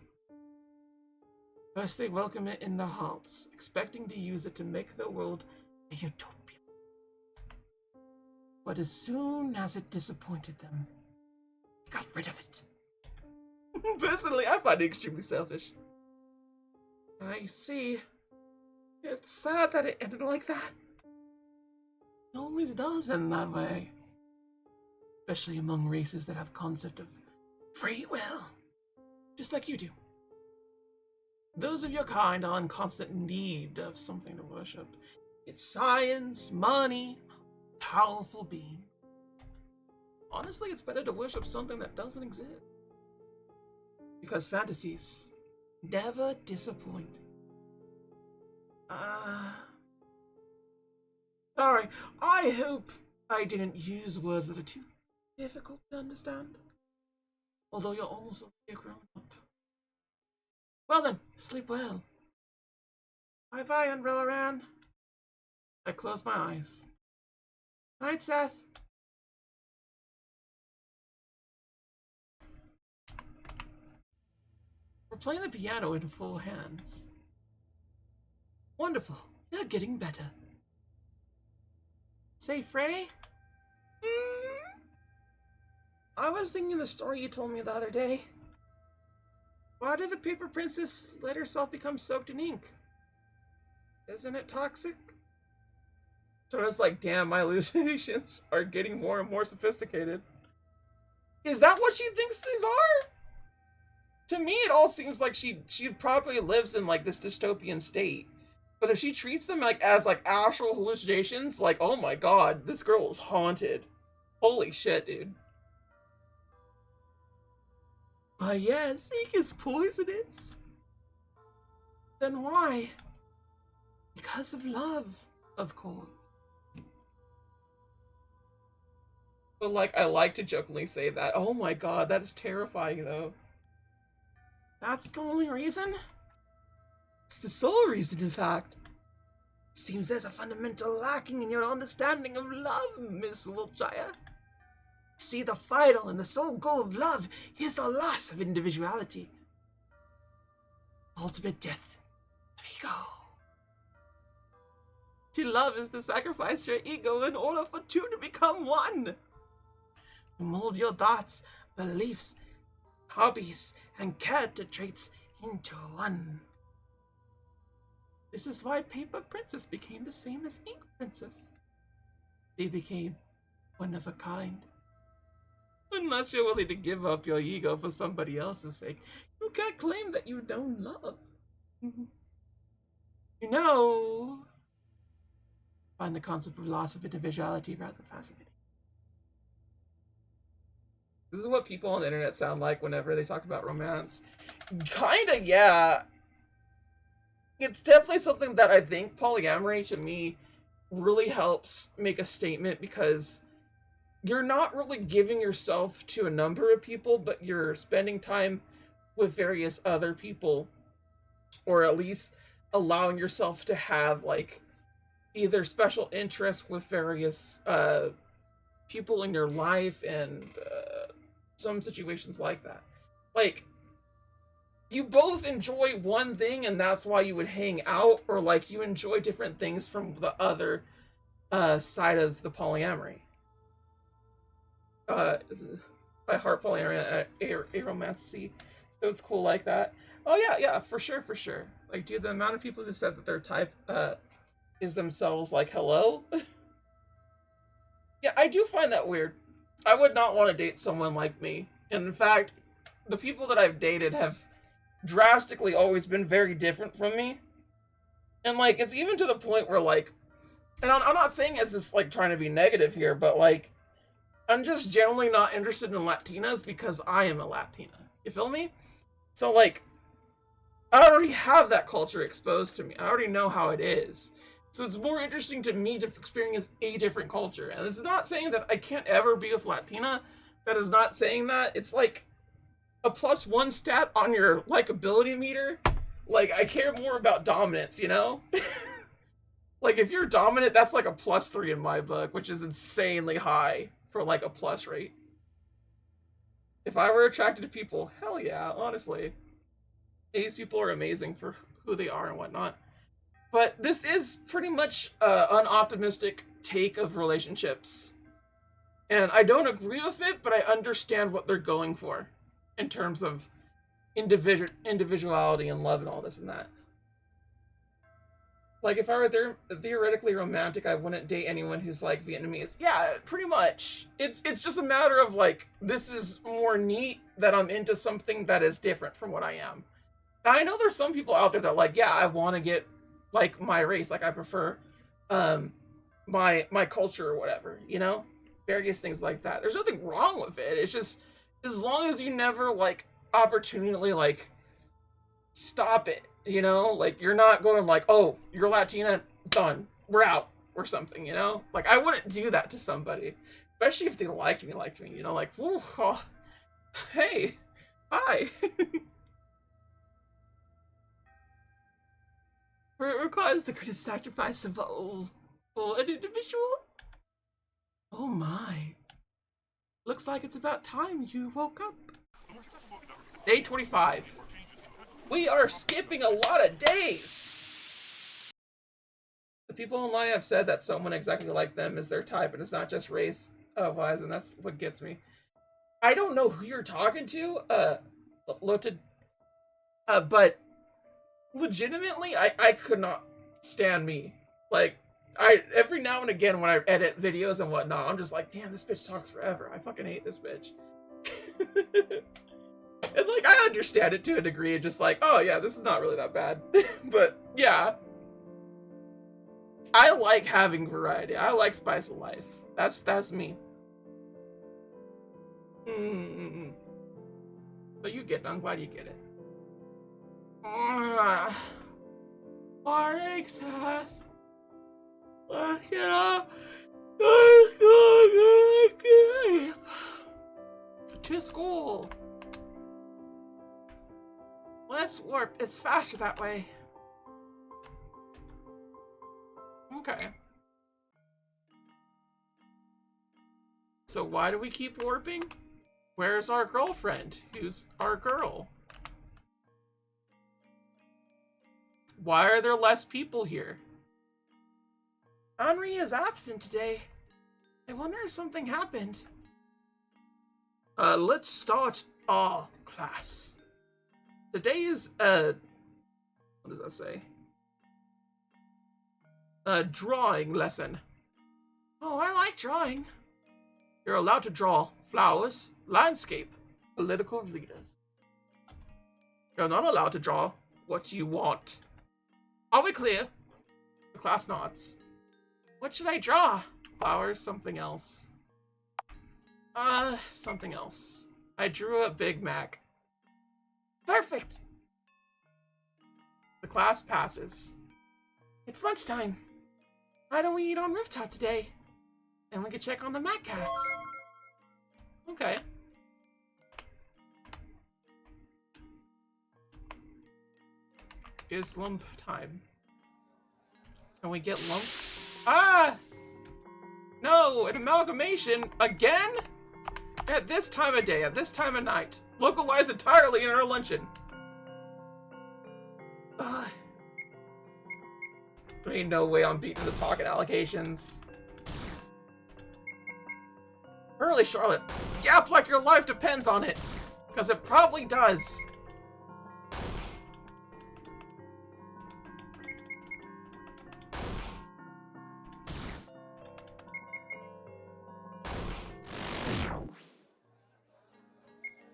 First they welcome it in their hearts, expecting to use it to make their world a utopia. But as soon as it disappointed them, they got rid of it. Personally, I find it extremely selfish. I see. It's sad that it ended like that. It always does end that way. Especially among races that have concept of free will. Just like you do. Those of your kind are in constant need of something to worship. It's science, money, powerful being. Honestly, it's better to worship something that doesn't exist. Because fantasies never disappoint. Sorry, I hope I didn't use words that are too difficult to understand. Although you're almost a grown up. Well then, sleep well. Bye-bye, Umbrella Man. I close my eyes. Night, Seth. We're playing the piano in full hands. Wonderful. You're getting better. Say, Frey? I was thinking the story you told me the other day. Why did the Paper Princess let herself become soaked in ink? Isn't it toxic? So I was like, damn, my hallucinations are getting more and more sophisticated. Is that what she thinks these are? To me, it all seems like she probably lives in like this dystopian state. But if she treats them like as like actual hallucinations, like, oh my god, this girl is haunted. Holy shit, dude. Yes, ink is poisonous. Then why? Because of love, of course. But like, I like to jokingly say that. Oh my god, that is terrifying though. That's the only reason? It's the sole reason, in fact. It seems there's a fundamental lacking in your understanding of love, Miss Wiltshire. See, the final and the sole goal of love is the loss of individuality. Ultimate death of ego. To love is to sacrifice your ego in order for two to become one. To mold your thoughts, beliefs, hobbies, and character traits into one. This is why Paper Princess became the same as Ink Princess. They became one of a kind. Unless you're willing to give up your ego for somebody else's sake, you can't claim that you don't love. You know, I find the concept of loss of individuality rather fascinating. This is what people on the internet sound like whenever they talk about romance. Kinda, yeah. It's definitely something that I think polyamory, to me, really helps make a statement, because you're not really giving yourself to a number of people, but you're spending time with various other people, or at least allowing yourself to have, like, either special interests with various people in your life, and some situations like that. Like, you both enjoy one thing and that's why you would hang out, or like you enjoy different things from the other side of the polyamory. By heart polyamory, a romancy. So it's cool like that. Oh yeah, for sure. Like, dude, the amount of people who said that their type is themselves, like, hello? Yeah, I do find that weird. I would not want to date someone like me. And in fact, the people that I've dated have drastically always been very different from me. And like, it's even to the point where, like, and I'm not saying as this, like, trying to be negative here, but like, I'm just generally not interested in Latinas because I am a Latina. You feel me? So like, I already have that culture exposed to me. I already know how it is. So it's more interesting to me to experience a different culture. And this is not saying that I can't ever be with Latina. That is not saying that. It's like a +1 stat on your likability meter. Like, I care more about dominance, you know? Like, if you're dominant, that's like a +3 in my book, which is insanely high for like a plus rate. If I were attracted to people, hell yeah, honestly. These people are amazing for who they are and whatnot. But this is pretty much an optimistic take of relationships. And I don't agree with it, but I understand what they're going for in terms of individuality and love and all this and that. Like, if I were theoretically romantic, I wouldn't date anyone who's like Vietnamese. Yeah, pretty much. It's just a matter of like, this is more neat that I'm into something that is different from what I am. And I know there's some people out there that like, yeah, I want to get like my race, like I prefer my culture or whatever, you know? Various things like that. There's nothing wrong with it. It's just as long as you never like opportunely like stop it, you know? Like, you're not going like, oh, you're Latina, done, we're out, or something, you know? Like, I wouldn't do that to somebody, especially if they liked me, you know? Like, whew, oh, hey, hi. For it requires the greatest sacrifice of all for an individual. Oh my. Looks like it's about time you woke up. Day 25. We are skipping a lot of days. The people online have said that someone exactly like them is their type, and it's not just race wise, and that's what gets me. I don't know who you're talking to, but legitimately, I could not stand me. Like, every now and again when I edit videos and whatnot, I'm just like, damn, this bitch talks forever. I fucking hate this bitch. And like, I understand it to a degree, just like, oh yeah, this is not really that bad. But yeah, I like having variety. I like spice of life. That's me. So you get it. I'm glad you get it. Heartache, Seth. To school. Let's warp. It's faster that way. Okay. So why do we keep warping? Where's our girlfriend? Who's our girl? Why are there less people here? Henri is absent today. I wonder if something happened. Let's start our class. Today is, what does that say? A drawing lesson. Oh, I like drawing. You're allowed to draw flowers, landscape, political leaders. You're not allowed to draw what you want. Are we clear? The class nods. What should I draw? Flowers, something else. Something else. I drew a Big Mac. Perfect! The class passes. It's lunchtime. Why don't we eat on rooftop today? And we can check on the Mac Cats. Okay. Is lump time. Can we get lump? Ah! No, an amalgamation again? At this time of day, at this time of night. Localized entirely in our luncheon. There ain't no way I'm beating the talking allocations. Early, Charlotte. Yap like your life depends on it. Because it probably does.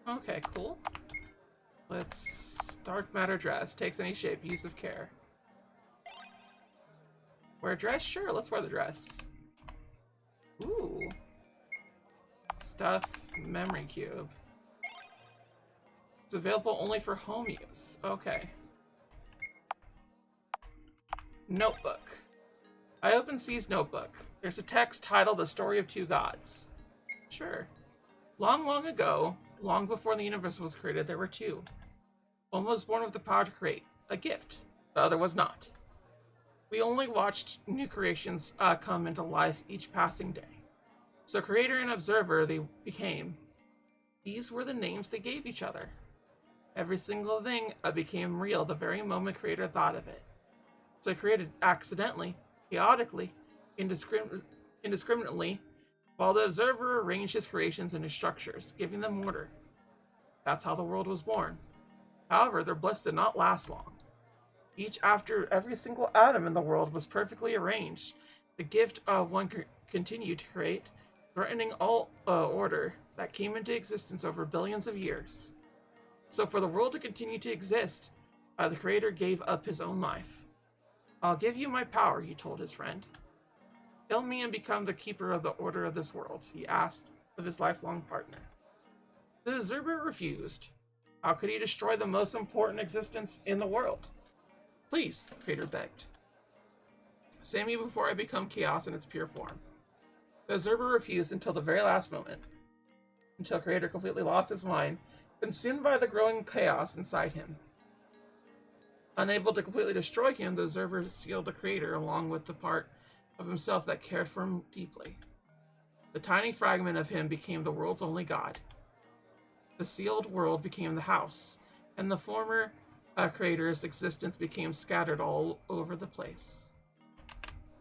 Okay, cool. Let's... Dark matter dress. Takes any shape. Use of care. Wear a dress? Sure, let's wear the dress. Ooh. Stuff memory cube. It's available only for home use. Okay. Notebook. I open C's notebook. There's a text titled The Story of Two Gods. Sure. Long, long ago, long before the universe was created, there were two. One was born with the power to create, a gift. The other was not. We only watched new creations come into life each passing day. So creator and observer they became. These were the names they gave each other. Every single thing became real the very moment creator thought of it. So created accidentally, chaotically, indiscriminately, while the observer arranged his creations into structures, giving them order. That's how the world was born. However, their bliss did not last long. Every single atom in the world was perfectly arranged. The gift of one continued to create, threatening all order that came into existence over billions of years. So for the world to continue to exist, the creator gave up his own life. I'll give you my power, he told his friend. Kill me and become the keeper of the order of this world, he asked of his lifelong partner. The observer refused. How could he destroy the most important existence in the world? Please, the creator begged. Save me before I become chaos in its pure form. The observer refused until the very last moment, until creator completely lost his mind, consumed by the growing chaos inside him. Unable to completely destroy him, the observer sealed the creator along with the part of himself that cared for him deeply. The tiny fragment of him became the world's only god. The sealed world became the house, and the former creator's existence became scattered all over the place.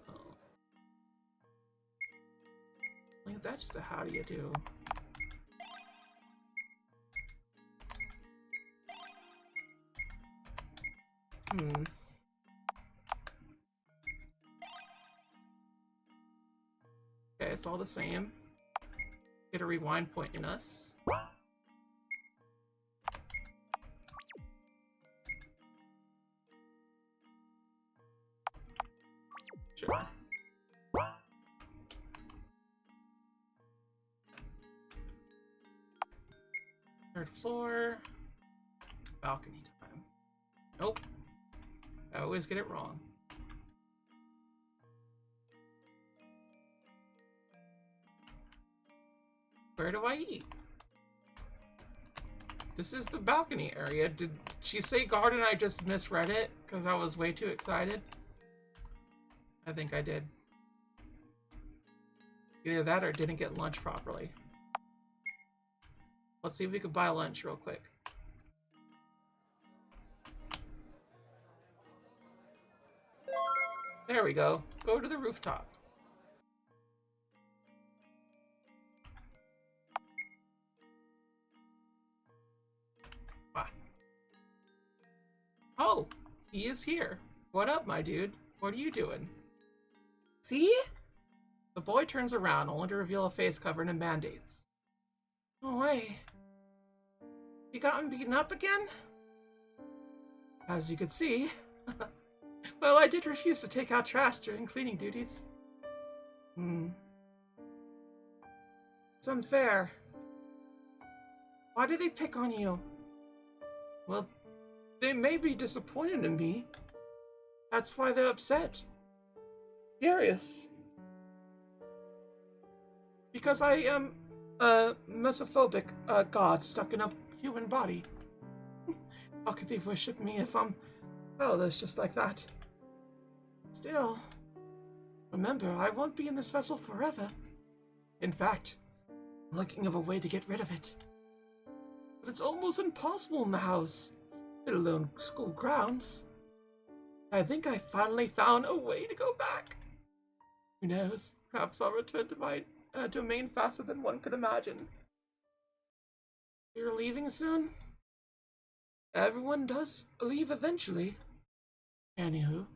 Oh. Look at that, just a how do you do. Okay, it's all the same. Get a rewind point in us. Sure. Third floor. Balcony time. Nope. I always get it wrong. Where do I eat? This is the balcony area. Did she say garden? I just misread it because I was way too excited. I think I did. Either that or didn't get lunch properly. Let's see if we could buy lunch real quick. There we go. Go to the rooftop. Wow. Oh, he is here. What up, my dude? What are you doing? See? The boy turns around, only to reveal a face covered in band-aids. No way. You gotten beaten up again? As you could see. Well, I did refuse to take out trash during cleaning duties. It's unfair. Why do they pick on you? Well, they may be disappointed in me. That's why they're upset. Furious. Because I am a mesophobic god stuck in a human body. How could they worship me if I'm powerless just like that? Still, remember, I won't be in this vessel forever. In fact, I'm looking of a way to get rid of it. But it's almost impossible in the house, let alone school grounds. I think I finally found a way to go back. Who knows? Perhaps I'll return to my domain faster than one could imagine. You're leaving soon? Everyone does leave eventually. Anywho,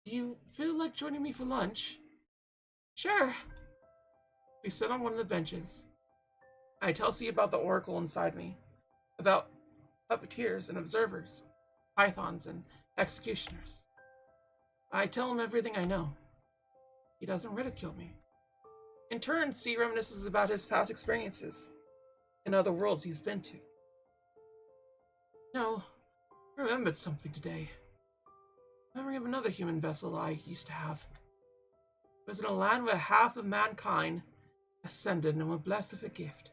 do you feel like joining me for lunch? Sure. We sit on one of the benches. I tell C about the oracle inside me, about puppeteers and observers, pythons and executioners. I tell him everything I know. He doesn't ridicule me. In turn, C reminisces about his past experiences in other worlds he's been to. No, I remembered something today. Memory of another human vessel I used to have. It was in a land where half of mankind ascended and were blessed with a gift.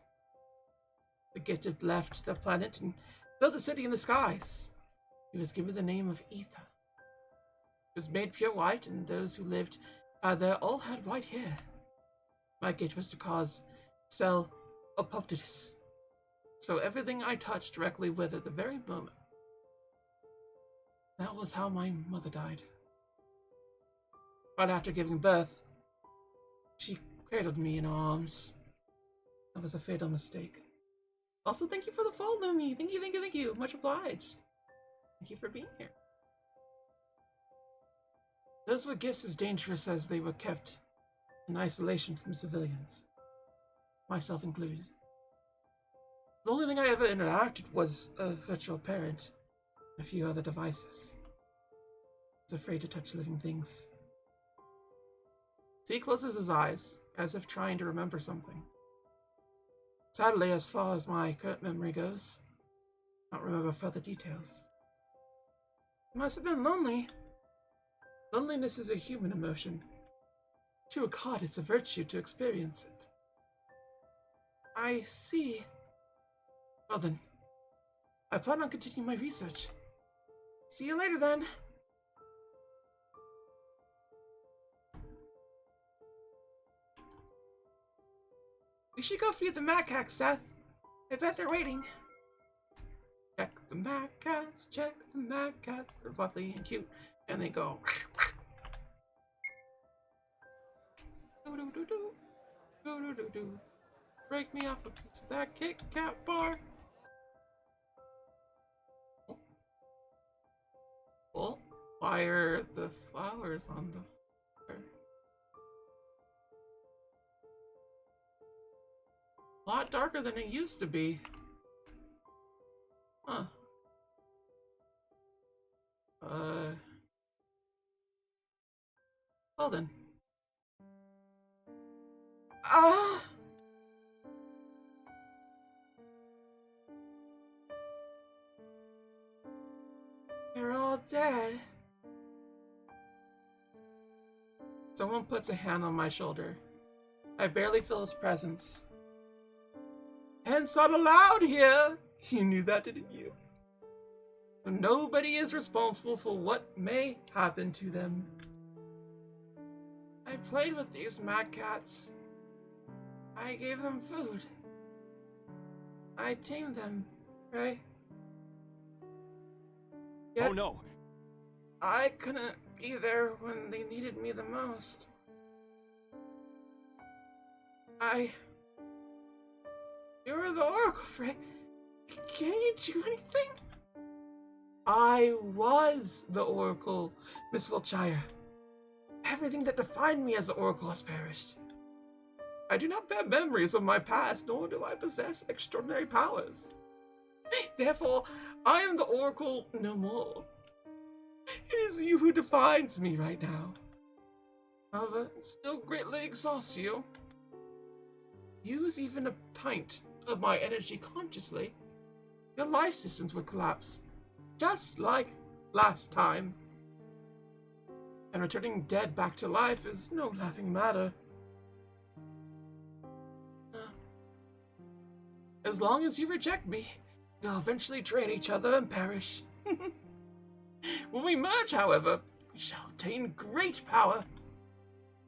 The gifted left the planet and built a city in the skies. He was given the name of Ether. was made pure white, and those who lived there all had white hair. My gate was to cause cell apoptosis, so everything I touched directly withered the very moment. That was how my mother died. Right after giving birth, she cradled me in her arms. That was a fatal mistake. Also, thank you for the follow, Lumi. Thank you, thank you, thank you. Much obliged. Thank you for being here. Those were gifts as dangerous as they were kept in isolation from civilians, myself included. The only thing I ever interacted was a virtual parent and a few other devices. I was afraid to touch living things. Z closes his eyes, as if trying to remember something. Sadly, as far as my current memory goes, I don't remember further details. It must have been lonely. Loneliness is a human emotion. To a god, it's a virtue to experience it. I see. Well then, I plan on continuing my research. See you later then. We should go feed the macaques, Seth. I bet they're waiting. Check the macaques, check the macaques. They're lovely and cute. And they go. Do-do-do-do. Do-do-do-do. Break me off a piece of that Kit Kat bar. Oh, why are the flowers on the floor? A lot darker than it used to be. Huh. Well then. Ah! They're all dead. Someone puts a hand on my shoulder. I barely feel his presence. Hence not allowed here! You knew that, didn't you? So nobody is responsible for what may happen to them. I played with these mad cats. I gave them food. I tamed them, right? Yet, oh no! I couldn't be there when they needed me the most. You're the Oracle, Frey. Can you do anything? I was the Oracle, Miss Wiltshire. Everything that defined me as the Oracle has perished. I do not bear memories of my past, nor do I possess extraordinary powers. Therefore, I am the Oracle no more. It is you who defines me right now. However, it still greatly exhausts you. Use even a pint of my energy consciously, your life systems would collapse, just like last time. And returning dead back to life is no laughing matter. As long as you reject me, we'll eventually drain each other and perish. When we merge, however, we shall obtain great power.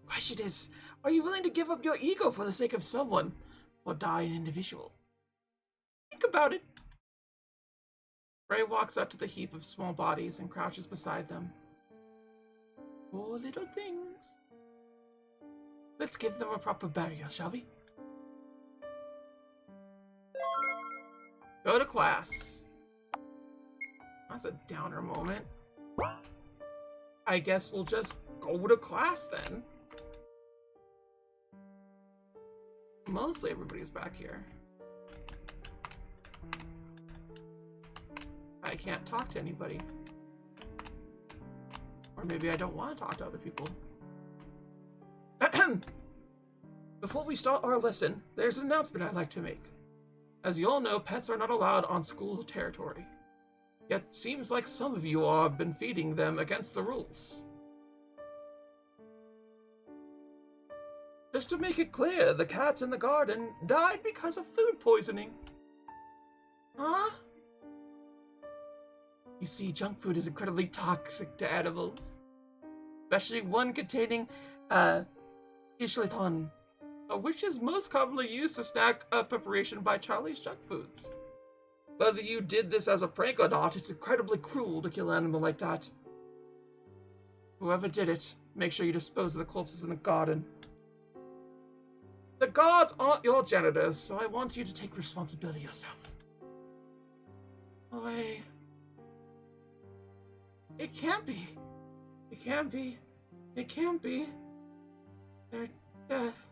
The question is, are you willing to give up your ego for the sake of someone, or die an individual? Think about it. Ray walks up to the heap of small bodies and crouches beside them. Poor little things. Let's give them a proper burial, shall we? Go to class. That's a downer moment. I guess we'll just go to class then. Mostly everybody's back here. I can't talk to anybody. Or maybe I don't want to talk to other people. Before we start our lesson, there's an announcement I'd like to make. As you all know, pets are not allowed on school territory. Yet it seems like some of you all have been feeding them against the rules. Just to make it clear, the cats in the garden died because of food poisoning. Huh? You see, junk food is incredibly toxic to animals. especially one containing ishliton, which is most commonly used to snack preparation by Charlie's junk foods. Whether you did this as a prank or not, it's incredibly cruel to kill an animal like that. Whoever did it, make sure you dispose of the corpses in the garden. The guards aren't your janitors, so I want you to take responsibility yourself. Oh, wait. It can't be. It can't be. It can't be. Their death.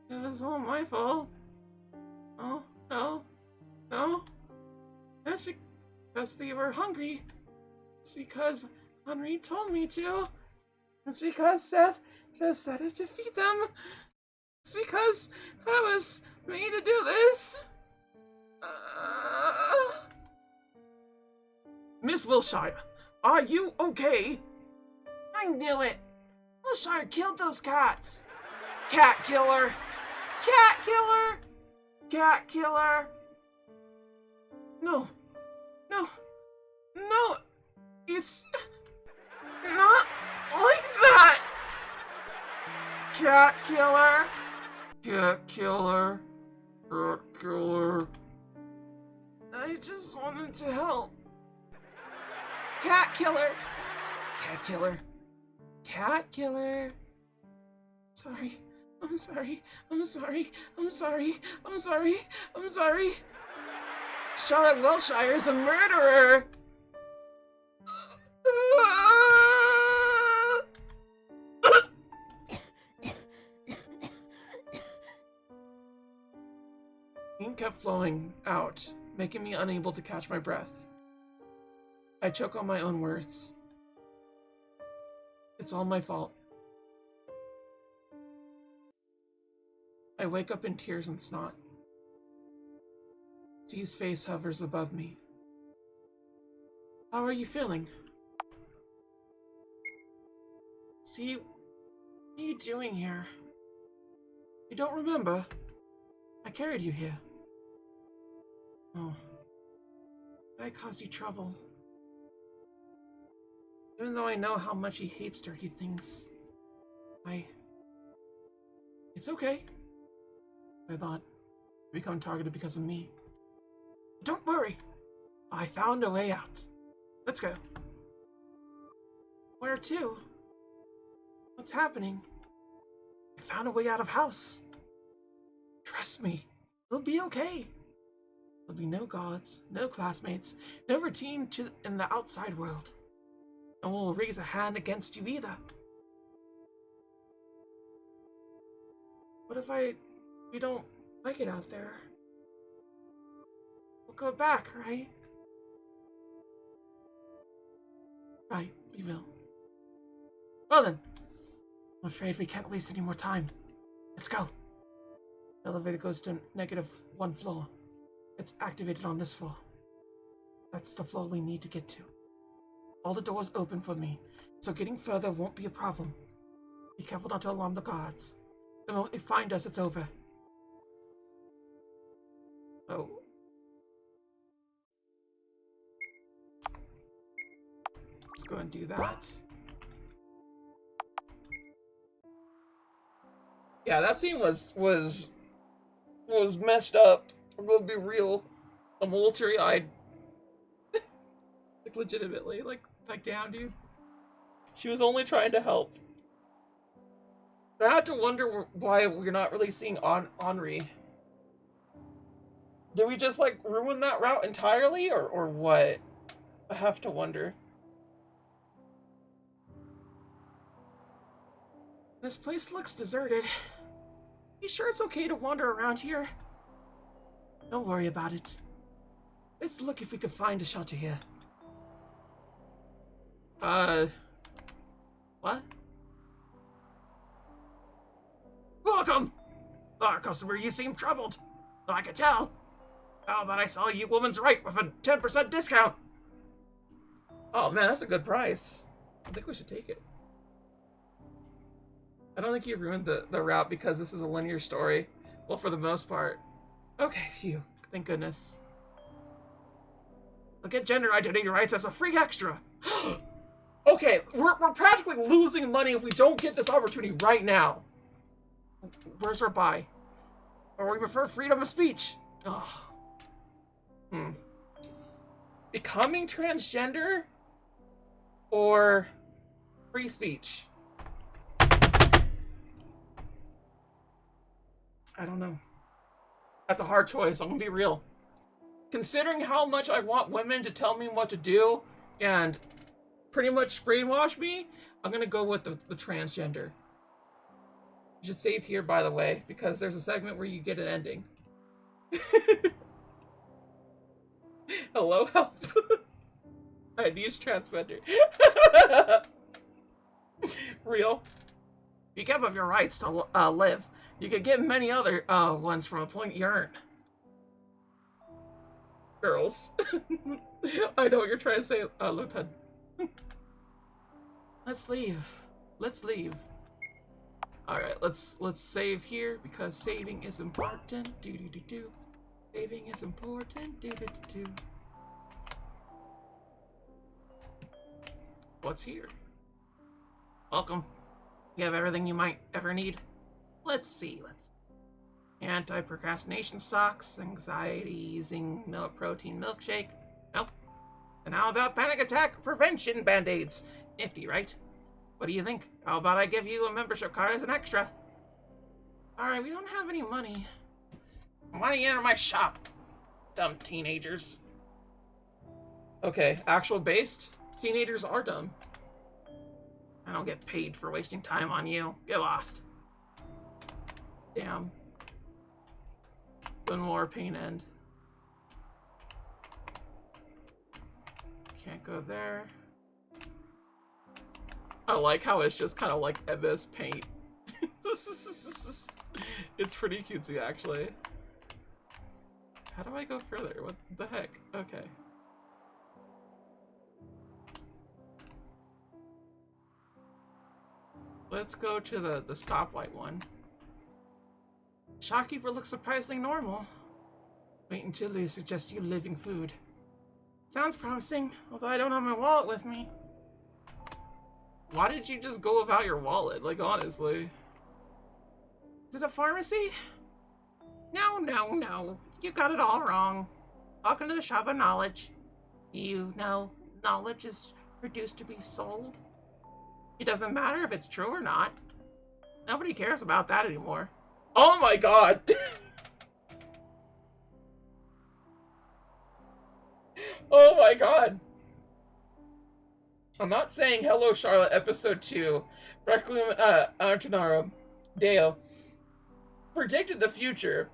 It was all my fault. Oh, no. No. That's because they were hungry. It's because Henry told me to. It's because Seth decided to feed them. It's because I was made to do this. Miss Wilshire, are you okay? I knew it. Wilshire killed those cats. Cat killer. Cat killer. Cat killer. No. No. No. It's not like that. Cat killer. Cat killer. Cat killer. I just wanted to help. Cat killer. Cat killer. Cat killer. Sorry. I'm sorry. I'm sorry. I'm sorry. I'm sorry. I'm sorry. Charlotte Wilshire is a murderer. Ink kept flowing out, making me unable to catch my breath. I choke on my own words. It's all my fault. I wake up in tears and snot. Steve's face hovers above me. How are you feeling? Steve, what are you doing here? You don't remember? I carried you here. Oh. I caused you trouble. Even though I know how much he hates turkey things, It's okay. I thought, you become targeted because of me. Don't worry. I found a way out. Let's go. Where to? What's happening? I found a way out of house. Trust me, it'll be okay. There'll be no gods, no classmates, no routine in the outside world. No one will raise a hand against you either. What if we don't like it out there? We'll go back, right? Right, we will. Well then, I'm afraid we can't waste any more time. Let's go. The elevator goes to -1 floor. It's activated on this floor. That's the floor we need to get to. All the doors open for me, so getting further won't be a problem. Be careful not to alarm the guards. The moment they find us, it's over. Oh. Let's go and do that. Yeah, that scene was messed up. I'm gonna be real. I'm a little teary-eyed. Like, legitimately. Like, damn, dude. She was only trying to help. But I had to wonder why we're not really seeing Henri. Did we just, like, ruin that route entirely, or what? I have to wonder. This place looks deserted. You sure it's okay to wander around here? Don't worry about it. Let's look if we can find a shelter here. What? Welcome! Customer, you seem troubled. I can tell. How about I sell you woman's right with a 10% discount? Oh man, that's a good price. I think we should take it. I don't think you ruined the route because this is a linear story. Well, for the most part. Okay, phew. Thank goodness. I'll get gender identity rights as a free extra. Okay, we're practically losing money if we don't get this opportunity right now. Where's our buy? Or we prefer freedom of speech. Ugh. Becoming transgender or free speech? I don't know. That's a hard choice, I'm gonna be real. Considering how much I want women to tell me what to do and pretty much brainwash me, I'm gonna go with the transgender. You should save here, by the way, because there's a segment where you get an ending. Hello, help. I need transgender. Real. You give up your rights to live. You could get many other ones from a point you earn. Girls. I know what you're trying to say, Lieutenant. Let's leave. Let's leave. Alright, let's save here because saving is important. Do. Saving is important. Do. What's here? Welcome. You have everything you might ever need. Let's see. Anti-procrastination socks, anxiety-easing milk protein milkshake. Nope. And how about panic attack prevention band-aids? Nifty, right? What do you think? How about I give you a membership card as an extra? Alright, we don't have any money. Why don't you enter my shop? Dumb teenagers. Okay, actual based? Teenagers are dumb. I don't get paid for wasting time on you. Get lost. Damn. One more pain end. Can't go there. I like how it's just kind of like MS Paint. It's pretty cutesy, actually. How do I go further? What the heck? Okay. Let's go to the stoplight one. Shopkeeper looks surprisingly normal. Wait until they suggest you living food. Sounds promising, although I don't have my wallet with me. Why did you just go without your wallet? Like, honestly. Is it a pharmacy? No. You got it all wrong. Welcome to the shop of knowledge. You know, knowledge is produced to be sold. It doesn't matter if it's true or not. Nobody cares about that anymore. Oh my god! Oh my god! I'm not saying Hello Charlotte episode 2, Requiem Artenarum Deo predicted the future,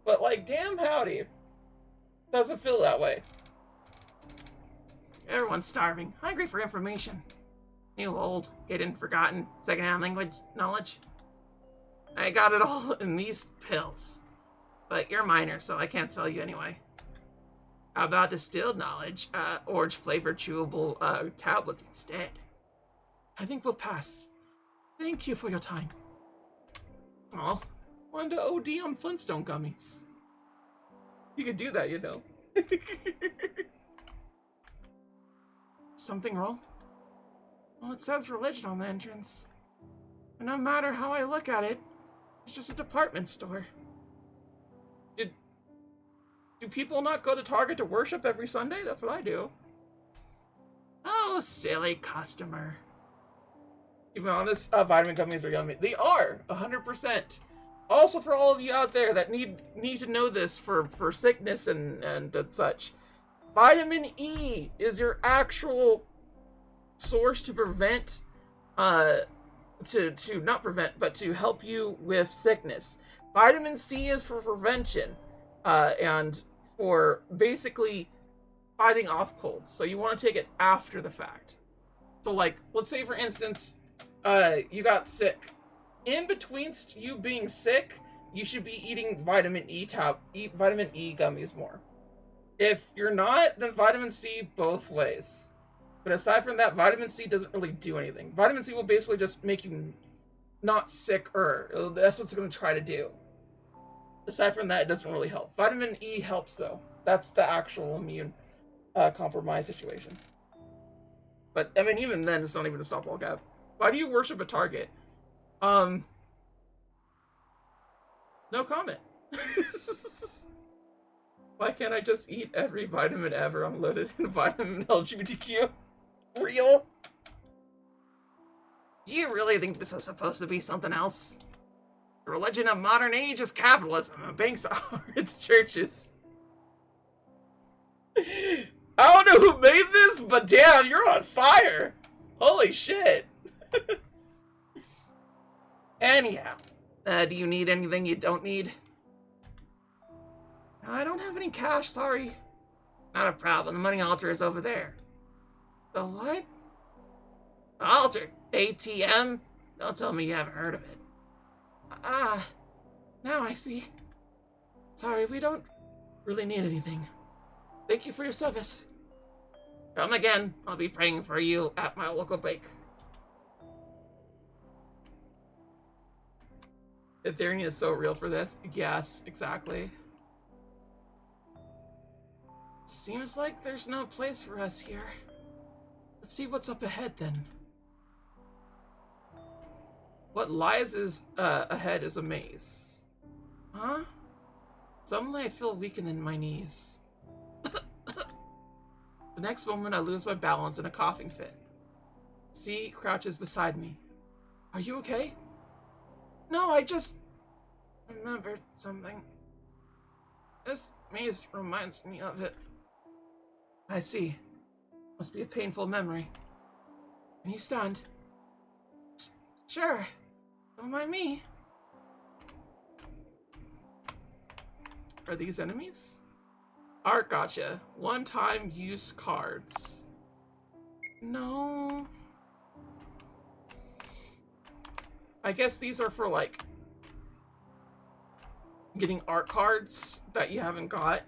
but like, damn howdy. Doesn't feel that way. Everyone's starving, hungry for information. New, old, hidden, forgotten, secondhand language knowledge. I got it all in these pills. But you're minor, so I can't sell you anyway. How about distilled knowledge? Orange-flavored chewable tablets instead. I think we'll pass. Thank you for your time. Aw, wanted to OD on Flintstone gummies. You could do that, you know. Something wrong? Well, it says religion on the entrance. And no matter how I look at it, it's just a department store. Do people not go to Target to worship every Sunday? That's what I do. Oh, silly customer. To be honest, vitamin gummies are yummy. They are, 100%. Also, for all of you out there that need to know this for sickness and such, vitamin E is your actual source to prevent, not prevent, but to help you with sickness. Vitamin C is for prevention, and for basically fighting off colds. So you want to take it after the fact. So like, let's say for instance, you got sick. In between you being sick, you should be eating vitamin E gummies more. If you're not, then vitamin C both ways. But aside from that, vitamin C doesn't really do anything. Vitamin C will basically just make you not sicker. That's what it's going to try to do. Aside from that, it doesn't really help. Vitamin E helps, though. That's the actual immune compromise situation. But, I mean, even then, it's not even a stop all cap. Why do you worship a target? No comment. Why can't I just eat every vitamin ever? I'm loaded in vitamin LGBTQ. Real? Do you really think this was supposed to be something else? The religion of modern age is capitalism, and banks are its churches. I don't know who made this, but damn, you're on fire! Holy shit! Anyhow, do you need anything you don't need? I don't have any cash, sorry. Not a problem, the money altar is over there. The what? The altar? ATM? Don't tell me you haven't heard of it. Ah, now I see. Sorry, we don't really need anything. Thank you for your service. Come again, I'll be praying for you at my local bake. Ethereum is so real for this. Yes, exactly. Seems like there's no place for us here. Let's see what's up ahead then. What lies ahead is a maze. Huh? Suddenly I feel weakened in my knees. The next moment I lose my balance in a coughing fit. C crouches beside me. Are you okay? No, I just remembered something. This maze reminds me of it. I see. Must be a painful memory. Can you stand? Sure. Don't mind me. Are these enemies? Art gotcha. One-time use cards. No. I guess these are for, like, getting art cards that you haven't got.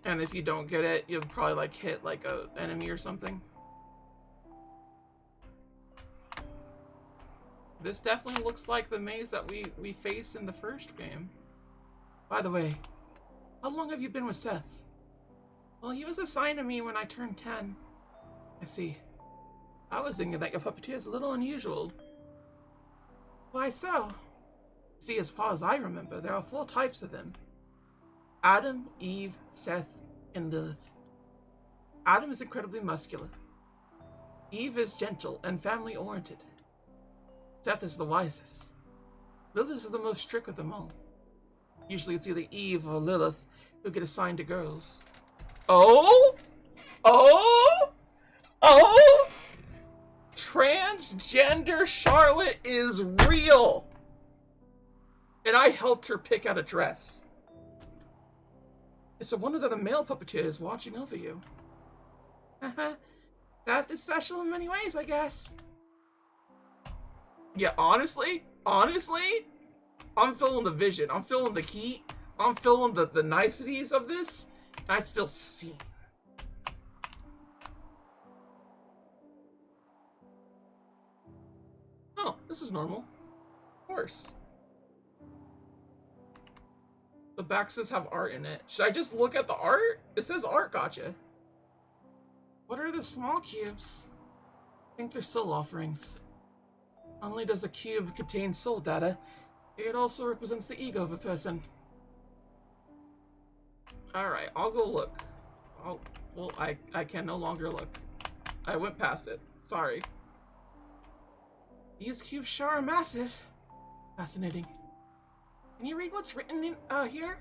And if you don't get it, you'll probably, like, hit, like, a enemy or something. This definitely looks like the maze that we faced in the first game. By the way, how long have you been with Seth? Well, he was assigned to me when I turned 10. I see. I was thinking that your puppeteer is a little unusual. Why so? See, as far as I remember, there are 4 types of them. Adam, Eve, Seth, and Lilith. Adam is incredibly muscular. Eve is gentle and family-oriented. Seth is the wisest. Lilith is the most strict of them all. Usually it's either Eve or Lilith who get assigned to girls. Oh? Oh? Oh? Transgender Charlotte is real! And I helped her pick out a dress. It's a wonder that a male puppeteer is watching over you. Haha. That is special in many ways, I guess. Yeah, honestly, I'm feeling the vision. I'm feeling the heat. I'm feeling the niceties of this. I feel seen. Oh, this is normal. Of course. The boxes have art in it. Should I just look at the art? It says art gotcha. What are the small cubes? I think they're soul offerings. Not only does a cube contain soul data, it also represents the ego of a person. Alright, I'll go look. Well, I can no longer look. I went past it. Sorry. These cubes sure are massive. Fascinating. Can you read what's written in here?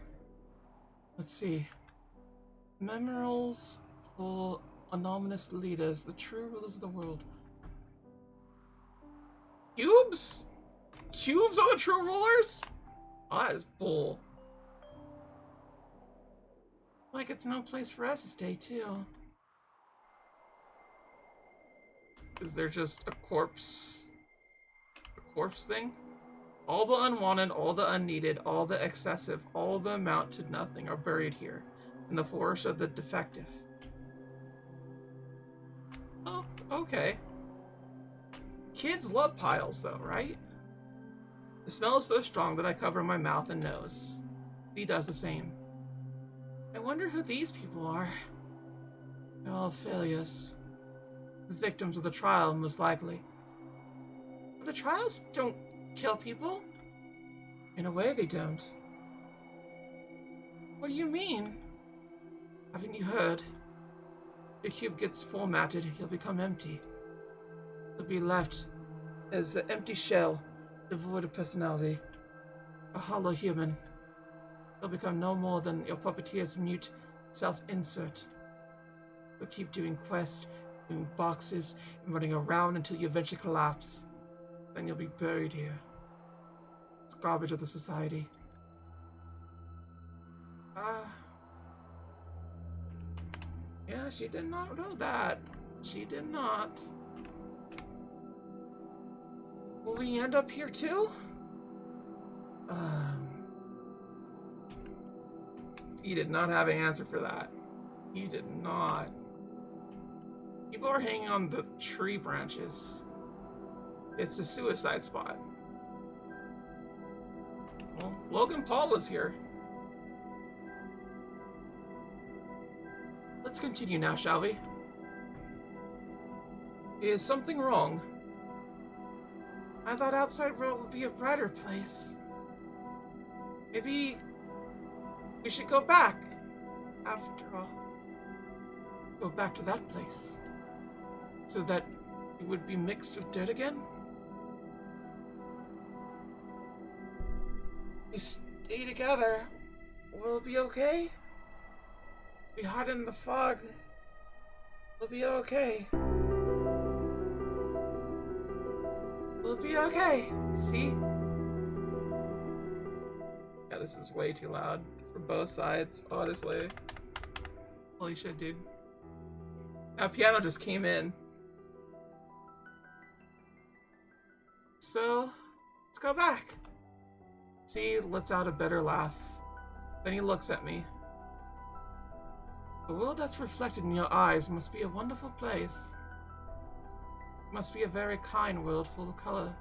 Let's see. Memorials for anonymous leaders, the true rulers of the world. Cubes? Cubes are the true rulers? Oh, that is bull. Like it's no place for us to stay, too. Is there just a corpse thing? All the unwanted, all the unneeded, all the excessive, all the amount to nothing are buried here, in the forest of the defective. Oh, okay. Kids love piles, though, right? The smell is so strong that I cover my mouth and nose. He does the same. I wonder who these people are. They're all failures. The victims of the trial, most likely. But the trials don't kill people. In a way, they don't. What do you mean? Haven't you heard? Your cube gets formatted, he'll become empty. He'll be left as an empty shell, devoid of personality. A hollow human. He'll become no more than your puppeteer's mute self-insert. You'll keep doing quests, doing boxes, and running around until you eventually collapse. Then you'll be buried here. It's garbage of the society. Yeah, she did not know that. She did not. Will we end up here too? He did not have an answer for that. He did not. People are hanging on the tree branches. It's a suicide spot. Well, Logan Paul was here. Let's continue now, shall we? Is something wrong? I thought outside world would be a brighter place. Maybe we should go back, after all. Go back to that place. So that it would be mixed with dirt again? We stay together. We'll be okay? We hide in the fog. We'll be okay. We'll be okay. See? Yeah, this is way too loud for both sides, honestly. Holy shit, dude. That piano just came in. So, let's go back. See, lets out a better laugh. Then he looks at me. The world that's reflected in your eyes must be a wonderful place. It must be a very kind world full of color.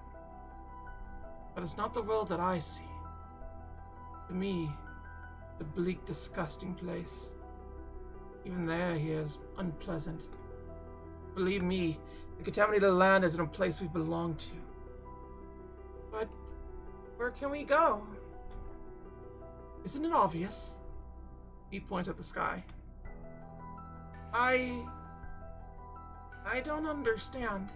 But it's not the world that I see. To me, it's a bleak, disgusting place. Even there, here is unpleasant. Believe me, the contaminated land isn't a place we belong to. But where can we go? Isn't it obvious? He points at the sky. I don't understand.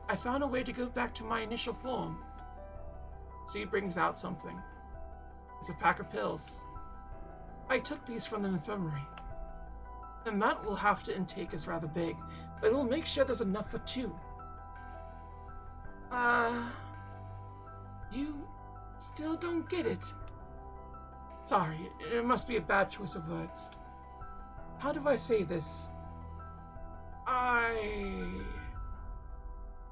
I found a way to go back to my initial form. So he brings out something. It's a pack of pills. I took these from the infirmary. The amount we'll have to intake is rather big, but it'll make sure there's enough for two. You still don't get it. Sorry, it must be a bad choice of words. How do I say this?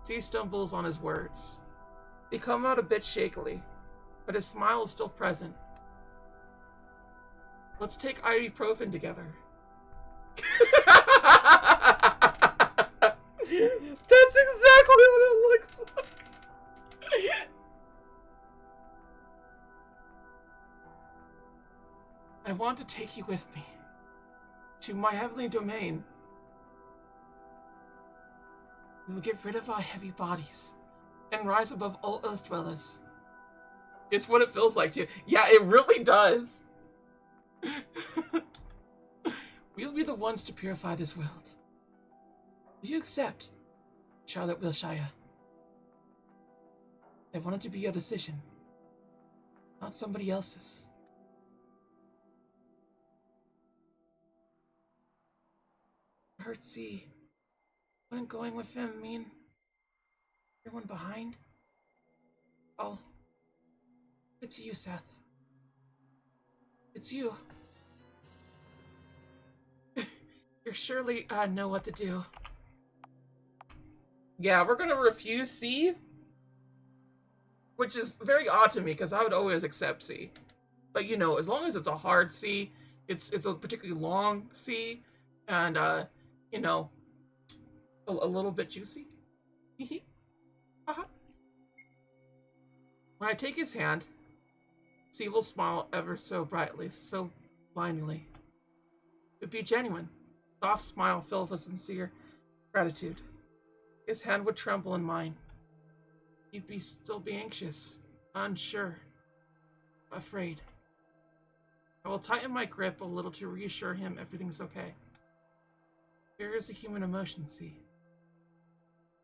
He stumbles on his words. They come out a bit shakily, but his smile is still present. Let's take ibuprofen together. That's exactly what it looks like. I want to take you with me to my heavenly domain. We will get rid of our heavy bodies and rise above all earth dwellers. It's what it feels like to you. Yeah, it really does. We'll be the ones to purify this world. Will you accept, Charlotte Wilshire? I want it to be your decision, not somebody else's. Hurt see. Wouldn't going with him mean everyone behind? Oh, it's you, Seth. It's you. You surely know what to do. Yeah, we're gonna refuse C, which is very odd to me because I would always accept C. But you know, as long as it's a hard C, it's a particularly long C, and you know, a little bit juicy. When I take his hand, C will smile ever so brightly, so blindingly. It would be genuine. Soft smile filled with sincere Gratitude. His hand would tremble in mine. He'd still be anxious, unsure, afraid. I will tighten my grip a little to reassure him everything's okay. Fear is a human emotion, see?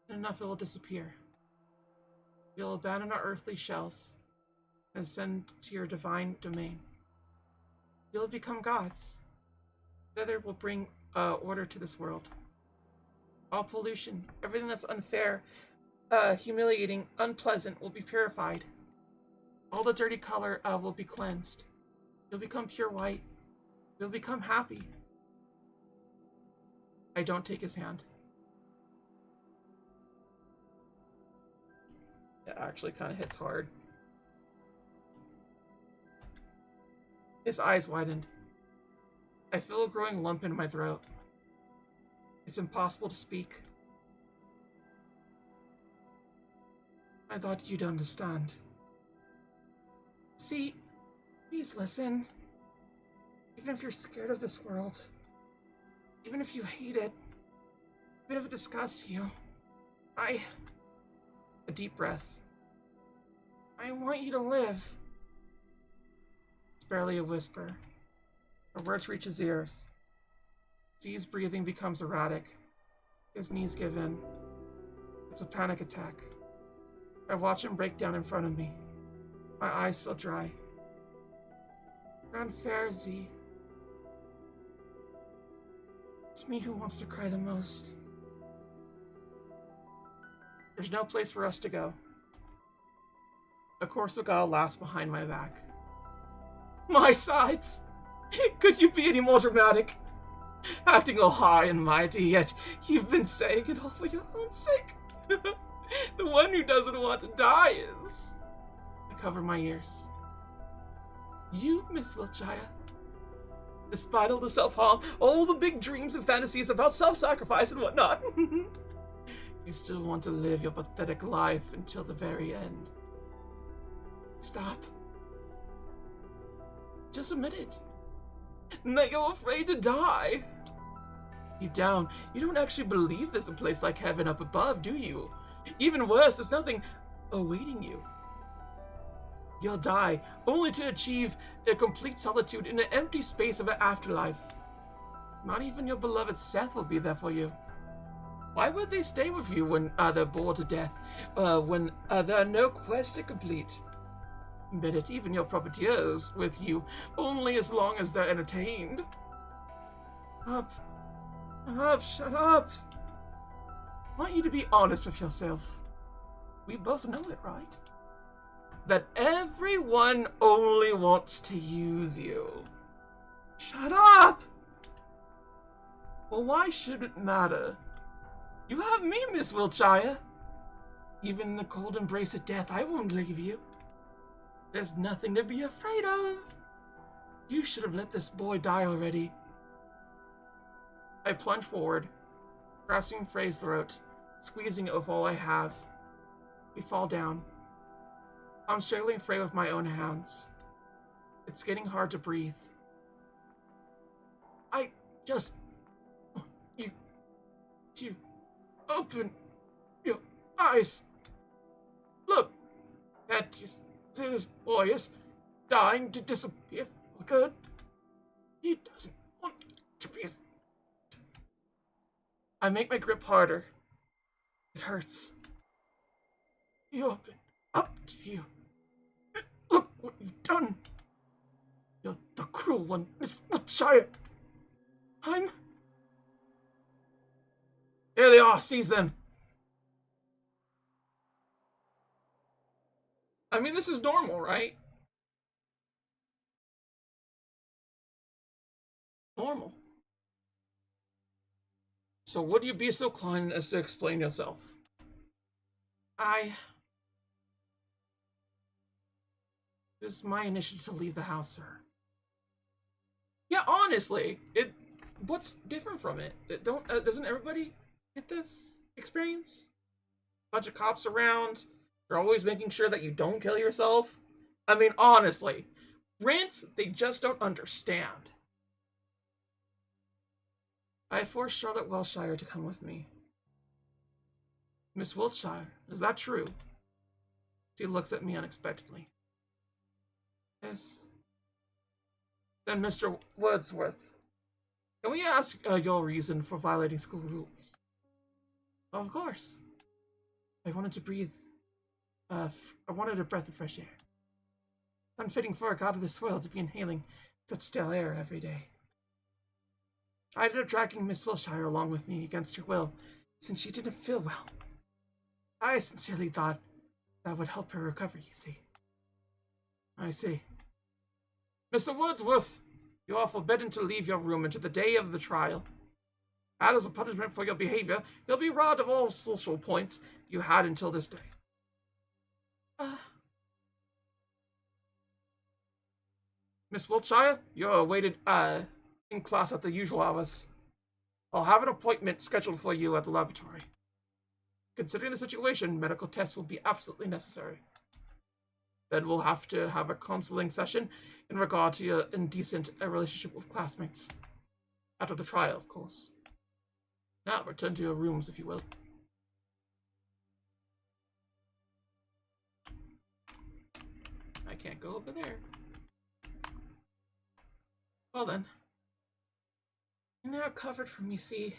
Soon enough it will disappear. We'll abandon our earthly shells and ascend to your divine domain. You'll become gods. Together we'll bring order to this world. All pollution, everything that's unfair, humiliating, unpleasant will be purified. All the dirty color will be cleansed. You'll become pure white. You'll become happy. I don't take his hand. It actually kind of hits hard. His eyes widened. I feel a growing lump in my throat. It's impossible to speak. I thought you'd understand. See, please listen. Even if you're scared of this world, even if you hate it, even if it disgusts you, a deep breath. I want you to live. It's barely a whisper. The words reach his ears. Z's breathing becomes erratic. His knees give in. It's a panic attack. I watch him break down in front of me. My eyes feel dry. You're unfair, Z. It's me who wants to cry the most. There's no place for us to go. A Corsica laughs behind my back. My sides! Could you be any more dramatic? Acting all high and mighty, yet you've been saying it all for your own sake. The one who doesn't want to die is... I cover my ears. You, Miss Wiltshire. Despite all the self-harm, all the big dreams and fantasies about self-sacrifice and whatnot, you still want to live your pathetic life until the very end. Stop. Just admit it. That you're afraid to die. Deep down, you don't actually believe there's a place like heaven up above, do you? Even worse, there's nothing awaiting you. You'll die, only to achieve a complete solitude in an empty space of an afterlife. Not even your beloved Seth will be there for you. Why would they stay with you when they're bored to death? When there are no quests to complete? Admit it, even your puppeteers with you, only as long as they're entertained. Up. Shut up. I want you to be honest with yourself. We both know it, right? That everyone only wants to use you. Shut up! Well, why should it matter? You have me, Miss Wiltshire. Even in the cold embrace of death, I won't leave you. There's nothing to be afraid of. You should have let this boy die already. I plunge forward, grasping Frey's throat, squeezing it with all I have. We fall down. I'm struggling Frey with my own hands. It's getting hard to breathe. You open your eyes. Look, can't you see this boy is dying to disappear for good? He doesn't want to be... I make my grip harder. It hurts. He opened up to you. Look what you've done. You're the cruel one, Miss Wiltshire. There they are, seize them. I mean, this is normal, right? Normal. So would you be so kind as to explain yourself? It was my initiative to leave the house, sir. Yeah, honestly, what's different from it? Doesn't everybody get this experience? Bunch of cops around. They're always making sure that you don't kill yourself. I mean, honestly, rants, they just don't understand. I forced Charlotte Wiltshire to come with me. Miss Wiltshire, is that true? She looks at me unexpectedly. Yes. Then, Mr. Wordsworth, can we ask your reason for violating school rules? Of course. I wanted to breathe. I wanted a breath of fresh air. It's unfitting for a god of this world to be inhaling such stale air every day. I ended up dragging Miss Wilshire along with me against her will, since she didn't feel well. I sincerely thought that would help her recover, you see. I see. Mr. Wordsworth, you are forbidden to leave your room until the day of the trial. As a punishment for your behavior, you'll be robbed of all social points you had until this day. Miss Wiltshire, you're awaited in class at the usual hours. I'll have an appointment scheduled for you at the laboratory. Considering the situation, medical tests will be absolutely necessary. Then we'll have to have a counseling session in regard to your indecent relationship with classmates. After the trial, of course. Now, return to your rooms, if you will. I can't go over there. Well then. You're now covered for me, see?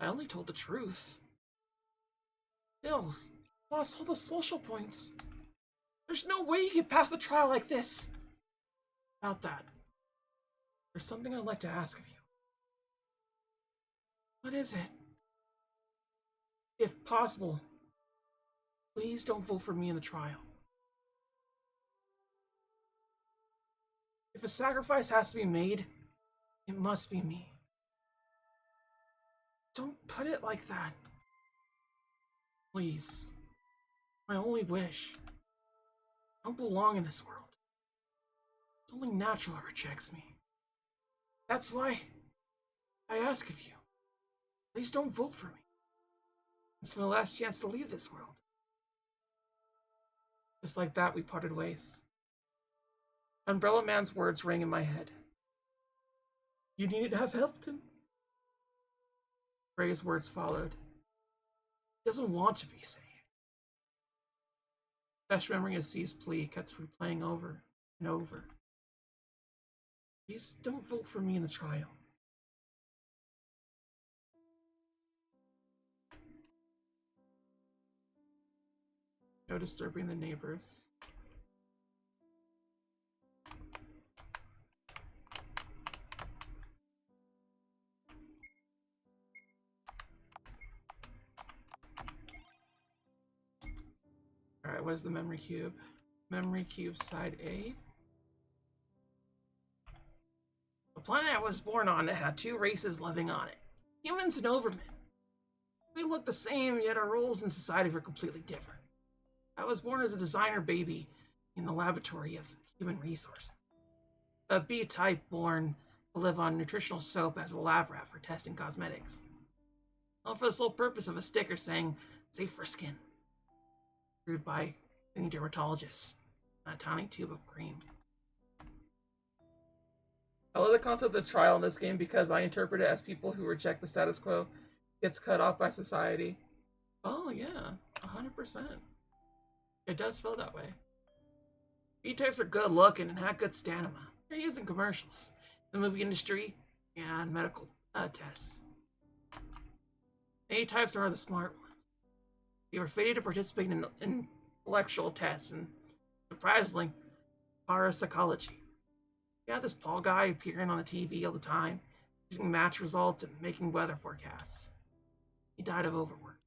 I only told the truth. Still, you lost all the social points. There's no way you can pass the trial like this. About that, there's something I'd like to ask of you. What is it? If possible, please don't vote for me in the trial. If a sacrifice has to be made, it must be me. Don't put it like that. Please. My only wish. I don't belong in this world. It's only natural it rejects me. That's why I ask of you. Please don't vote for me. It's my last chance to leave this world. Just like that, we parted ways. Umbrella Man's words rang in my head. You needed to have helped him. Gray's words followed. He doesn't want to be saved. Fresh memory of C's plea kept replaying over and over. Please don't vote for me in the trial. No disturbing the neighbors. Alright, what is the memory cube? Memory cube side A. The planet I was born on had two races living on it. Humans and Overmen. We looked the same, yet our roles in society were completely different. I was born as a designer baby in the laboratory of human resources. A B-type born to live on nutritional soap as a lab rat for testing cosmetics. All for the sole purpose of a sticker saying, safe for skin. Brewed by any dermatologist and a tiny tube of cream. I love the concept of the trial in this game because I interpret it as people who reject the status quo gets cut off by society. Oh yeah, 100%. It does feel that way. B-types are good looking and have good stamina. They're used in commercials, the movie industry, and medical tests. A-types are the smart ones. They were fated to participate in intellectual tests and, surprisingly, parapsychology. You have this Paul guy appearing on the TV all the time, giving match results and making weather forecasts. He died of overwork.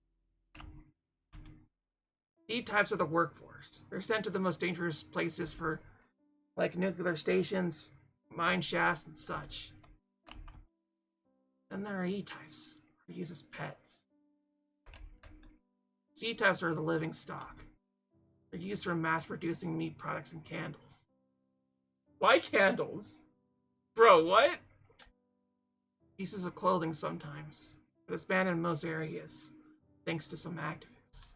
D-types are the workforce. They're sent to the most dangerous places for, like, nuclear stations, mine shafts, and such. Then there are E-types, who are used as pets. C-types are the living stock. They're used for mass-producing meat products and candles. Why candles? Bro, what? Pieces of clothing sometimes, but it's banned in most areas, thanks to some activists.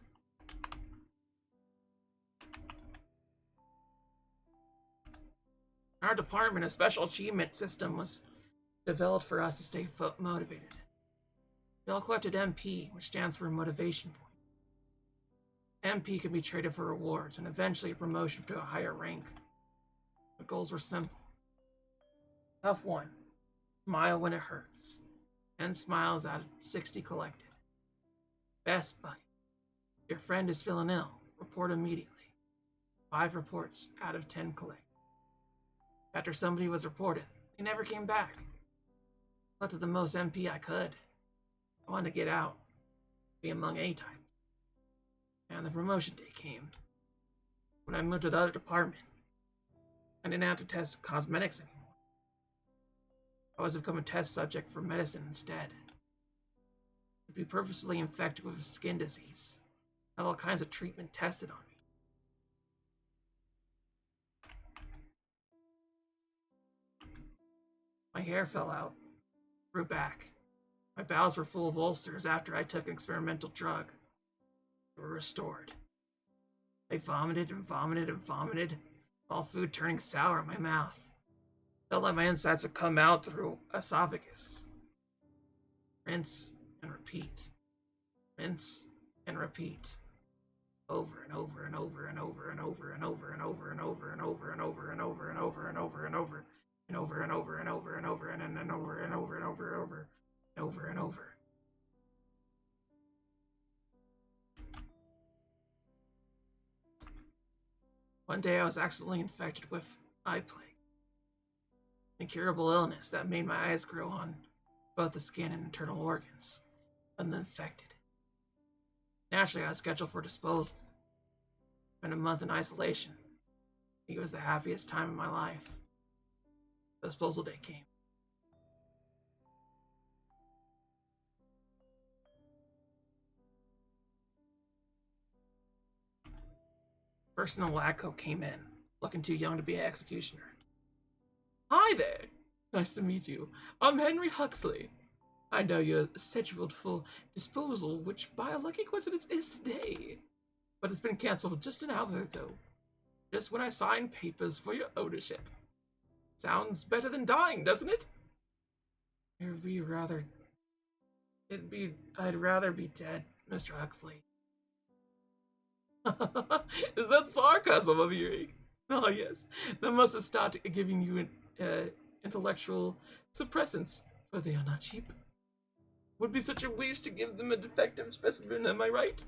Our department, a special achievement system was developed for us to stay motivated. They all collected MP, which stands for Motivation Point. MP can be traded for rewards and eventually a promotion to a higher rank. The goals were simple. Tough one. Smile when it hurts. 10 smiles out of 60 collected. Best buddy. Your friend is feeling ill. Report immediately. 5 reports out of 10 collected. After somebody was reported, they never came back. Collected the most MP I could. I wanted to get out. Be among A-types. And the promotion day came. When I moved to the other department, I didn't have to test cosmetics anymore. I was to become a test subject for medicine instead. To be purposely infected with a skin disease. Have all kinds of treatment tested on me. My hair fell out, grew back. My bowels were full of ulcers after I took an experimental drug. They were restored. I vomited and vomited and vomited, all food turning sour in my mouth. Felt like my insides would come out through esophagus. Rinse and repeat. Rinse and repeat. Over and over and over and over and over and over and over and over and over and over and over and over and over and over and over and over and over and over and then over and over and over and over and over and over. One day I was accidentally infected with eye plague, an incurable illness that made my eyes grow on both the skin and internal organs, uninfected. Naturally, I was scheduled for disposal. Spent a month in isolation. I think it was the happiest time of my life. The disposal day came. Person in lab coat came in, looking too young to be an executioner. Hi there. Nice to meet you. I'm Henry Huxley. I know you're scheduled for disposal, which by a lucky coincidence is today. But it's been cancelled just an hour ago. Just when I signed papers for your ownership. Sounds better than dying, doesn't it? I'd rather be dead, Mr. Huxley. Is that sarcasm I'm hearing? Oh yes, that must have started giving you intellectual suppressants, for they are not cheap. Would be such a waste to give them a defective specimen, am I right?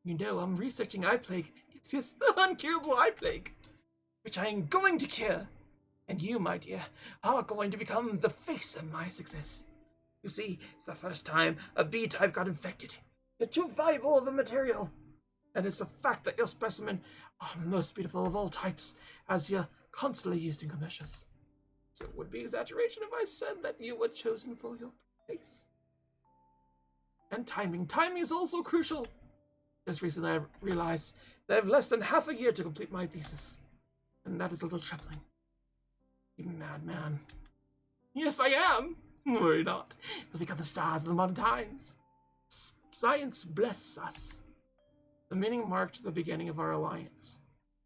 You know, I'm researching eye plague. It's just the uncurable eye plague, which I am going to cure. And you, my dear, are going to become the face of my success. You see, it's the first time a B-type got infected. You're too valuable of a material. And it's the fact that your specimen are most beautiful of all types, as you're constantly used in commercials. So it would be exaggeration if I said that you were chosen for your face. And timing. Timing is also crucial. Just recently I realized that I have less than half a year to complete my thesis. And that is a little troubling. You madman. Yes, I am. Worry not. We'll become the stars of the modern times. Science bless us. The meeting marked the beginning of our alliance,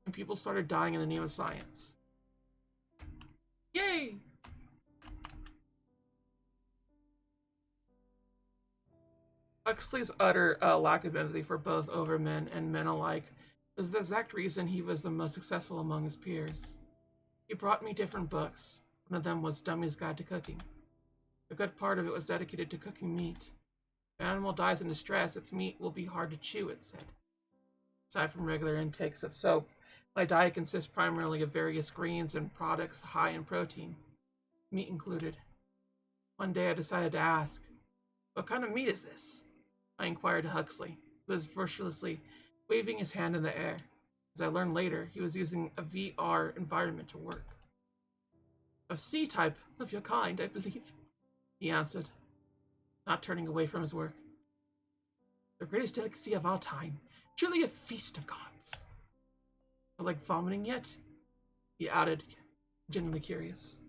and people started dying in the name of science. Yay! Huxley's utter lack of empathy for both overmen and men alike was the exact reason he was the most successful among his peers. He brought me different books. One of them was Dummy's Guide to Cooking. A good part of it was dedicated to cooking meat. If an animal dies in distress, its meat will be hard to chew, it said. Aside from regular intakes of soap, my diet consists primarily of various grains and products high in protein, meat included. One day I decided to ask, what kind of meat is this? I inquired to Huxley, who was virtuously waving his hand in the air. As I learned later, he was using a VR environment to work. A C-type of your kind, I believe, he answered, not turning away from his work. The greatest delicacy of our time, truly a feast of gods. Or like vomiting yet? He added, genuinely curious.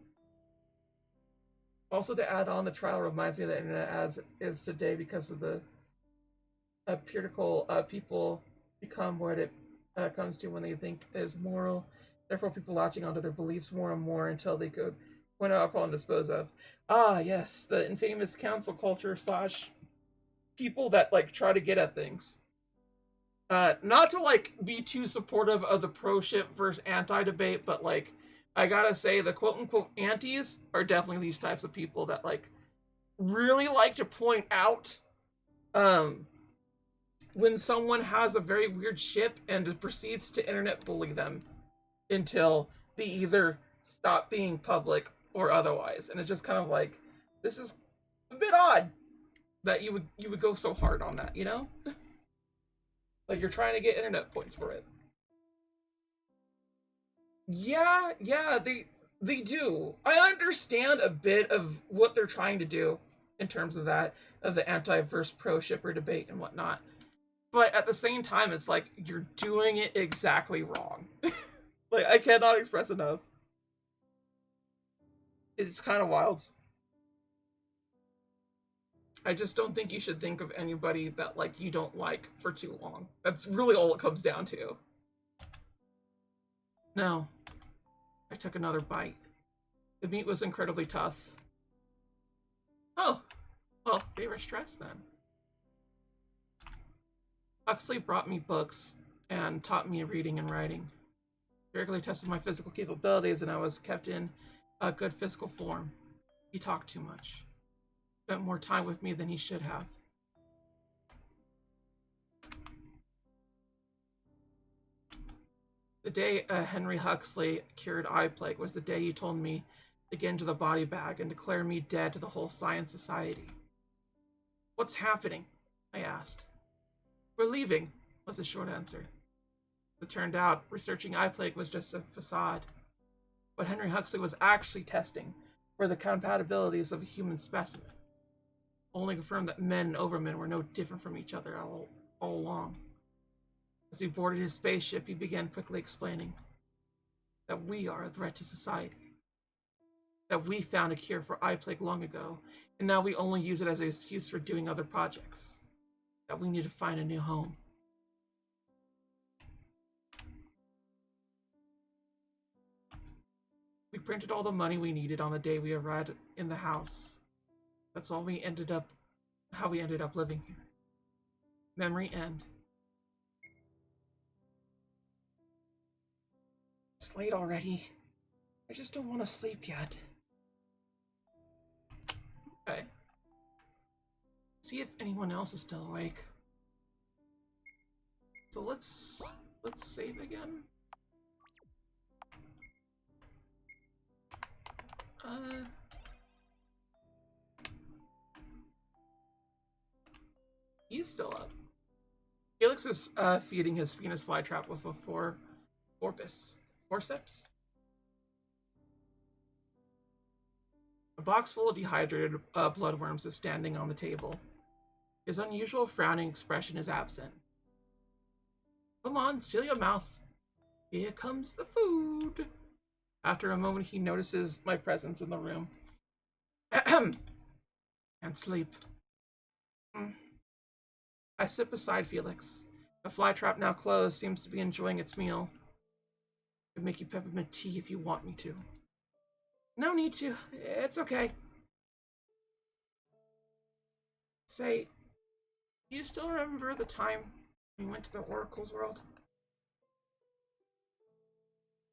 Also, to add on, the trial reminds me of the internet as it is today because of the empirical people become what it comes to when they think is moral. Therefore, people latching onto their beliefs more and more until they could Point out, upon, dispose of. Ah, yes, the infamous council culture slash people that like try to get at things. Not to like be too supportive of the pro ship versus anti debate, but like I gotta say the quote unquote antis are definitely these types of people that like really like to point out um when someone has a very weird ship and proceeds to internet bully them until they either stop being public or otherwise. And it's just kind of like this is a bit odd that you would go so hard on that, you know? Like you're trying to get internet points for it. Yeah, yeah, they do. I understand a bit of what they're trying to do in terms of that, of the anti-verse pro shipper debate and whatnot. But at the same time, it's like you're doing it exactly wrong. Like I cannot express enough. It's kind of wild. I just don't think you should think of anybody that like you don't like for too long. That's really all it comes down to. No, I took another bite. The meat was incredibly tough. Oh, well, they were stressed then. Huxley brought me books and taught me reading and writing. He regularly tested my physical capabilities, and I was kept in a good physical form. He talked too much. Spent more time with me than he should have. The day Henry Huxley cured eye plague was the day he told me to get into the body bag and declare me dead to the whole science society. What's happening? I asked. We're leaving, was the short answer. It turned out researching eye plague was just a facade. What Henry Huxley was actually testing were the compatibilities of a human specimen. Only confirmed that men and overmen were no different from each other all along. As we boarded his spaceship, he began quickly explaining that we are a threat to society. That we found a cure for eye plague long ago, and now we only use it as an excuse for doing other projects. That we need to find a new home. We printed all the money we needed on the day we arrived in the house. That's how we ended up living here. Memory end. It's late already. I just don't want to sleep yet. Okay. See if anyone else is still awake. So let's save again. He's still up. Felix is feeding his Venus flytrap with a forceps. A box full of dehydrated bloodworms is standing on the table. His unusual frowning expression is absent. Come on, seal your mouth. Here comes the food. After a moment, he notices my presence in the room. Ahem. Can't sleep. I sit beside Felix. The flytrap, now closed, seems to be enjoying its meal. I can make you peppermint tea if you want me to. No need to. It's okay. Say, do you still remember the time we went to the Oracle's world?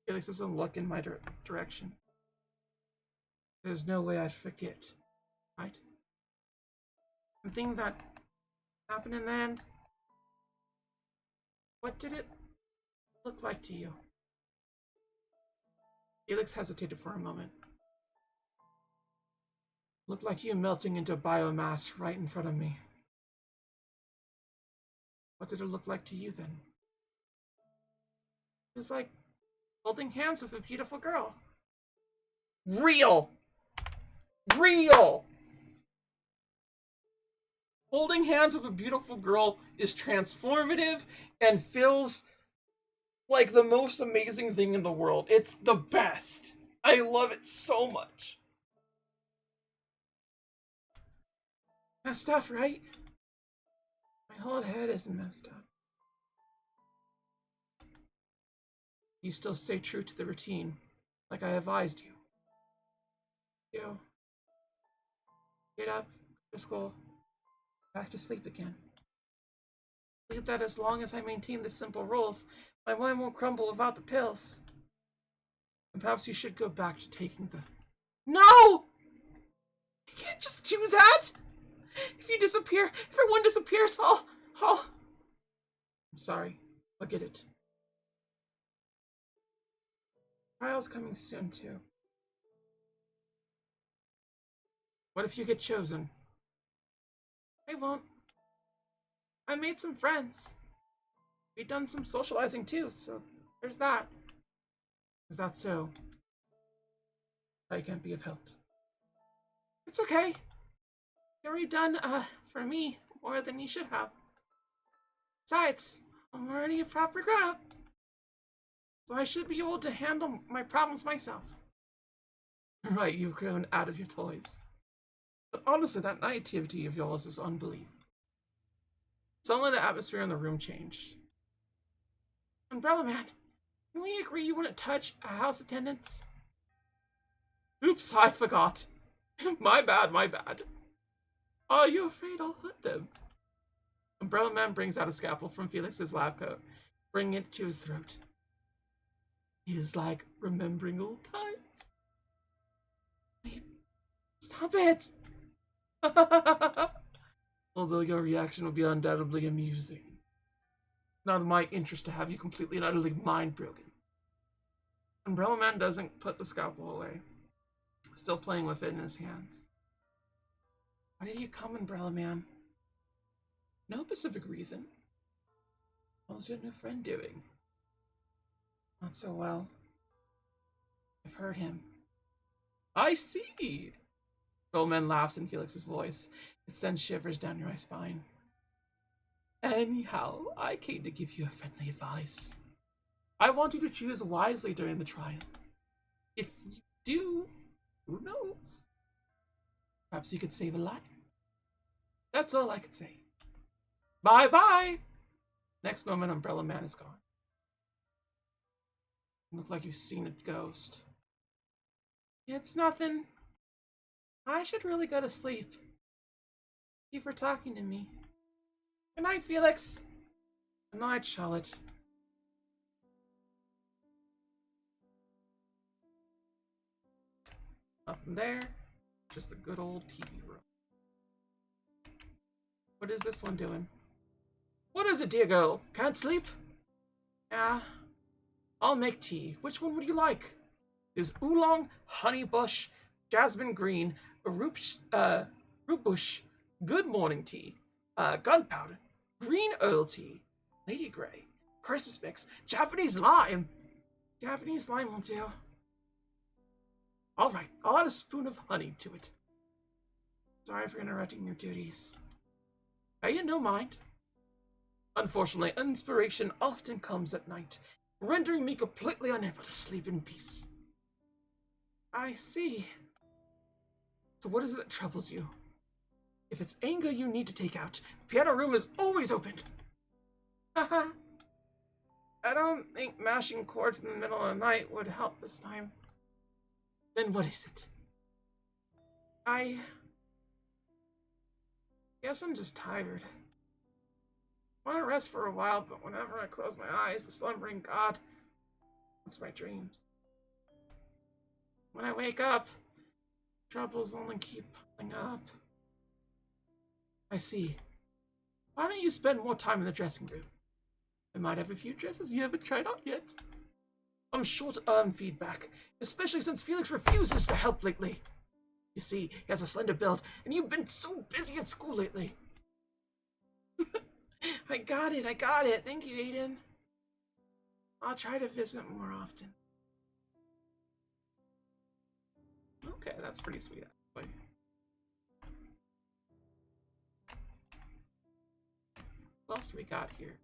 Felix doesn't look in my direction. There's no way I'd forget, right? The thing that happened in the end? What did it look like to you? Felix hesitated for a moment. Looked like you melting into biomass right in front of me. What did it look like to you then? It was like holding hands with a beautiful girl. Real! Real! Holding hands with a beautiful girl is transformative and feels like the most amazing thing in the world. It's the best. I love it so much. Messed up, right? My whole head is messed up. You still stay true to the routine, like I advised you. do. Get up, go to school, back to sleep again. Believe that as long as I maintain the simple rules, my mind won't crumble without the pills. And perhaps you should go back to taking the... No! You can't just do that! If you disappear, if everyone disappears, I'll... I'm sorry. I'll get it. Trial's coming soon, too. What if you get chosen? I won't. I made some friends. We've done some socializing, too, so there's that. Is that so? I can't be of help. It's okay. You already done, for me, more than you should have. Besides, I'm already a proper grown-up. So I should be able to handle my problems myself. Right, you've grown out of your toys. But honestly, that naivety of yours is unbelievable. Suddenly the atmosphere in the room changed. Umbrella Man, can we agree you wouldn't touch a house attendants? Oops, I forgot. My bad, my bad. Are you afraid I'll hurt them? Umbrella Man brings out a scalpel from Felix's lab coat, bringing it to his throat. He is like remembering old times. Wait, stop it! Although your reaction will be undoubtedly amusing. It's not in my interest to have you completely and utterly mind-broken. Umbrella Man doesn't put the scalpel away, still playing with it in his hands. Why did you come, Umbrella Man? No specific reason. How's your new friend doing? Not so well. I've heard him. I see! Rollman laughs in Felix's voice. It sends shivers down your spine. Anyhow, I came to give you a friendly advice. I want you to choose wisely during the trial. If you do, who knows? Perhaps you could save a life. That's all I could say. Bye-bye! Next moment, Umbrella Man is gone. You look like you've seen a ghost. It's nothing. I should really go to sleep. Thank you for talking to me. Good night, Felix. Good night, Charlotte. Nothing there. Just a good old TV room. What is this one doing? What is it, dear girl? Can't sleep? Yeah. I'll make tea. Which one would you like? There's oolong, honey bush, jasmine green, root bush, good morning tea, gunpowder, green Earl tea, lady grey, Christmas mix, Japanese lime. Japanese lime will do. Alright, I'll add a spoon of honey to it. Sorry for interrupting your duties. Pay it no mind. Unfortunately, inspiration often comes at night, rendering me completely unable to sleep in peace. I see. So what is it that troubles you? If it's anger you need to take out, the piano room is always open. Haha. I don't think mashing chords in the middle of the night would help this time. Then what is it? I guess I'm just tired. I want to rest for a while, but whenever I close my eyes, the slumbering god haunts my dreams. When I wake up, troubles only keep piling up. I see. Why don't you spend more time in the dressing room? I might have a few dresses you haven't tried out yet. I'm sure to earn feedback, especially since Felix refuses to help lately. You see, he has a slender build, and you've been so busy at school lately. I got it. Thank you, Aiden. I'll try to visit more often. Okay, that's pretty sweet, actually. What else do we got here?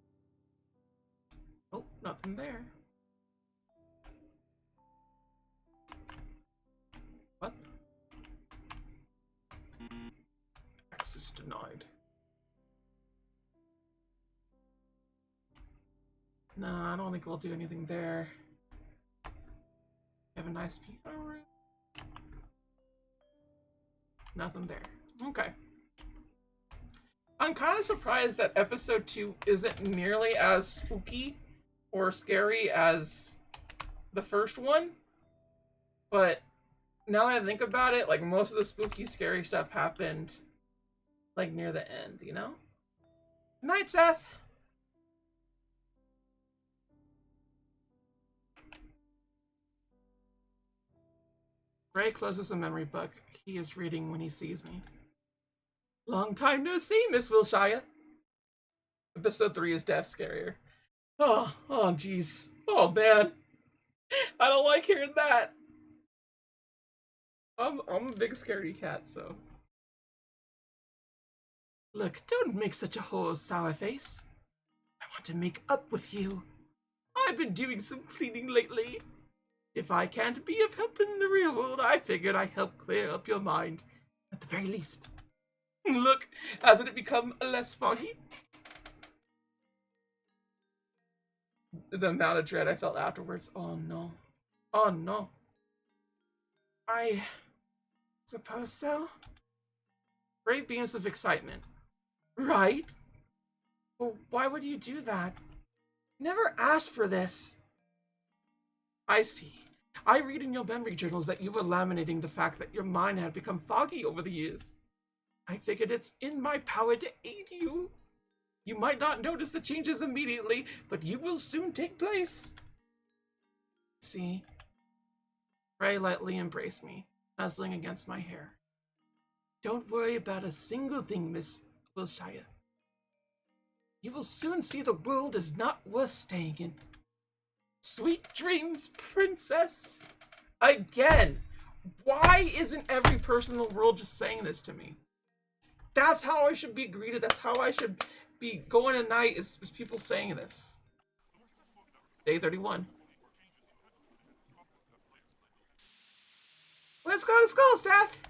Oh, nothing there. What? Access denied. Nah, I don't think we'll do anything there. Have a nice piano room. Nothing there. Okay. I'm kind of surprised that episode 2 isn't nearly as spooky or scary as the first one. But now that I think about it, like, most of the spooky, scary stuff happened, like, near the end, you know? Good night, Seth! Ray closes the memory book he is reading when he sees me. Long time no see, Miss Wilshire. Episode 3 is death scarier. Oh, jeez. Oh, man. I don't like hearing that. I'm a big scaredy cat, so. Look, don't make such a whole sour face. I want to make up with you. I've been doing some cleaning lately. If I can't be of help in the real world, I figured I'd help clear up your mind, at the very least. Look, hasn't it become less foggy? The amount of dread I felt afterwards. Oh no. Oh no. I suppose so? Great beams of excitement. Right? Well, why would you do that? You never asked for this. I see. I read in your memory journals that you were laminating the fact that your mind had become foggy over the years. I figured it's in my power to aid you. You might not notice the changes immediately, but you will soon take place. See? Ray lightly embraced me, nuzzling against my hair. Don't worry about a single thing, Miss Wilshire. You will soon see the world is not worth staying in. Sweet dreams, princess. Again, why isn't every person in the world just saying this to me? That's how I should be greeted. That's how I should be going at night, is people saying this. Day 31. Let's go to school, Seth!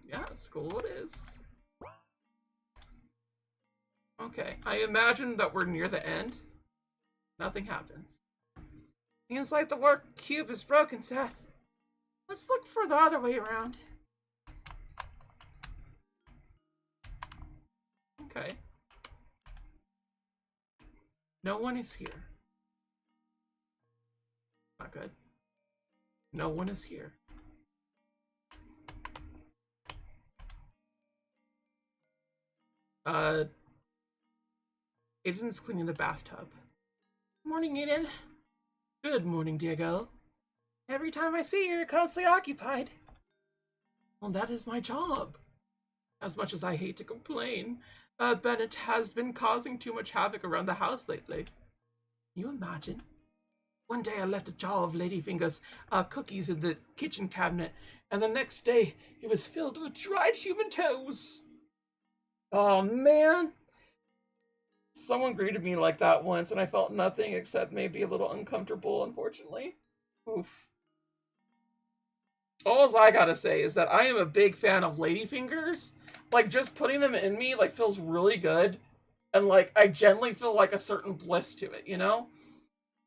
Yeah, school it is. Okay, I imagine that we're near the end. Nothing happens. Seems like the work cube is broken, Seth. Let's look for the other way around. Okay. No one is here. Not good. No one is here. Aiden's cleaning the bathtub. Morning, Aiden. Good morning, dear girl. Every time I see you, you're constantly occupied. Well, that is my job. As much as I hate to complain, Bennett has been causing too much havoc around the house lately. Can you imagine? One day I left a jar of Ladyfinger's cookies in the kitchen cabinet, and the next day it was filled with dried human toes. Oh, man. Someone greeted me like that once, and I felt nothing except maybe a little uncomfortable, unfortunately. Oof. All I gotta say is that I am a big fan of Ladyfingers. Like, just putting them in me, like, feels really good. And, like, I generally feel, like, a certain bliss to it, you know?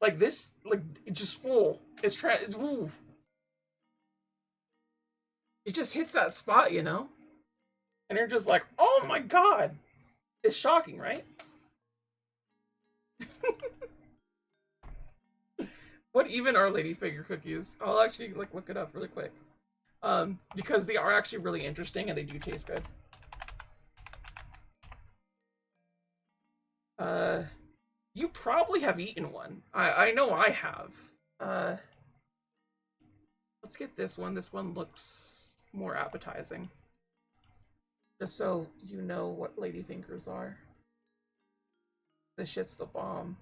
Like, this, like, it just, ooh. It's ooh. It just hits that spot, you know? And you're just like, oh my god! It's shocking, right? What even are Ladyfinger cookies? I'll actually like look it up really quick. Because they are actually really interesting and they do taste good. You probably have eaten one. I know I have. Let's get this one. This one looks more appetizing. Just so you know what Ladyfingers are. This shit's the bomb.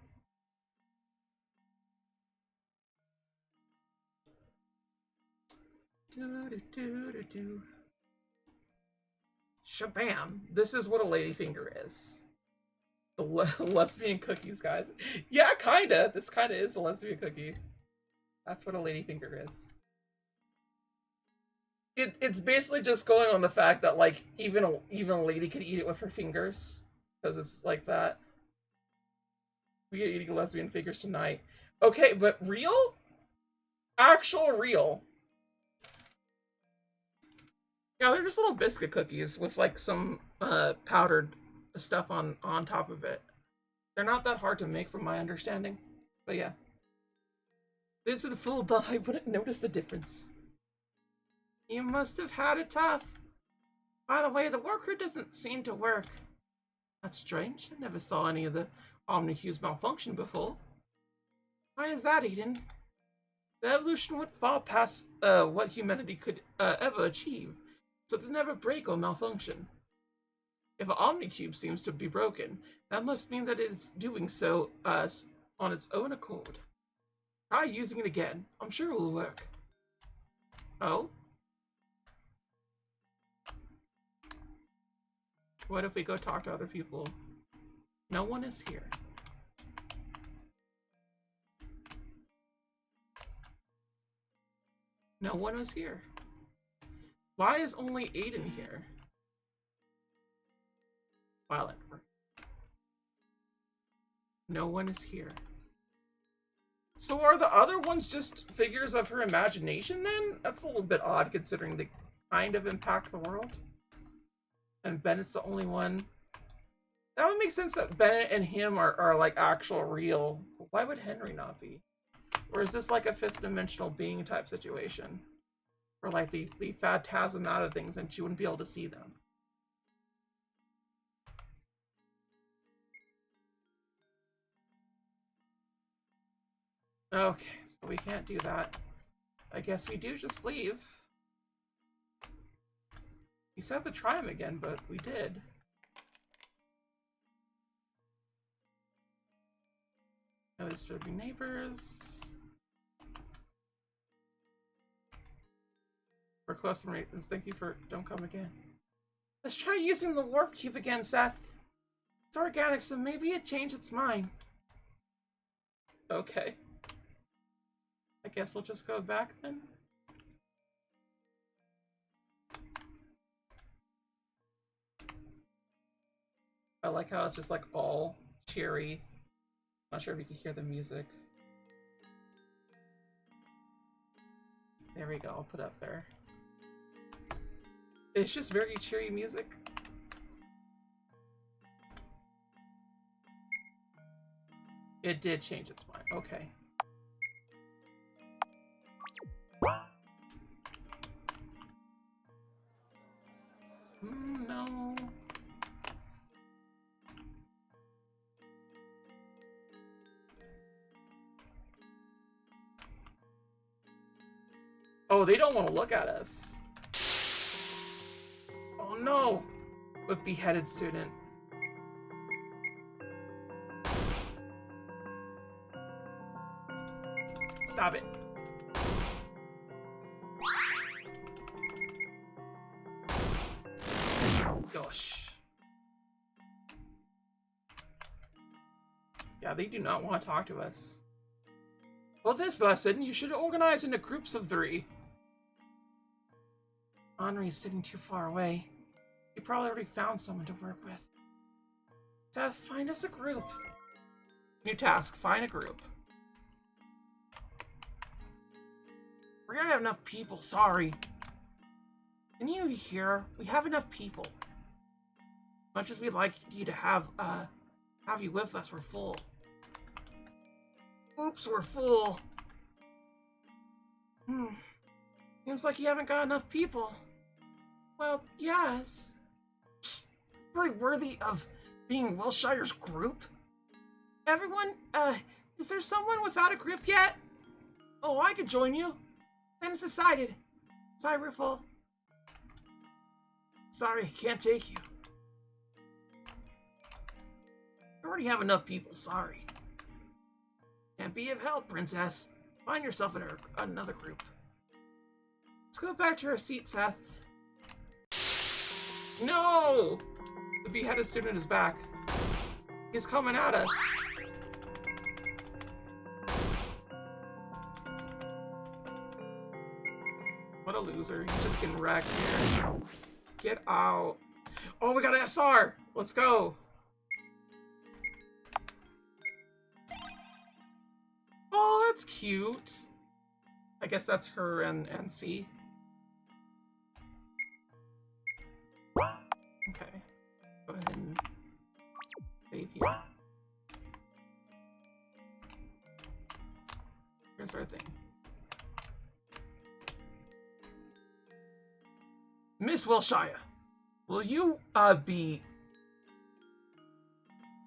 Shabam! This is what a Ladyfinger is. The lesbian cookies, guys. Yeah, kinda. This kinda is the lesbian cookie. That's what a Ladyfinger is. It's basically just going on the fact that, like, even a lady could eat it with her fingers. Because it's like that. We are eating lesbian fingers tonight. Okay, but real? Actual real. Yeah, they're just little biscuit cookies with like some powdered stuff on top of it. They're not that hard to make from my understanding. But yeah. This is fool, but I wouldn't notice the difference. You must have had it tough. By the way, the worker doesn't seem to work. That's strange. I never saw any of the Omnihues malfunction before. Why is that, Eden? The evolution would far past what humanity could ever achieve, so it would never break or malfunction. If an Omnicube seems to be broken, that must mean that it is doing so on its own accord. Try using it again. I'm sure it will work. Oh? What if we go talk to other people? No one is here. No one was here. Why is only Aiden here? Violet. No one is here. So are the other ones just figures of her imagination then? That's a little bit odd considering they kind of impact the world. And Bennett's the only one. That would make sense that Bennett and him are like actual real. Why would Henry not be? Or is this like a fifth dimensional being type situation? Or like the phantasm out of things and she wouldn't be able to see them. Okay, so we can't do that. I guess we do just leave. We said to try him again, but we did. No disturbing neighbors. For close ratings, thank you for don't come again. Let's try using the warp cube again, Seth. It's organic, so maybe it changed its mind. Okay. I guess we'll just go back then. I like how it's just like all cheery. Not sure if you can hear the music. There we go, I'll put it up there. It's just very cheery music. It did change its mind. Okay. No. Oh, they don't want to look at us. Oh no! With beheaded student. Stop it. Gosh. Yeah, they do not want to talk to us. For this lesson, you should organize into groups of 3. Henri's sitting too far away. He probably already found someone to work with. Seth, find us a group. New task, find a group. We're gonna have enough people, sorry. Can you hear? We have enough people. Much as we'd like you to have you with us, we're full. Oops, we're full. Seems like you haven't got enough people. Well, yes. Psst, really worthy of being Wilshire's group? Everyone, is there someone without a group yet? Oh, I could join you. Then it's decided. Sorry, we're full. Sorry, can't take you. We already have enough people, sorry. Can't be of help, princess. Find yourself in another group. Let's go back to our seat, Seth. No! The beheaded student is back. He's coming at us. What a loser. He's just getting wrecked here. Get out. Oh, we got an SR! Let's go! Oh, that's cute. I guess that's her and C. Okay. Go ahead and save here. Here's our thing. Miss Wilshire, will you, be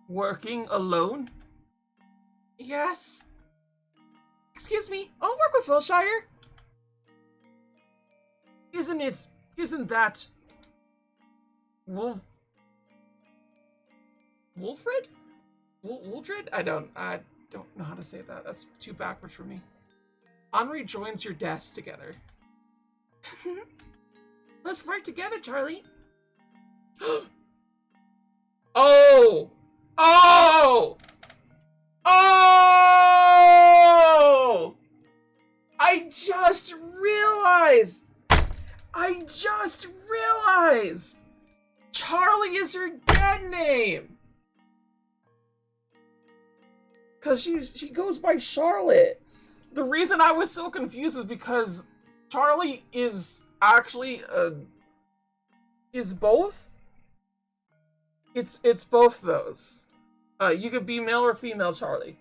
working alone? Yes. Excuse me, I'll work with Wilshire. Isn't that Wolfred? Wuldred? I don't know how to say that. That's too backwards for me. Henri joins your desk together. Let's work together, Charlie. Oh! Oh! Oh! I just realized! Charlie is her dead name! Cause she goes by Charlotte. The reason I was so confused is because Charlie is actually is both. It's both those. You could be male or female Charlie,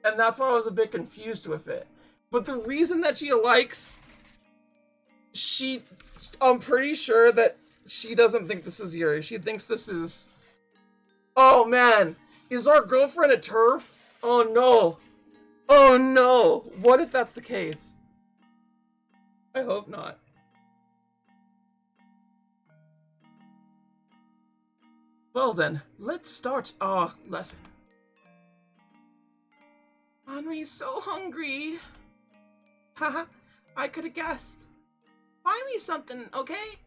and that's why I was a bit confused with it. But the reason that she likes, I'm pretty sure that she doesn't think this is Yuri. She thinks this is. Oh man, is our girlfriend a turf? Oh no. Oh no! What if that's the case? I hope not. Well then, let's start our lesson. Henri's so hungry. Haha, I could have guessed. Buy me something, okay?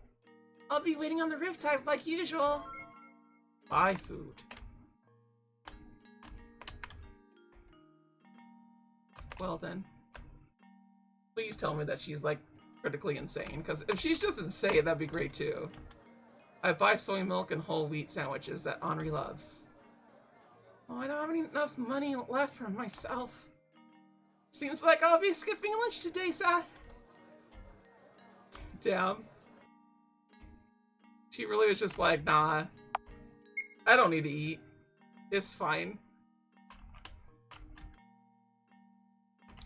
I'll be waiting on the rooftop like usual. Buy food. Well then, please tell me that she's like critically insane, because if she's just insane, that'd be great too. I buy soy milk and whole wheat sandwiches that Henri loves. Oh, I don't have enough money left for myself. Seems like I'll be skipping lunch today, Seth. Damn. She really was just like, nah, I don't need to eat. It's fine.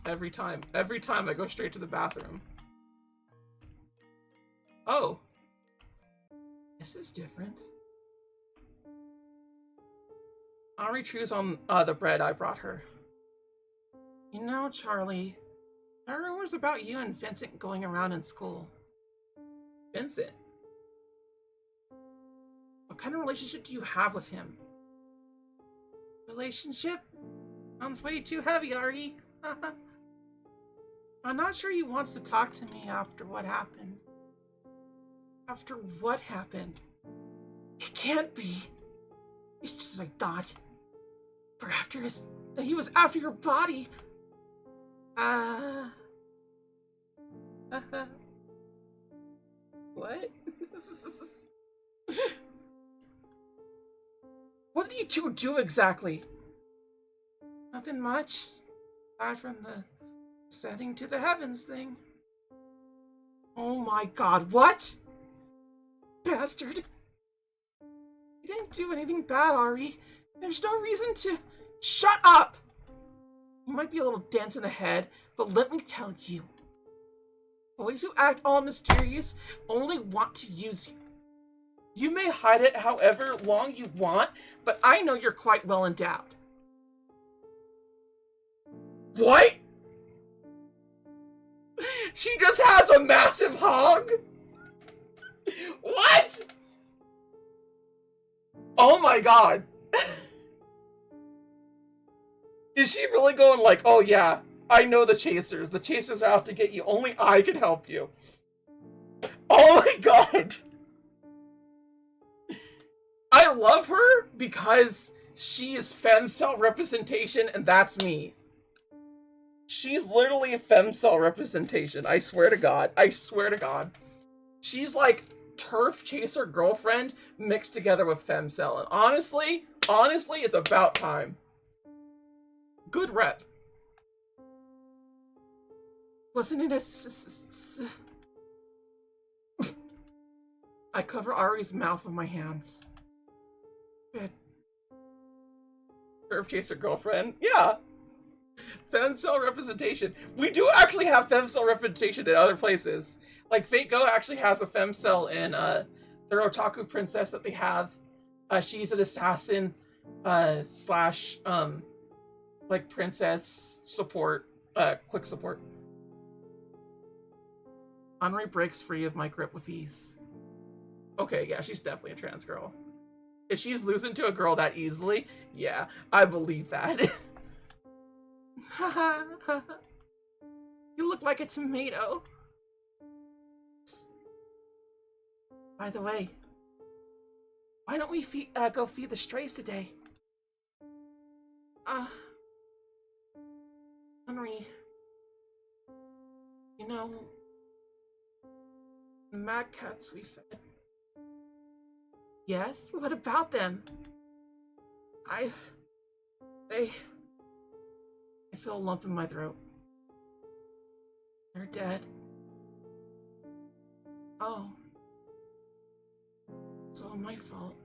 Every time I go straight to the bathroom. Oh. This is different. Henri chews on the bread I brought her. You know, Charlie, there are rumors about you and Vincent going around in school. Vincent? What kind of relationship do you have with him? Relationship? Sounds way too heavy, Artie. I'm not sure he wants to talk to me after what happened. After what happened? It can't be. It's just as I thought. For after he was after your body. What? What did you two do exactly? Nothing much. Aside from the setting to the heavens thing. Oh my god, what? Bastard. You didn't do anything bad, Ari. There's no reason to... Shut up! You might be a little dense in the head, but let me tell you. Boys who act all mysterious only want to use you. You may hide it however long you want, but I know you're quite well endowed. What? She just has a massive hog? What? Oh my god. Is she really going like, oh yeah, I know the chasers. The chasers are out to get you. Only I can help you. Oh my god. I love her because she is femcell representation, and that's me. She's literally a femcell representation. I swear to God. I swear to God. She's like turf chaser girlfriend mixed together with femcell. And honestly, it's about time. Good rep. Wasn't it I cover Ari's mouth with my hands. Good. Curve chaser girlfriend. Yeah. Femcell representation. We do actually have femcell representation in other places. Like Fate Go actually has a femcell in their Otaku princess that they have. She's an assassin slash like princess support, quick support. Henri breaks free of my grip with ease. Okay, yeah, she's definitely a trans girl. If she's losing to a girl that easily, yeah, I believe that. You look like a tomato. By the way, why don't we go feed the strays today? Henri, you know, the mad cats we fed. Yes? What about them? I feel a lump in my throat. They're dead. Oh. It's all my fault.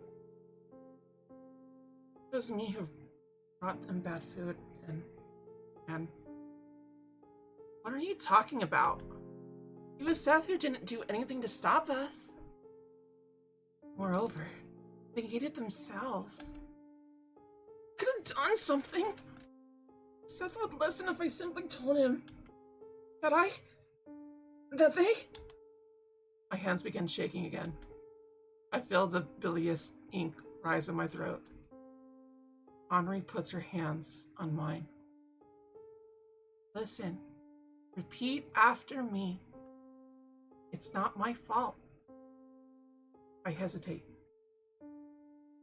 It was me who brought them bad food and what are you talking about? It was Seth who didn't do anything to stop us. Moreover, they hated themselves. Could have done something. Seth would listen if I simply told him that they... My hands began shaking again. I feel the bilious ink rise in my throat. Henri puts her hands on mine. Listen, repeat after me. It's not my fault. I hesitate.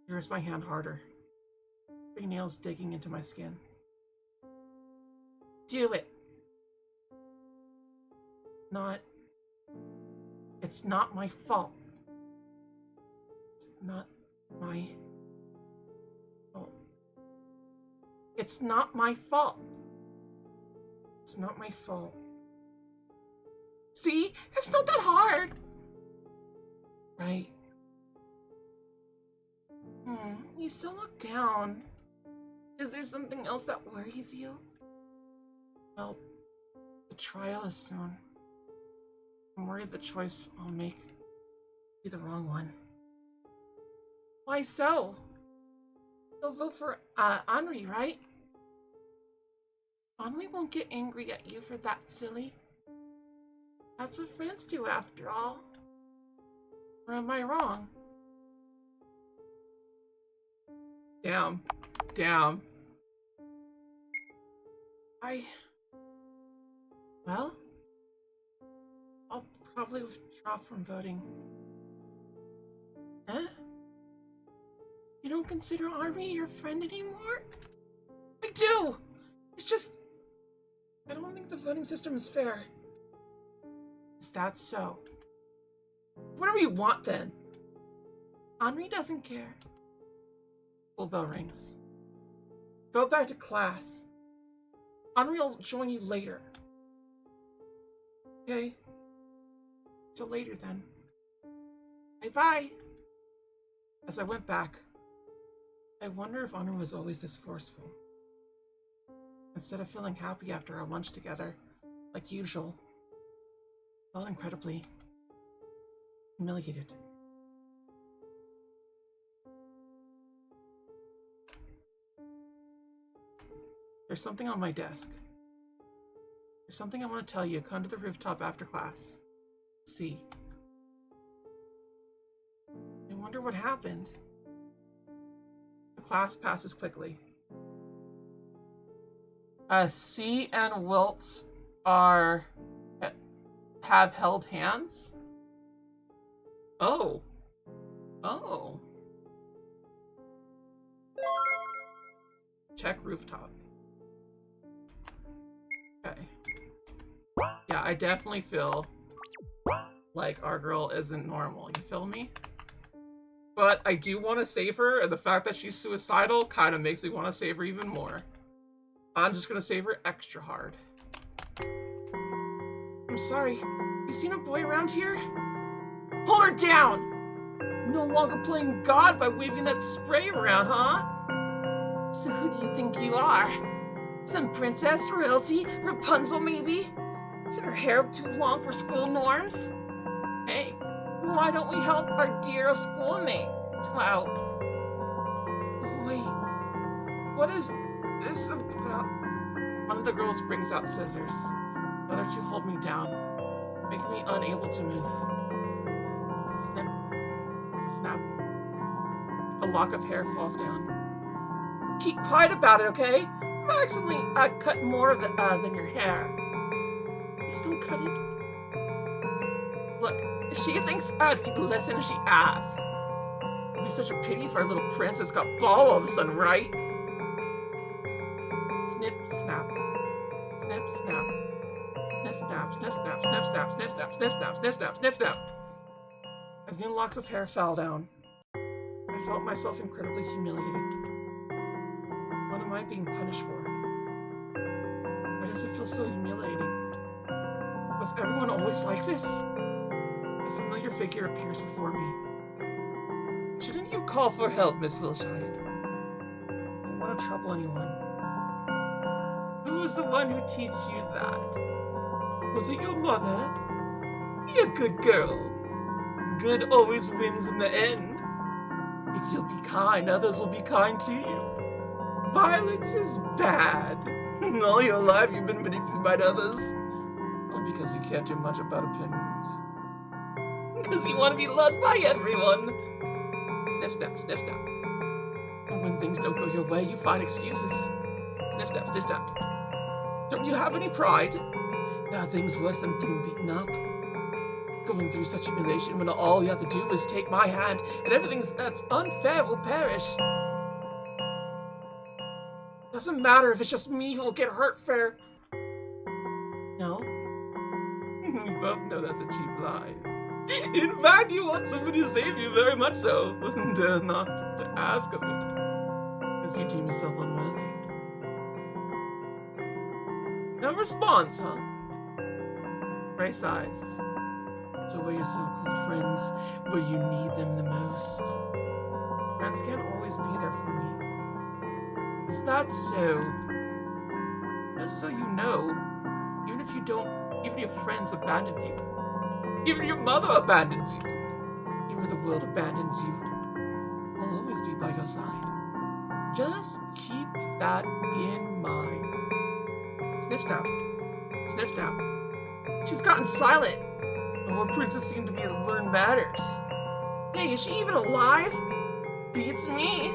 Here's my hand harder. Fingernails digging into my skin. Do it. It's not my fault. It's not my fault. It's not my fault. It's not my fault. See? It's not that hard. Right. You still look down. Is there something else that worries you? Well, the trial is soon. I'm worried the choice I'll make will be the wrong one. Why so? You'll vote for Henri, right? Henri won't get angry at you for that, silly. That's what friends do, after all. Or am I wrong? Damn. Well, I'll probably withdraw from voting. Huh? You don't consider Henri your friend anymore? I do! It's just... I don't think the voting system is fair. Is that so? Whatever you want, then. Henri doesn't care. School bell rings. Go back to class. Henri will join you later. Okay? Till later, then. Bye-bye. As I went back, I wonder if Henri was always this forceful. Instead of feeling happy after our lunch together, like usual, I felt incredibly humiliated. There's something on my desk. There's something I want to tell you. Come to the rooftop after class. See. I wonder what happened. The class passes quickly. C and Wiltz have held hands? Oh. Check rooftop. Okay. Yeah, I definitely feel like our girl isn't normal, you feel me? But I do want to save her, and the fact that she's suicidal kind of makes me want to save her even more. I'm just gonna save her extra hard. I'm sorry, you seen a boy around here? Hold her down! no longer playing God by waving that spray around, huh? So who do you think you are? Some princess, royalty, Rapunzel maybe? Isn't her hair too long for school norms? Hey, why don't we help our dear schoolmate out? Wait, what is this about? One of the girls brings out scissors. The other two hold me down, making me unable to move. Snip, snap. A lock of hair falls down. Keep quiet about it, okay? I accidentally cut more of than your hair. Please don't cut it. Look, she thinks I'd listen if she asked. It'd be such a pity if our little princess got bald all of a sudden, right? Snip, snap. Snip, snap. Snip, snap, snip, snap, snip, snap, snip, snap, snip, snap, snip, snap, snip, snap. As new locks of hair fell down, I felt myself incredibly humiliated. What am I being punished for? Why does it feel so humiliating? Was everyone always like this? A familiar figure appears before me. Shouldn't you call for help, Miss Wilshire? I don't want to trouble anyone. Who was the one who teach you that? Was it your mother? Be a good girl. Good always wins in the end. If you'll be kind, others will be kind to you. Violence is bad. All your life you've been manipulated by others. Well, because you can't do much about opinions. Because you want to be loved by everyone. Snip, snap, snip, snap. And when things don't go your way, you find excuses. Snip, snap, snip, snap. Don't you have any pride? There are things worse than getting beaten up. Going through such humiliation when all you have to do is take my hand and everything that's unfair will perish. Doesn't matter if it's just me who will get hurt fair. No? We both know that's a cheap lie. In fact, you want somebody to save you very much so, but dare not to ask of it, because you deem yourself unworthy. No response, huh? Gray sighs. So where your so-called friends, where you need them the most. Friends can't always be there for me. Is that so? Just so you know, even if you don't, even if your friends abandon you, even if your mother abandons you, even if the world abandons you, I'll always be by your side. Just keep that in mind. Snip, snap. Snip, snap. She's gotten silent. Oh, her princess seemed to be to learn matters. Hey, is she even alive? Beats me.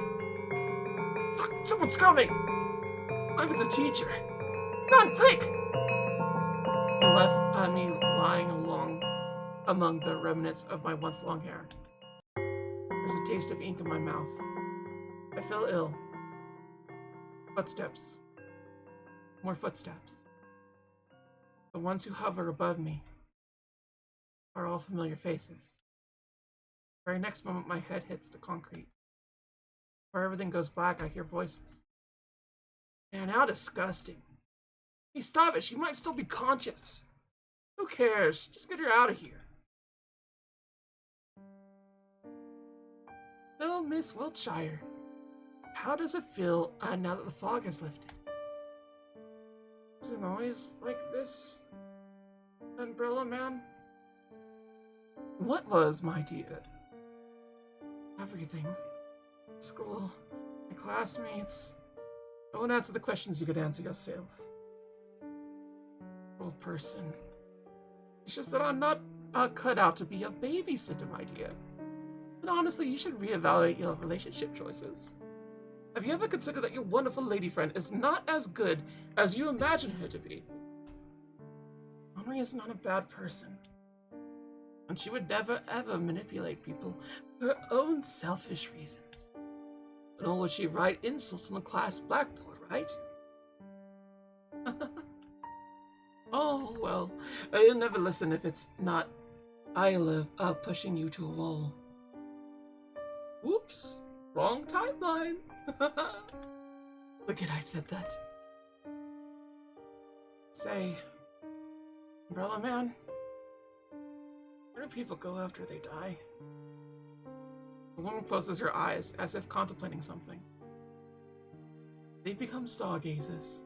Fuck, someone's coming. What if it's a teacher? Run, quick! He left me lying among the remnants of my once long hair. There's a taste of ink in my mouth. I feel ill. Footsteps. More footsteps. The ones who hover above me are all familiar faces. The very next moment, my head hits the concrete. Where everything goes black, I hear voices. Man, how disgusting. Hey, stop it. She might still be conscious. Who cares? Just get her out of here. So, Miss Wiltshire, how does it feel now that the fog has lifted? Is it always like this, Umbrella Man? What was, my dear? Everything. School, my classmates. Don't answer the questions you could answer yourself. Old person. It's just that I'm not cut out to be a babysitter, my dear. But honestly, you should reevaluate your relationship choices. Have you ever considered that your wonderful lady friend is not as good as you imagine her to be? Omri is not a bad person. And she would never ever manipulate people for her own selfish reasons. Nor would she write insults on the class blackboard, right? Oh, well, I'll never listen if it's not Isla pushing you to a wall. Oops, wrong timeline. Look at I said that. Say, Umbrella Man, where do people go after they die? The woman closes her eyes, as if contemplating something. They become stargazers.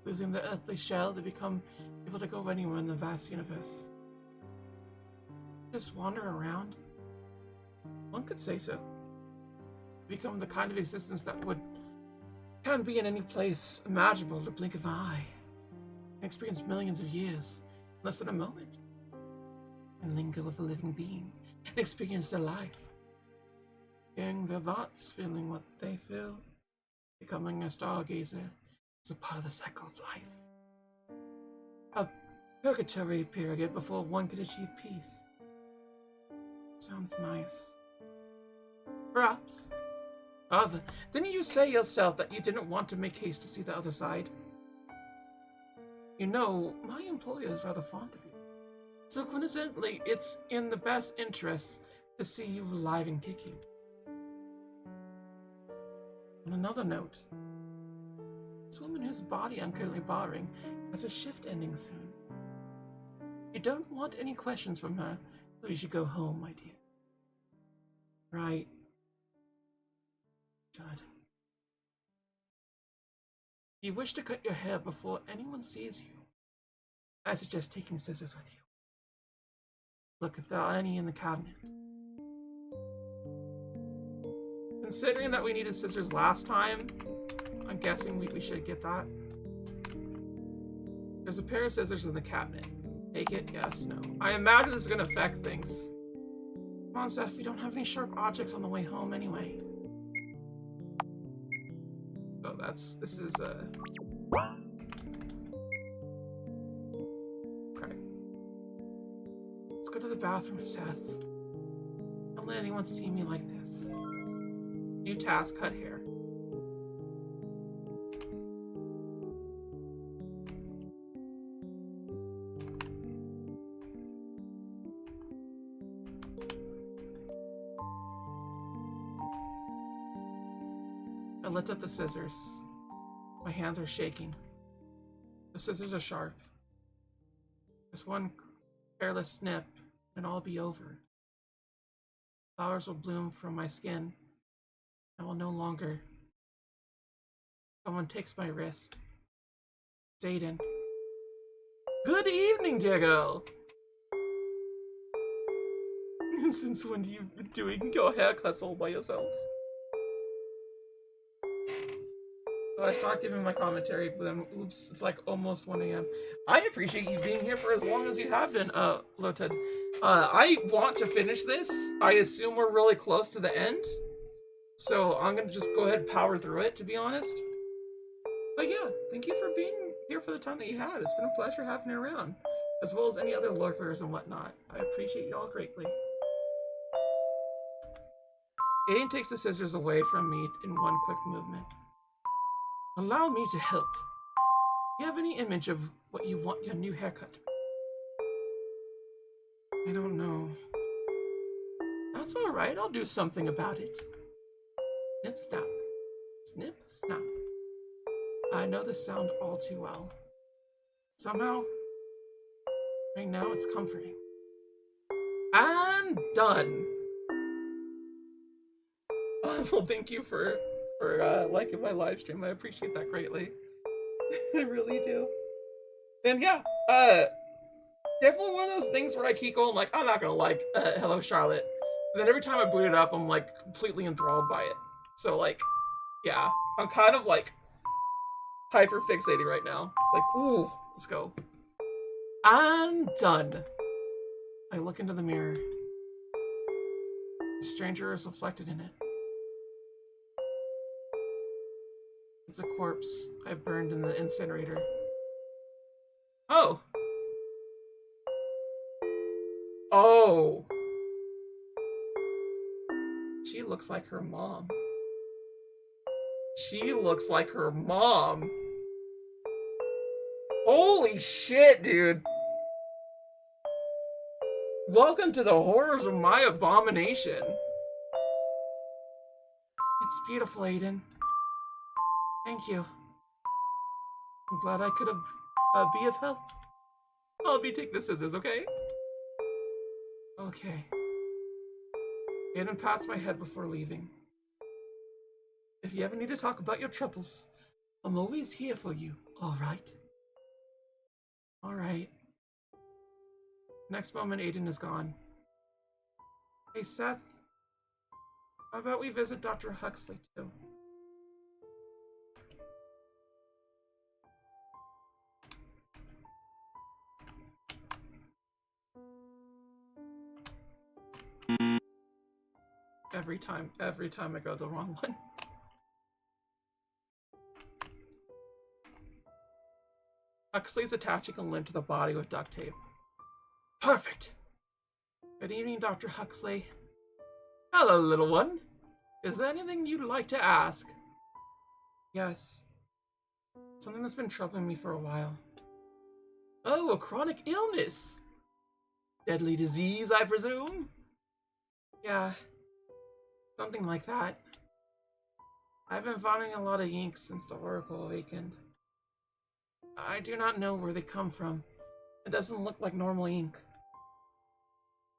Losing their earthly shell, they become able to go anywhere in the vast universe. Just wander around? One could say so. Become the kind of existence that can be in any place imaginable at a blink of an eye. And experience millions of years in less than a moment. And linger with a living being and experience their life. Hearing their thoughts, feeling what they feel. Becoming a stargazer is a part of the cycle of life. A purgatory period before one could achieve peace. Sounds nice. Perhaps. However, didn't you say yourself that you didn't want to make haste to see the other side? You know, my employer is rather fond of you. So coincidentally, it's in the best interest to see you alive and kicking. On another note, this woman whose body I'm currently borrowing has a shift ending soon. You don't want any questions from her, so you should go home, my dear. Right. Good. You wish to cut your hair before anyone sees you. I suggest taking scissors with you. Look if there are any in the cabinet. Considering that we needed scissors last time, I'm guessing we should get that. There's a pair of scissors in the cabinet. Take it? Yes, no. I imagine this is going to affect things. Come on, Seth, we don't have any sharp objects on the way home anyway. So this is, okay. Let's go to the bathroom, Seth. Don't let anyone see me like this. New task, cut hair. I lift up the scissors. My hands are shaking. The scissors are sharp. Just one careless snip, and it'll all be over. Flowers will bloom from my skin. I will no longer. Someone takes my wrist. It's Aiden. Good evening, dear girl! Since when have you been doing your haircuts all by yourself? So I start giving my commentary, but then, oops, it's like almost 1 a.m. I appreciate you being here for as long as you have been, Lotud. I want to finish this. I assume we're really close to the end. So I'm gonna just go ahead and power through it, to be honest. But yeah, thank you for being here for the time that you had. It's been a pleasure having you around, as well as any other lurkers and whatnot. I appreciate y'all greatly. Aiden takes the scissors away from me in one quick movement. Allow me to help. Do you have any image of what you want your new haircut to be? I don't know. That's alright, I'll do something about it. Snip, snap. Snip, snap. I know this sound all too well. Somehow, right now it's comforting. And done! Well, thank you for liking my live stream. I appreciate that greatly. I really do. And yeah, definitely one of those things where I keep going like, I'm not gonna like Hello Charlotte. And then every time I boot it up, I'm like completely enthralled by it. So like, yeah, I'm kind of like hyper fixated right now. Like, ooh, let's go. I'm done. I look into the mirror. The stranger is reflected in it. It's a corpse I burned in the incinerator. Oh! Oh! She looks like her mom. She looks like her mom. Holy shit, dude. Welcome to the horrors of my abomination. It's beautiful, Aiden. Thank you. I'm glad I could have be of help. I'll be taking the scissors, okay? Okay. Aiden pats my head before leaving. If you ever need to talk about your troubles, I'm always here for you, alright? Alright. Next moment, Aiden is gone. Hey, Seth. How about we visit Dr. Huxley, too? Every time I go the wrong one. Huxley's attaching a limb to the body with duct tape. Perfect! Good evening, Dr. Huxley. Hello, little one. Is there anything you'd like to ask? Yes. Something that's been troubling me for a while. Oh, a chronic illness! Deadly disease, I presume? Yeah. Something like that. I've been finding a lot of ink since the Oracle awakened. I do not know where they come from. It doesn't look like normal ink.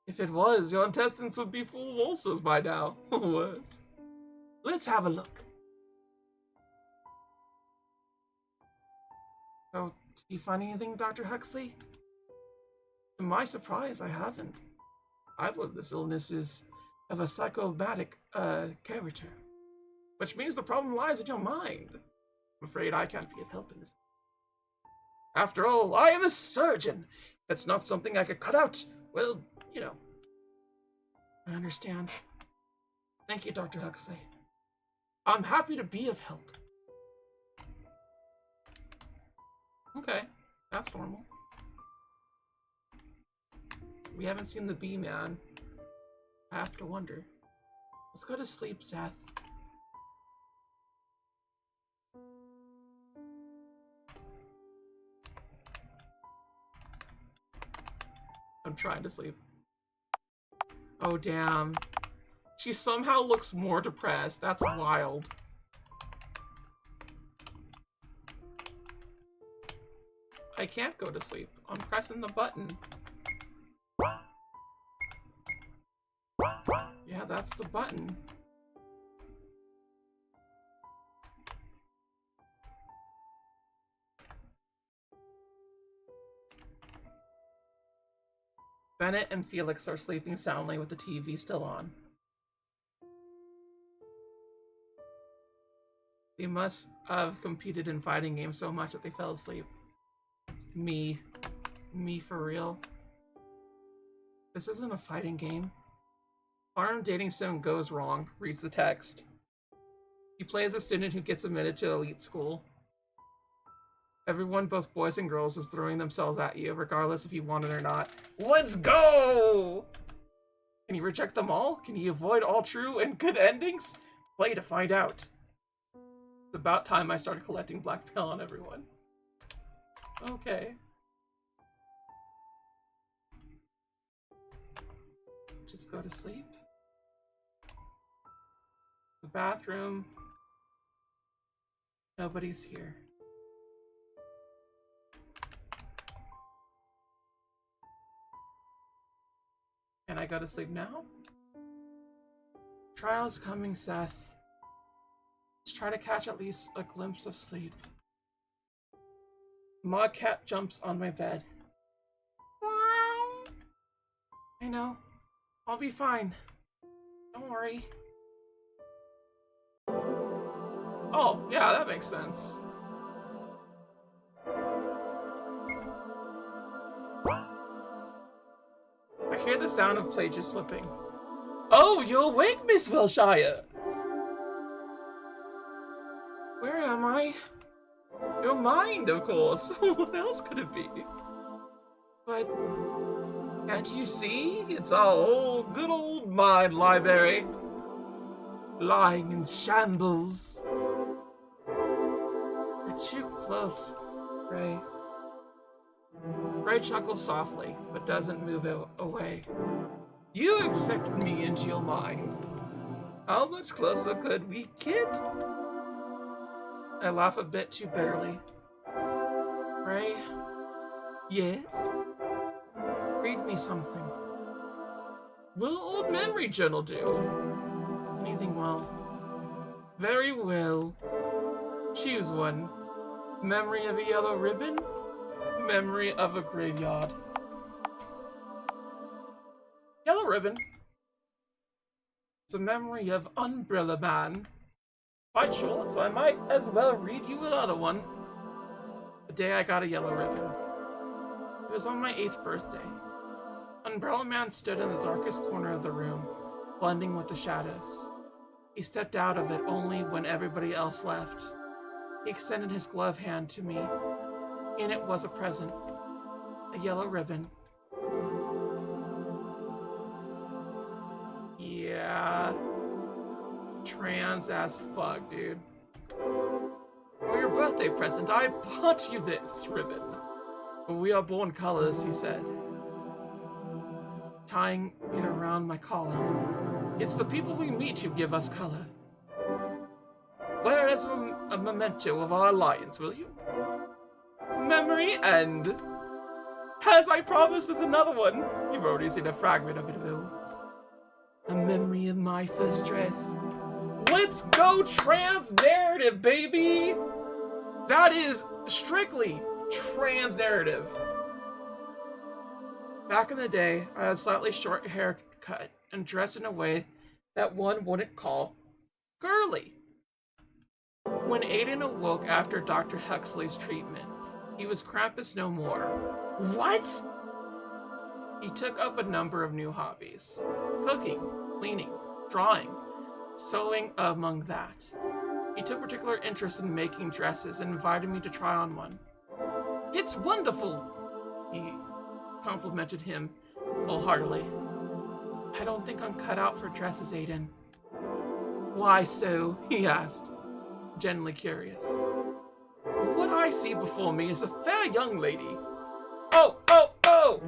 If it was, your intestines would be full of ulcers by now. Worse. Let's have a look. So, did you find anything, Dr. Huxley? To my surprise, I haven't. I believe this illness is of a psychomatic character, which means the problem lies in your mind. I'm afraid I can't be of help in this. After all, I am a surgeon. That's not something I could cut out. Well, you know. I understand. Thank you, Dr. Huxley. I'm happy to be of help. Okay, that's normal. We haven't seen the bee man. I have to wonder. Let's go to sleep, Seth. I'm trying to sleep. Oh, damn. She somehow looks more depressed. That's wild. I can't go to sleep. I'm pressing the button. Yeah, that's the button. Bennett and Felix are sleeping soundly with the TV still on. They must have competed in fighting games so much that they fell asleep. Me. Me for real. This isn't a fighting game. Farm dating sim goes wrong, reads the text. You play as a student who gets admitted to elite school. Everyone, both boys and girls, is throwing themselves at you, regardless if you want it or not. Let's go! Can you reject them all? Can you avoid all true and good endings? Play to find out. It's about time I started collecting blackmail on everyone. Okay. Just go to sleep. The bathroom. Nobody's here. Can I go to sleep now? Trial's coming, Seth. Let's try to catch at least a glimpse of sleep. Ma cat jumps on my bed. I know. I'll be fine. Don't worry. Oh, yeah, that makes sense. I hear the sound of pages flipping. Oh, you're awake, Miss Wilshire! Where am I? Your mind, of course. What else could it be? But can't you see? It's our old, good old mind library. Lying in shambles. You're too close, Ray. Ray chuckles softly, but doesn't move away. You accept me into your mind. How much closer could we get? I laugh a bit too bitterly. Ray? Yes? Read me something. will old memory journal do? Anything well? Very well. Choose one. Memory of a yellow ribbon? Memory of a graveyard. Yellow ribbon. It's a memory of Umbrella Man. Quite short, so I might as well read you another one. The day I got a yellow ribbon. It was on my 8th birthday. Umbrella Man stood in the darkest corner of the room, blending with the shadows. He stepped out of it only when everybody else left. He extended his gloved hand to me. In it was a present. A yellow ribbon. Yeah. Trans as fuck, dude. For your birthday present, I bought you this ribbon. We are born colors, he said, tying it around my collar. It's the people we meet who give us color. Wear it as a memento of our alliance, will you? Memory end. As I promised, there's another one. You've already seen a fragment of it, though. A memory of my first dress. Let's go trans narrative, baby! That is strictly trans narrative. Back in the day, I had slightly short haircut and dressed in a way that one wouldn't call girly. When Aiden awoke after Dr. Huxley's treatment, he was Krampus no more. What? He took up a number of new hobbies. Cooking, cleaning, drawing, sewing among that. He took particular interest in making dresses and invited me to try on one. It's wonderful, he complimented him wholeheartedly. I don't think I'm cut out for dresses, Aiden. Why so? He asked, genuinely curious. What I see before me is a fair young lady. Oh, oh, oh!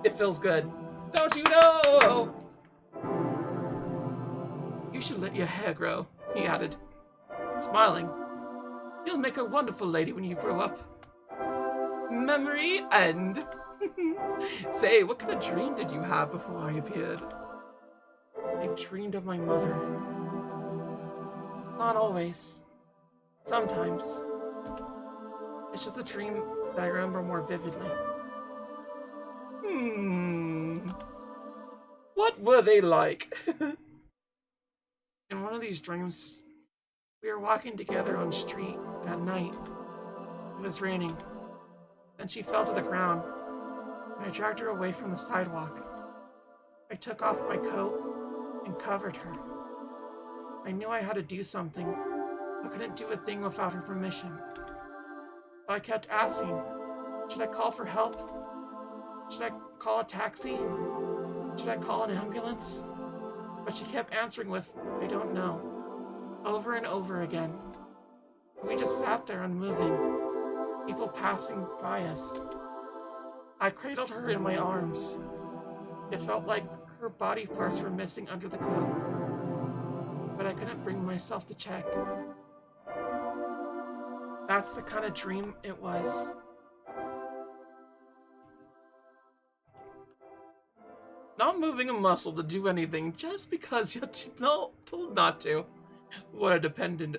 It feels good. Don't you know? You should let your hair grow, he added, smiling. You'll make a wonderful lady when you grow up. Memory end. Say, what kind of dream did you have before I appeared? I dreamed of my mother. Not always. Sometimes. It's just a dream that I remember more vividly. What were they like? In one of these dreams, we were walking together on the street at night. It was raining. Then she fell to the ground, and I dragged her away from the sidewalk. I took off my coat and covered her. I knew I had to do something. I couldn't do a thing without her permission. So I kept asking, should I call for help? Should I call a taxi? Should I call an ambulance? But she kept answering with, I don't know, over and over again. We just sat there unmoving, people passing by us. I cradled her in my arms. It felt like her body parts were missing under the coat, but I couldn't bring myself to check. That's the kind of dream it was. Not moving a muscle to do anything just because you're told not to. What a dependent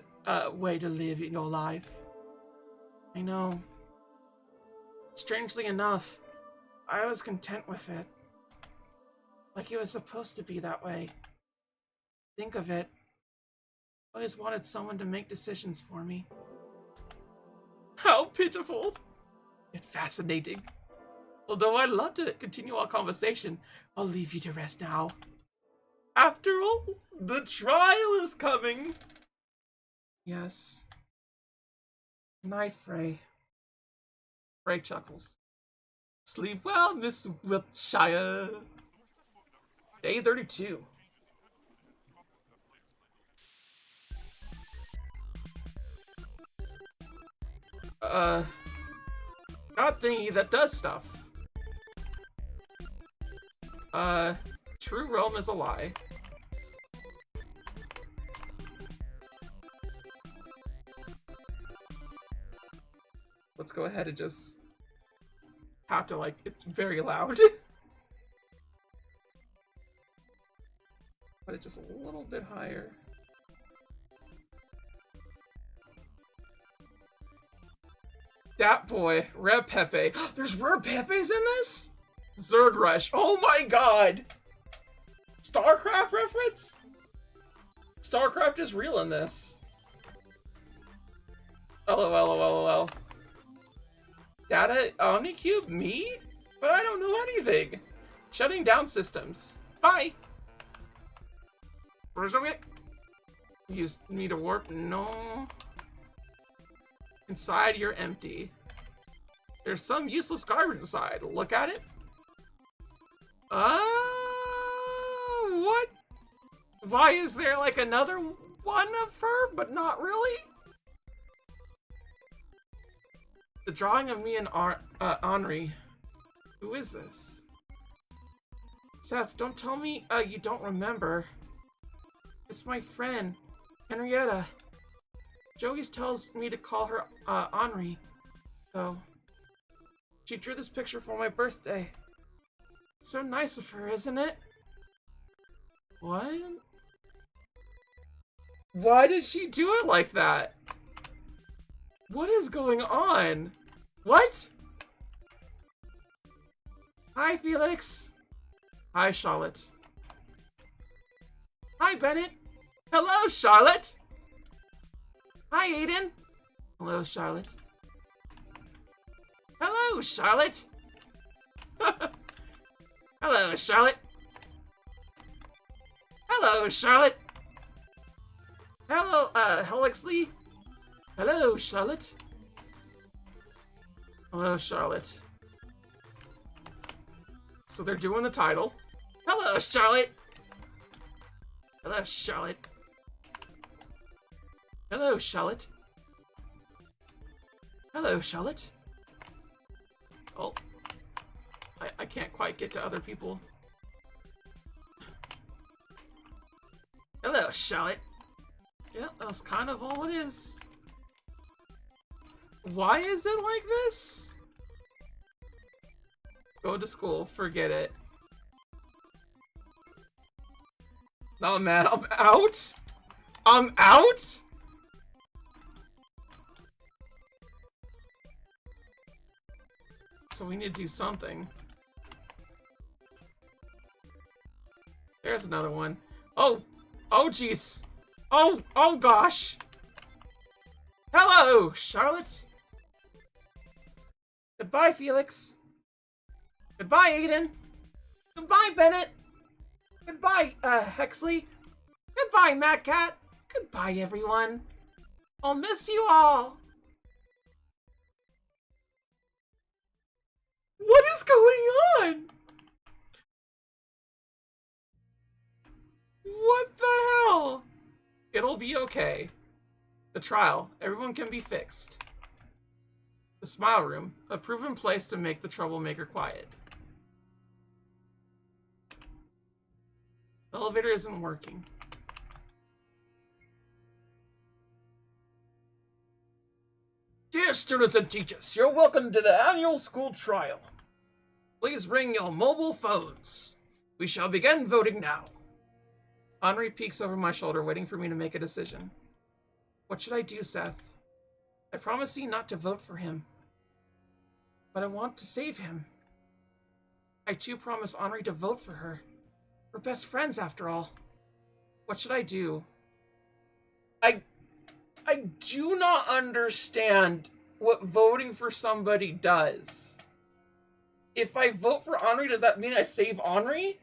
way to live in your life. I know. Strangely enough, I was content with it. Like it was supposed to be that way. Think of it. I always wanted someone to make decisions for me. How pitiful! Yet fascinating. Although I'd love to continue our conversation, I'll leave you to rest now. After all, the trial is coming! Yes. Night, Frey. Frey chuckles. Sleep well, Miss Wiltshire. Day 32. God thingy that does stuff. True Rome is a lie. Let's go ahead and just have to, like, it's very loud. Put it just a little bit higher. Dat boy, Rare Pepe. There's Rare Pepes in this? Zerg Rush. Oh my god! StarCraft reference? StarCraft is real in this. LOL. Data Omnicube? Me? But I don't know anything. Shutting down systems. Bye! Use me to warp? No. Inside, you're empty. There's some useless garbage inside. Look at it. What? Why is there like another one of her, but not really? The drawing of me and Henri. Who is this? Seth, don't tell me you don't remember. It's my friend, Henrietta. Joey tells me to call her Henri. So, she drew this picture for my birthday. So nice of her, isn't it? What? Why did she do it like that? What is going on? What? Hi, Felix. Hi, Charlotte. Hi, Bennett. Hello, Charlotte. Hi, Aiden. Hello, Charlotte. Hello, Charlotte. Hello, Charlotte. Hello, Charlotte. Hello, Helixley. Hello, Charlotte. Hello, Charlotte. So they're doing the title. Hello, Charlotte. Hello, Charlotte. Hello, Charlotte. Hello, Charlotte. Oh. I can't quite get to other people. Hello, Charlotte. Yeah, that's kind of all it is. Why is it like this? Go to school, forget it. Oh man, I'm out? I'm out? So we need to do something. There's another one. Oh jeez. Oh gosh. Hello, Charlotte. Goodbye, Felix. Goodbye, Aiden. Goodbye, Bennett. Goodbye, Hexley. Goodbye, Matt Cat. Goodbye, everyone. I'll miss you all. What is going on? What the hell? It'll be okay. The trial. Everyone can be fixed. The smile room. A proven place to make the troublemaker quiet. The elevator isn't working. Dear students and teachers, you're welcome to the annual school trial. Please bring your mobile phones. We shall begin voting now. Henri peeks over my shoulder, waiting for me to make a decision. What should I do, Seth? I promised you not to vote for him. But I want to save him. I too promised Henri to vote for her. We're best friends, after all. What should I do? I do not understand what voting for somebody does. If I vote for Henri, does that mean I save Henri?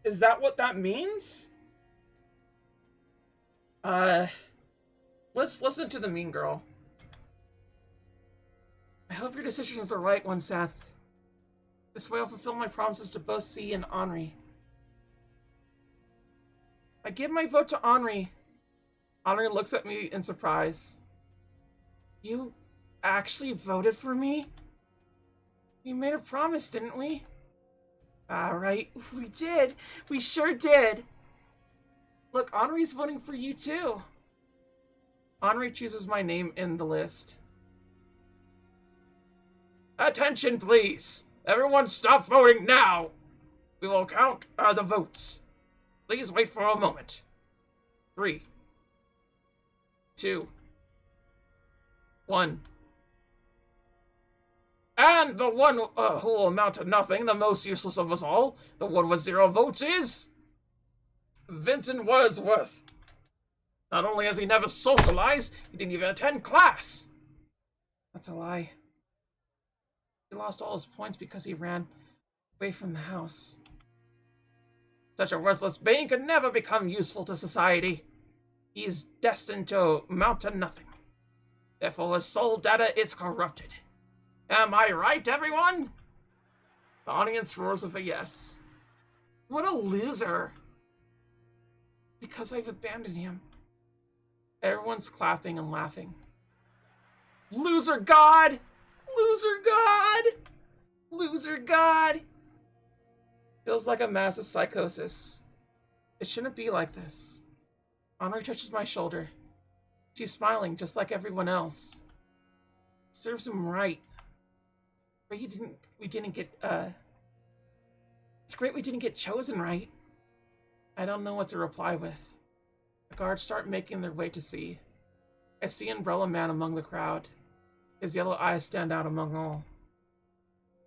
Is that what that means? Let's listen to the mean girl. I hope your decision is the right one, Seth. This way I'll fulfill my promises to both C and Henri. I give my vote to Henri. Henri looks at me in surprise. You actually voted for me? We made a promise, didn't we? Right, we did. We sure did. Look, Henri's voting for you too. Henri chooses my name in the list. Attention, please. Everyone stop voting now. We will count the votes. Please wait for a moment. 3, 2, 1. And the one who will amount to nothing, the most useless of us all, the one with 0 votes is... Vincent Wordsworth. Not only has he never socialized, he didn't even attend class. That's a lie. He lost all his points because he ran away from the house. Such a worthless being could never become useful to society. He's destined to amount to nothing. Therefore, his soul data is corrupted. Am I right, everyone? The audience roars with a yes. What a loser. Because I've abandoned him. Everyone's clapping and laughing. Loser God! Loser God! Loser God! Feels like a massive psychosis. It shouldn't be like this. Henri touches my shoulder. She's smiling just like everyone else. Serves him right. But we didn't get, it's great we didn't get chosen, right? I don't know what to reply with. The guards start making their way to sea. I see Umbrella Man among the crowd. His yellow eyes stand out among all.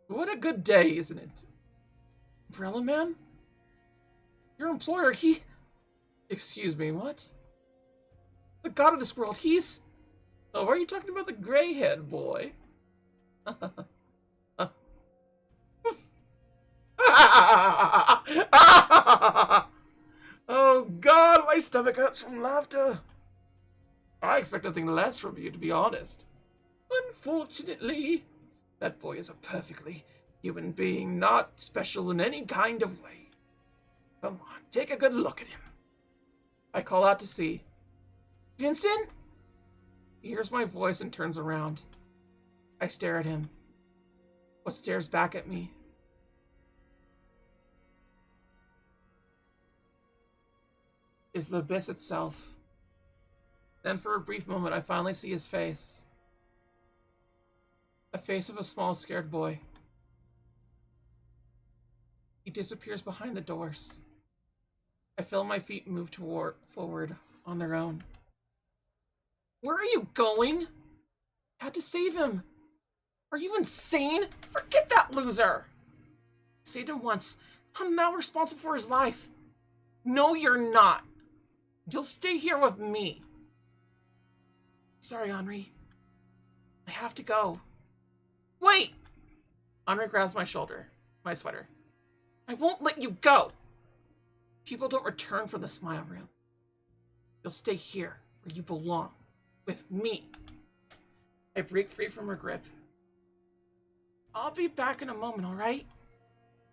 What a good day, isn't it? Umbrella Man? Your employer, he... Excuse me, what? The god of this world, he's... Oh, are you talking about the gray-haired boy? Oh god, my stomach hurts from laughter. I expect nothing less from you, to be honest. Unfortunately, that boy is a perfectly human being, not special in any kind of way. Come on, take a good look at him. I call out to sea. Vincent? He hears my voice and turns around. I stare at him. What stares back at me? Is the abyss itself. Then for a brief moment I finally see his face. A face of a small, scared boy. He disappears behind the doors. I feel my feet move forward on their own. Where are you going? I had to save him. Are you insane? Forget that loser. I saved him once. I'm now responsible for his life. No, you're not. You'll stay here with me. Sorry, Henri. I have to go. Wait! Henri grabs my shoulder, my sweater. I won't let you go. People don't return from the smile room. You'll stay here where you belong, with me. I break free from her grip. I'll be back in a moment, alright?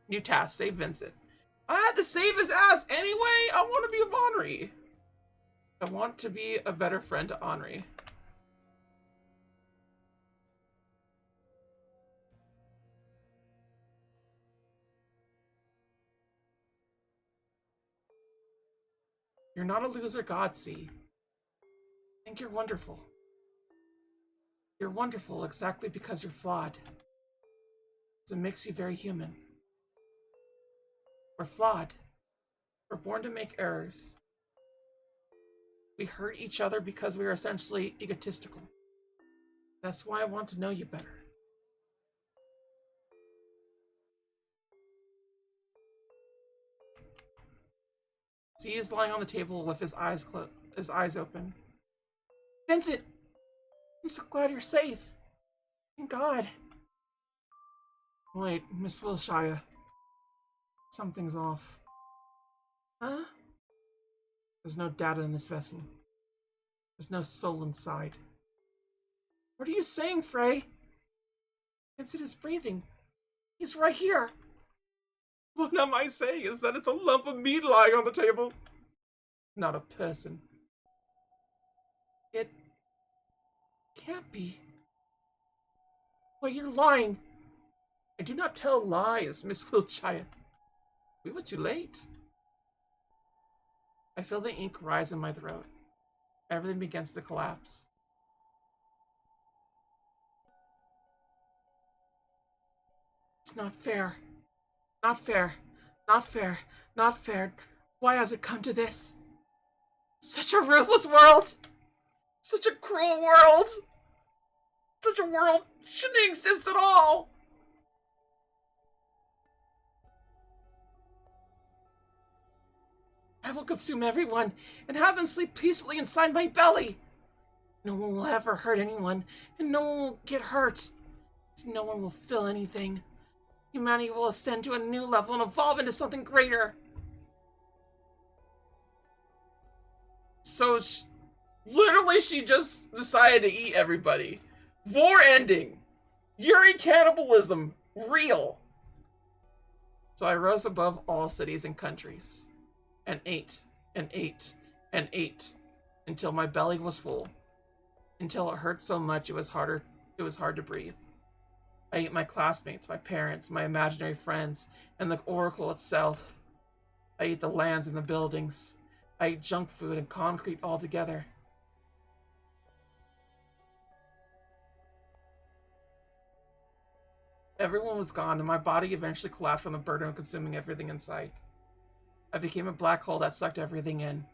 New task, save Vincent. I had to save his ass anyway! I want to be with Henri. I want to be a better friend to Henri. You're not a loser, Godsey. I think you're wonderful. You're wonderful exactly because you're flawed. It makes you very human. We're flawed. We're born to make errors. We hurt each other because we are essentially egotistical. That's why I want to know you better. See, he's lying on the table with his eyes open. Vincent! I'm so glad you're safe. Thank God. Wait, Miss Wilshire. Something's off. Huh? There's no data in this vessel. There's no soul inside. What are you saying, Frey? Vincent is breathing. He's right here. What am I saying is that it's a lump of meat lying on the table. Not a person. It can't be. Wait, you're lying. I do not tell lies, Miss Wiltshire. We were too late. I feel the ink rise in my throat. Everything begins to collapse. It's not fair. Not fair. Not fair. Not fair. Why has it come to this? Such a ruthless world! Such a cruel world! Such a world shouldn't exist at all! I will consume everyone and have them sleep peacefully inside my belly. No one will ever hurt anyone, and no one will get hurt. No one will feel anything. Humanity will ascend to a new level and evolve into something greater. So, literally, she just decided to eat everybody. War ending. Yuri cannibalism. Real. So I rose above all cities and countries, and ate, and ate, and ate, until my belly was full. Until it hurt so much it was hard to breathe. I ate my classmates, my parents, my imaginary friends, and the Oracle itself. I ate the lands and the buildings. I ate junk food and concrete altogether. Everyone was gone, and my body eventually collapsed from the burden of consuming everything in sight. I became a black hole that sucked everything in,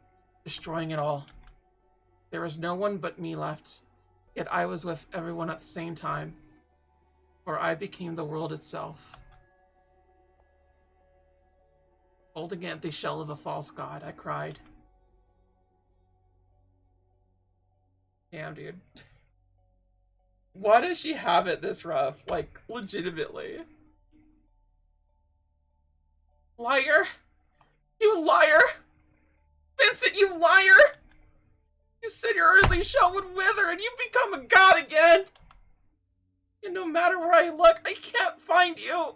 destroying it all. There was no one but me left, yet I was with everyone at the same time, for I became the world itself. Holding an empty shell of a false god, I cried. Damn, dude. Why does she have it this rough? Like, legitimately. Liar! You liar! Vincent, you liar! You said your earthly shell would wither and you become a god again! And no matter where I look, I can't find you!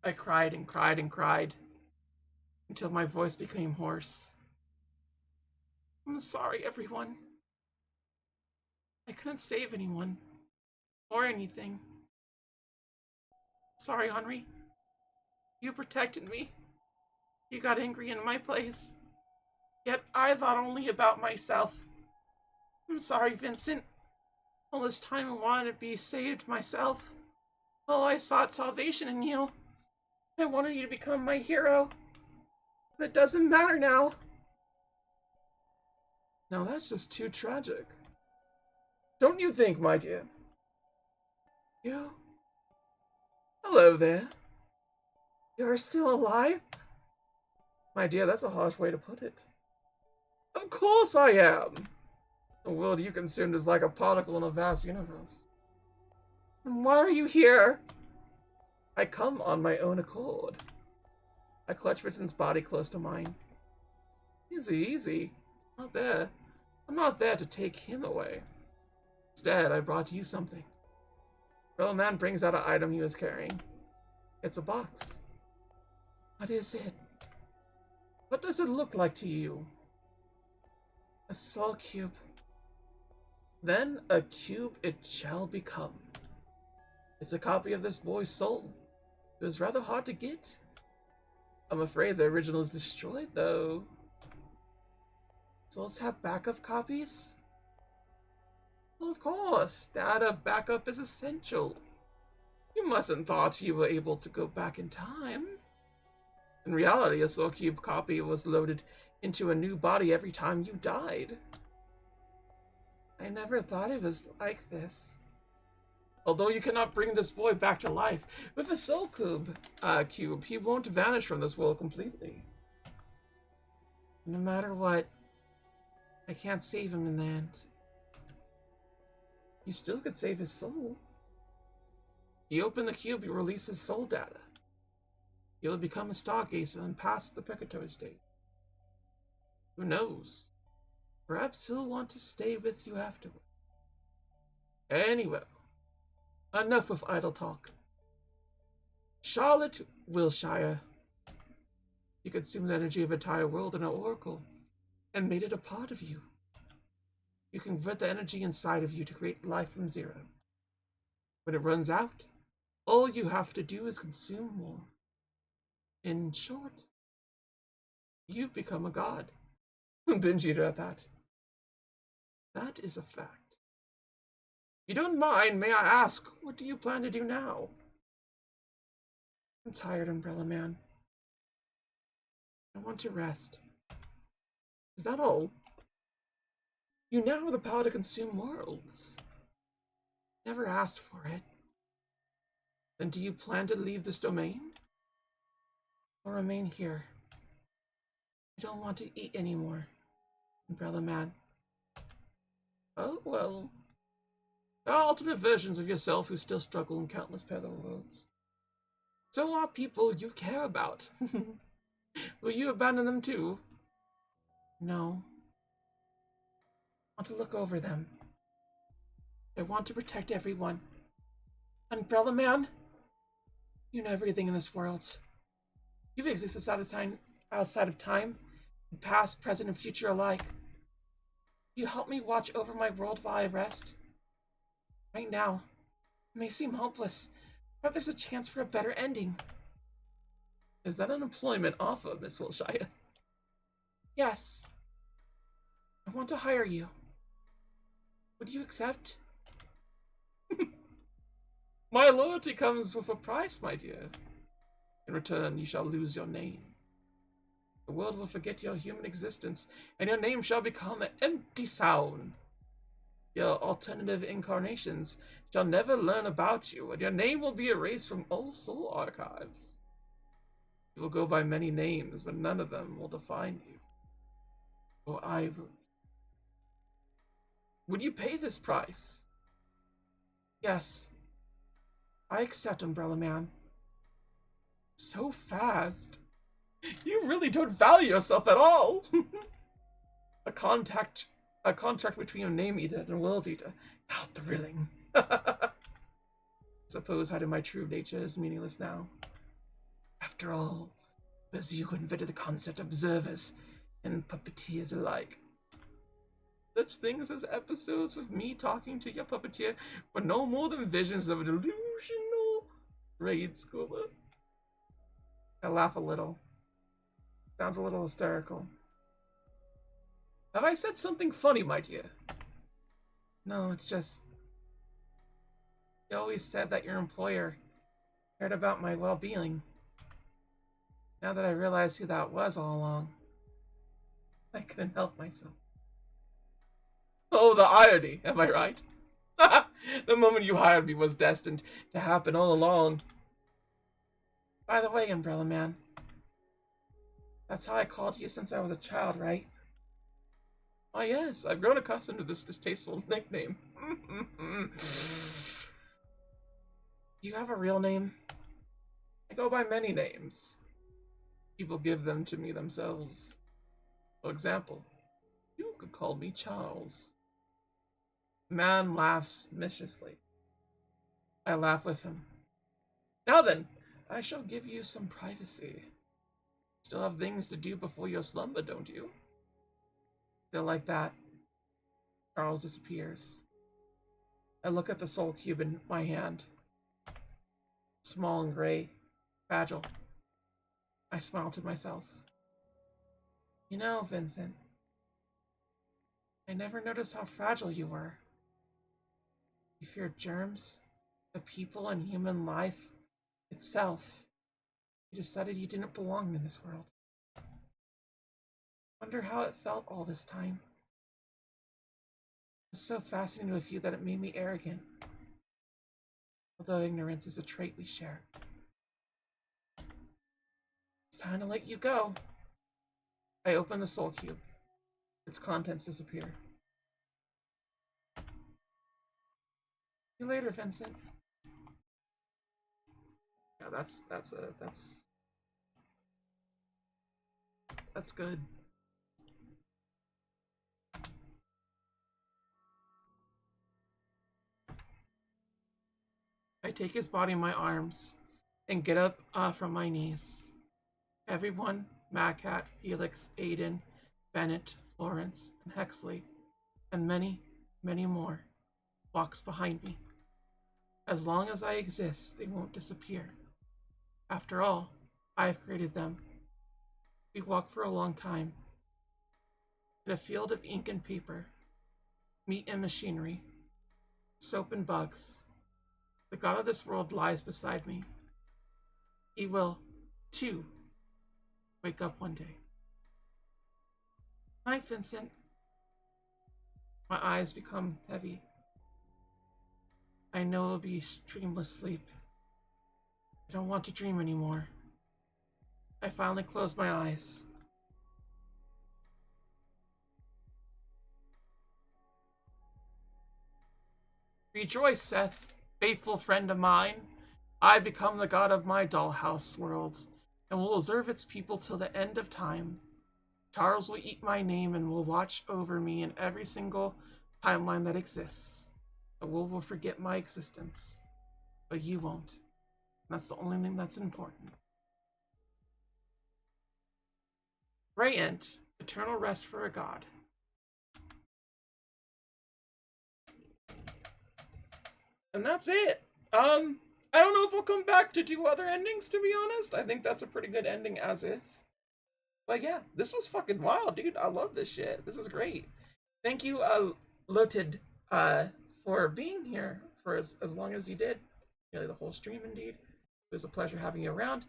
I cried and cried and cried, until my voice became hoarse. I'm sorry, everyone. I couldn't save anyone, or anything. Sorry, Henri. You protected me. You got angry in my place. Yet I thought only about myself. I'm sorry, Vincent. All this time I wanted to be saved myself. All I sought salvation in you. I wanted you to become my hero. But it doesn't matter now. Now that's just too tragic. Don't you think, my dear? You? Hello there. You're still alive? My dear, that's a harsh way to put it. Of course I am. The world you consumed is like a particle in a vast universe. And why are you here? I come on my own accord. I clutch Vincent's body close to mine. Easy, easy. Not there. I'm not there to take him away. Instead, I brought you something. The little man brings out an item he was carrying. It's a box. What is it? What does it look like to you? A soul cube. Then a cube it shall become. It's a copy of this boy's soul. It was rather hard to get. I'm afraid the original is destroyed, though. Souls have backup copies? Well, of course. Data backup is essential. You mustn't thought you were able to go back in time. In reality, a Soul Cube copy was loaded into a new body every time you died. I never thought it was like this. Although you cannot bring this boy back to life, with a Soul Cube, he won't vanish from this world completely. No matter what, I can't save him in the end. You still could save his soul. You open the cube, you release his soul data. You'll become a stargazer and pass the purgatory state. Who knows? Perhaps he'll want to stay with you afterward. Anyway, enough with idle talk. Charlotte Wilshire. You consumed the energy of an entire world in an oracle and made it a part of you. You convert the energy inside of you to create life from zero. When it runs out, all you have to do is consume more. In short, you've become a god. Binge eater at that. That is a fact. you don't mind, may I ask, what do you plan to do now? I'm tired, Umbrella Man. I want to rest. Is that all? You now have the power to consume worlds. Never asked for it. Then do you plan to leave this domain? Or remain here? I don't want to eat anymore, Umbrella Man. Oh, well. There are alternate versions of yourself who still struggle in countless parallel worlds. So are people you care about. Will you abandon them too? No. I want to look over them. I want to protect everyone. Umbrella Man, you know everything in this world. You've existed outside of time, past, present, and future alike. You help me watch over my world while I rest. Right now, it may seem hopeless, but there's a chance for a better ending. Is that an employment offer, Miss Wilshire? Yes. I want to hire you. Would you accept? My loyalty comes with a price, my dear. In return, you shall lose your name. The world will forget your human existence, and your name shall become an empty sound. Your alternative incarnations shall never learn about you, and your name will be erased from all soul archives. You will go by many names, but none of them will define you. For I will. Would you pay this price? Yes. I accept, Umbrella Man. So fast. You really don't value yourself at all. A contract between a name eater and world eater. How thrilling. Suppose hiding my true nature is meaningless now. After all, it was you who invented the concept of observers and puppeteers alike. Such things as episodes with me talking to your puppeteer were no more than visions of a delusional grade schooler. I laugh a little. Sounds a little hysterical. Have I said something funny, my dear? No, it's just... You always said that your employer cared about my well-being. Now that I realize who that was all along, I couldn't help myself. Oh, the irony, am I right? The moment you hired me was destined to happen all along. By the way, Umbrella Man, that's how I called you since I was a child, right? Oh yes, I've grown accustomed to this distasteful nickname. Do you have a real name? I go by many names. People give them to me themselves. For example, you could call me Charles. The man laughs mischievously. I laugh with him. Now then, I shall give you some privacy. Still have things to do before your slumber, don't you? Still like that, Charles disappears. I look at the soul cube in my hand. Small and gray, fragile. I smile to myself. You know, Vincent, I never noticed how fragile you were. You feared germs, the people, and human life itself. You decided you didn't belong in this world. Wonder how it felt all this time. I was so fascinated with you that it made me arrogant. Although ignorance is a trait we share. It's time to let you go. I open the soul cube. Its contents disappear. See you later, Vincent. Yeah, that's good. I take his body in my arms and get up from my knees. Everyone, Magcat, Felix, Aiden, Bennett, Florence, and Hexley, and many, many more, walks behind me. As long as I exist, they won't disappear. After all, I have created them. We walk for a long time. In a field of ink and paper, meat and machinery, soap and bugs. The god of this world lies beside me. He will, too, wake up one day. Night, Vincent. My eyes become heavy. I know it'll be dreamless sleep. I don't want to dream anymore. I finally close my eyes. Rejoice, Seth, faithful friend of mine. I become the god of my dollhouse world, and will observe its people till the end of time. Charles will eat my name and will watch over me in every single timeline that exists. The world will forget my existence, but you won't. That's the only thing that's important. Gray End, eternal rest for a god. And that's it. I don't know if I'll come back to do other endings, to be honest. I think that's a pretty good ending as is. But yeah, this was fucking wild, dude. I love this shit. This is great. Thank you, Lotid, for being here for as long as you did. Nearly the whole stream, indeed. It was a pleasure having you around.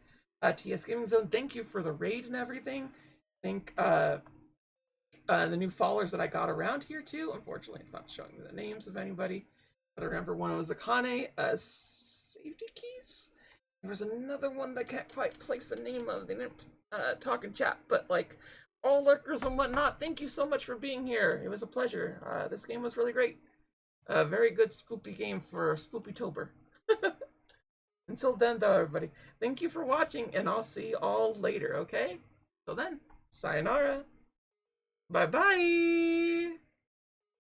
TS Gaming Zone, thank you for the raid and everything. Thank the new followers that I got around here too. Unfortunately, it's not showing me the names of anybody. But I remember one was Akane, Safety Keys. There was another one that I can't quite place the name of. They didn't talk in chat, but like all lurkers and whatnot, thank you so much for being here. It was a pleasure. This game was really great. A very good spoopy game for Spoopy-tober. Until then, though, everybody, thank you for watching, and I'll see you all later, okay? Till then, sayonara. Bye-bye.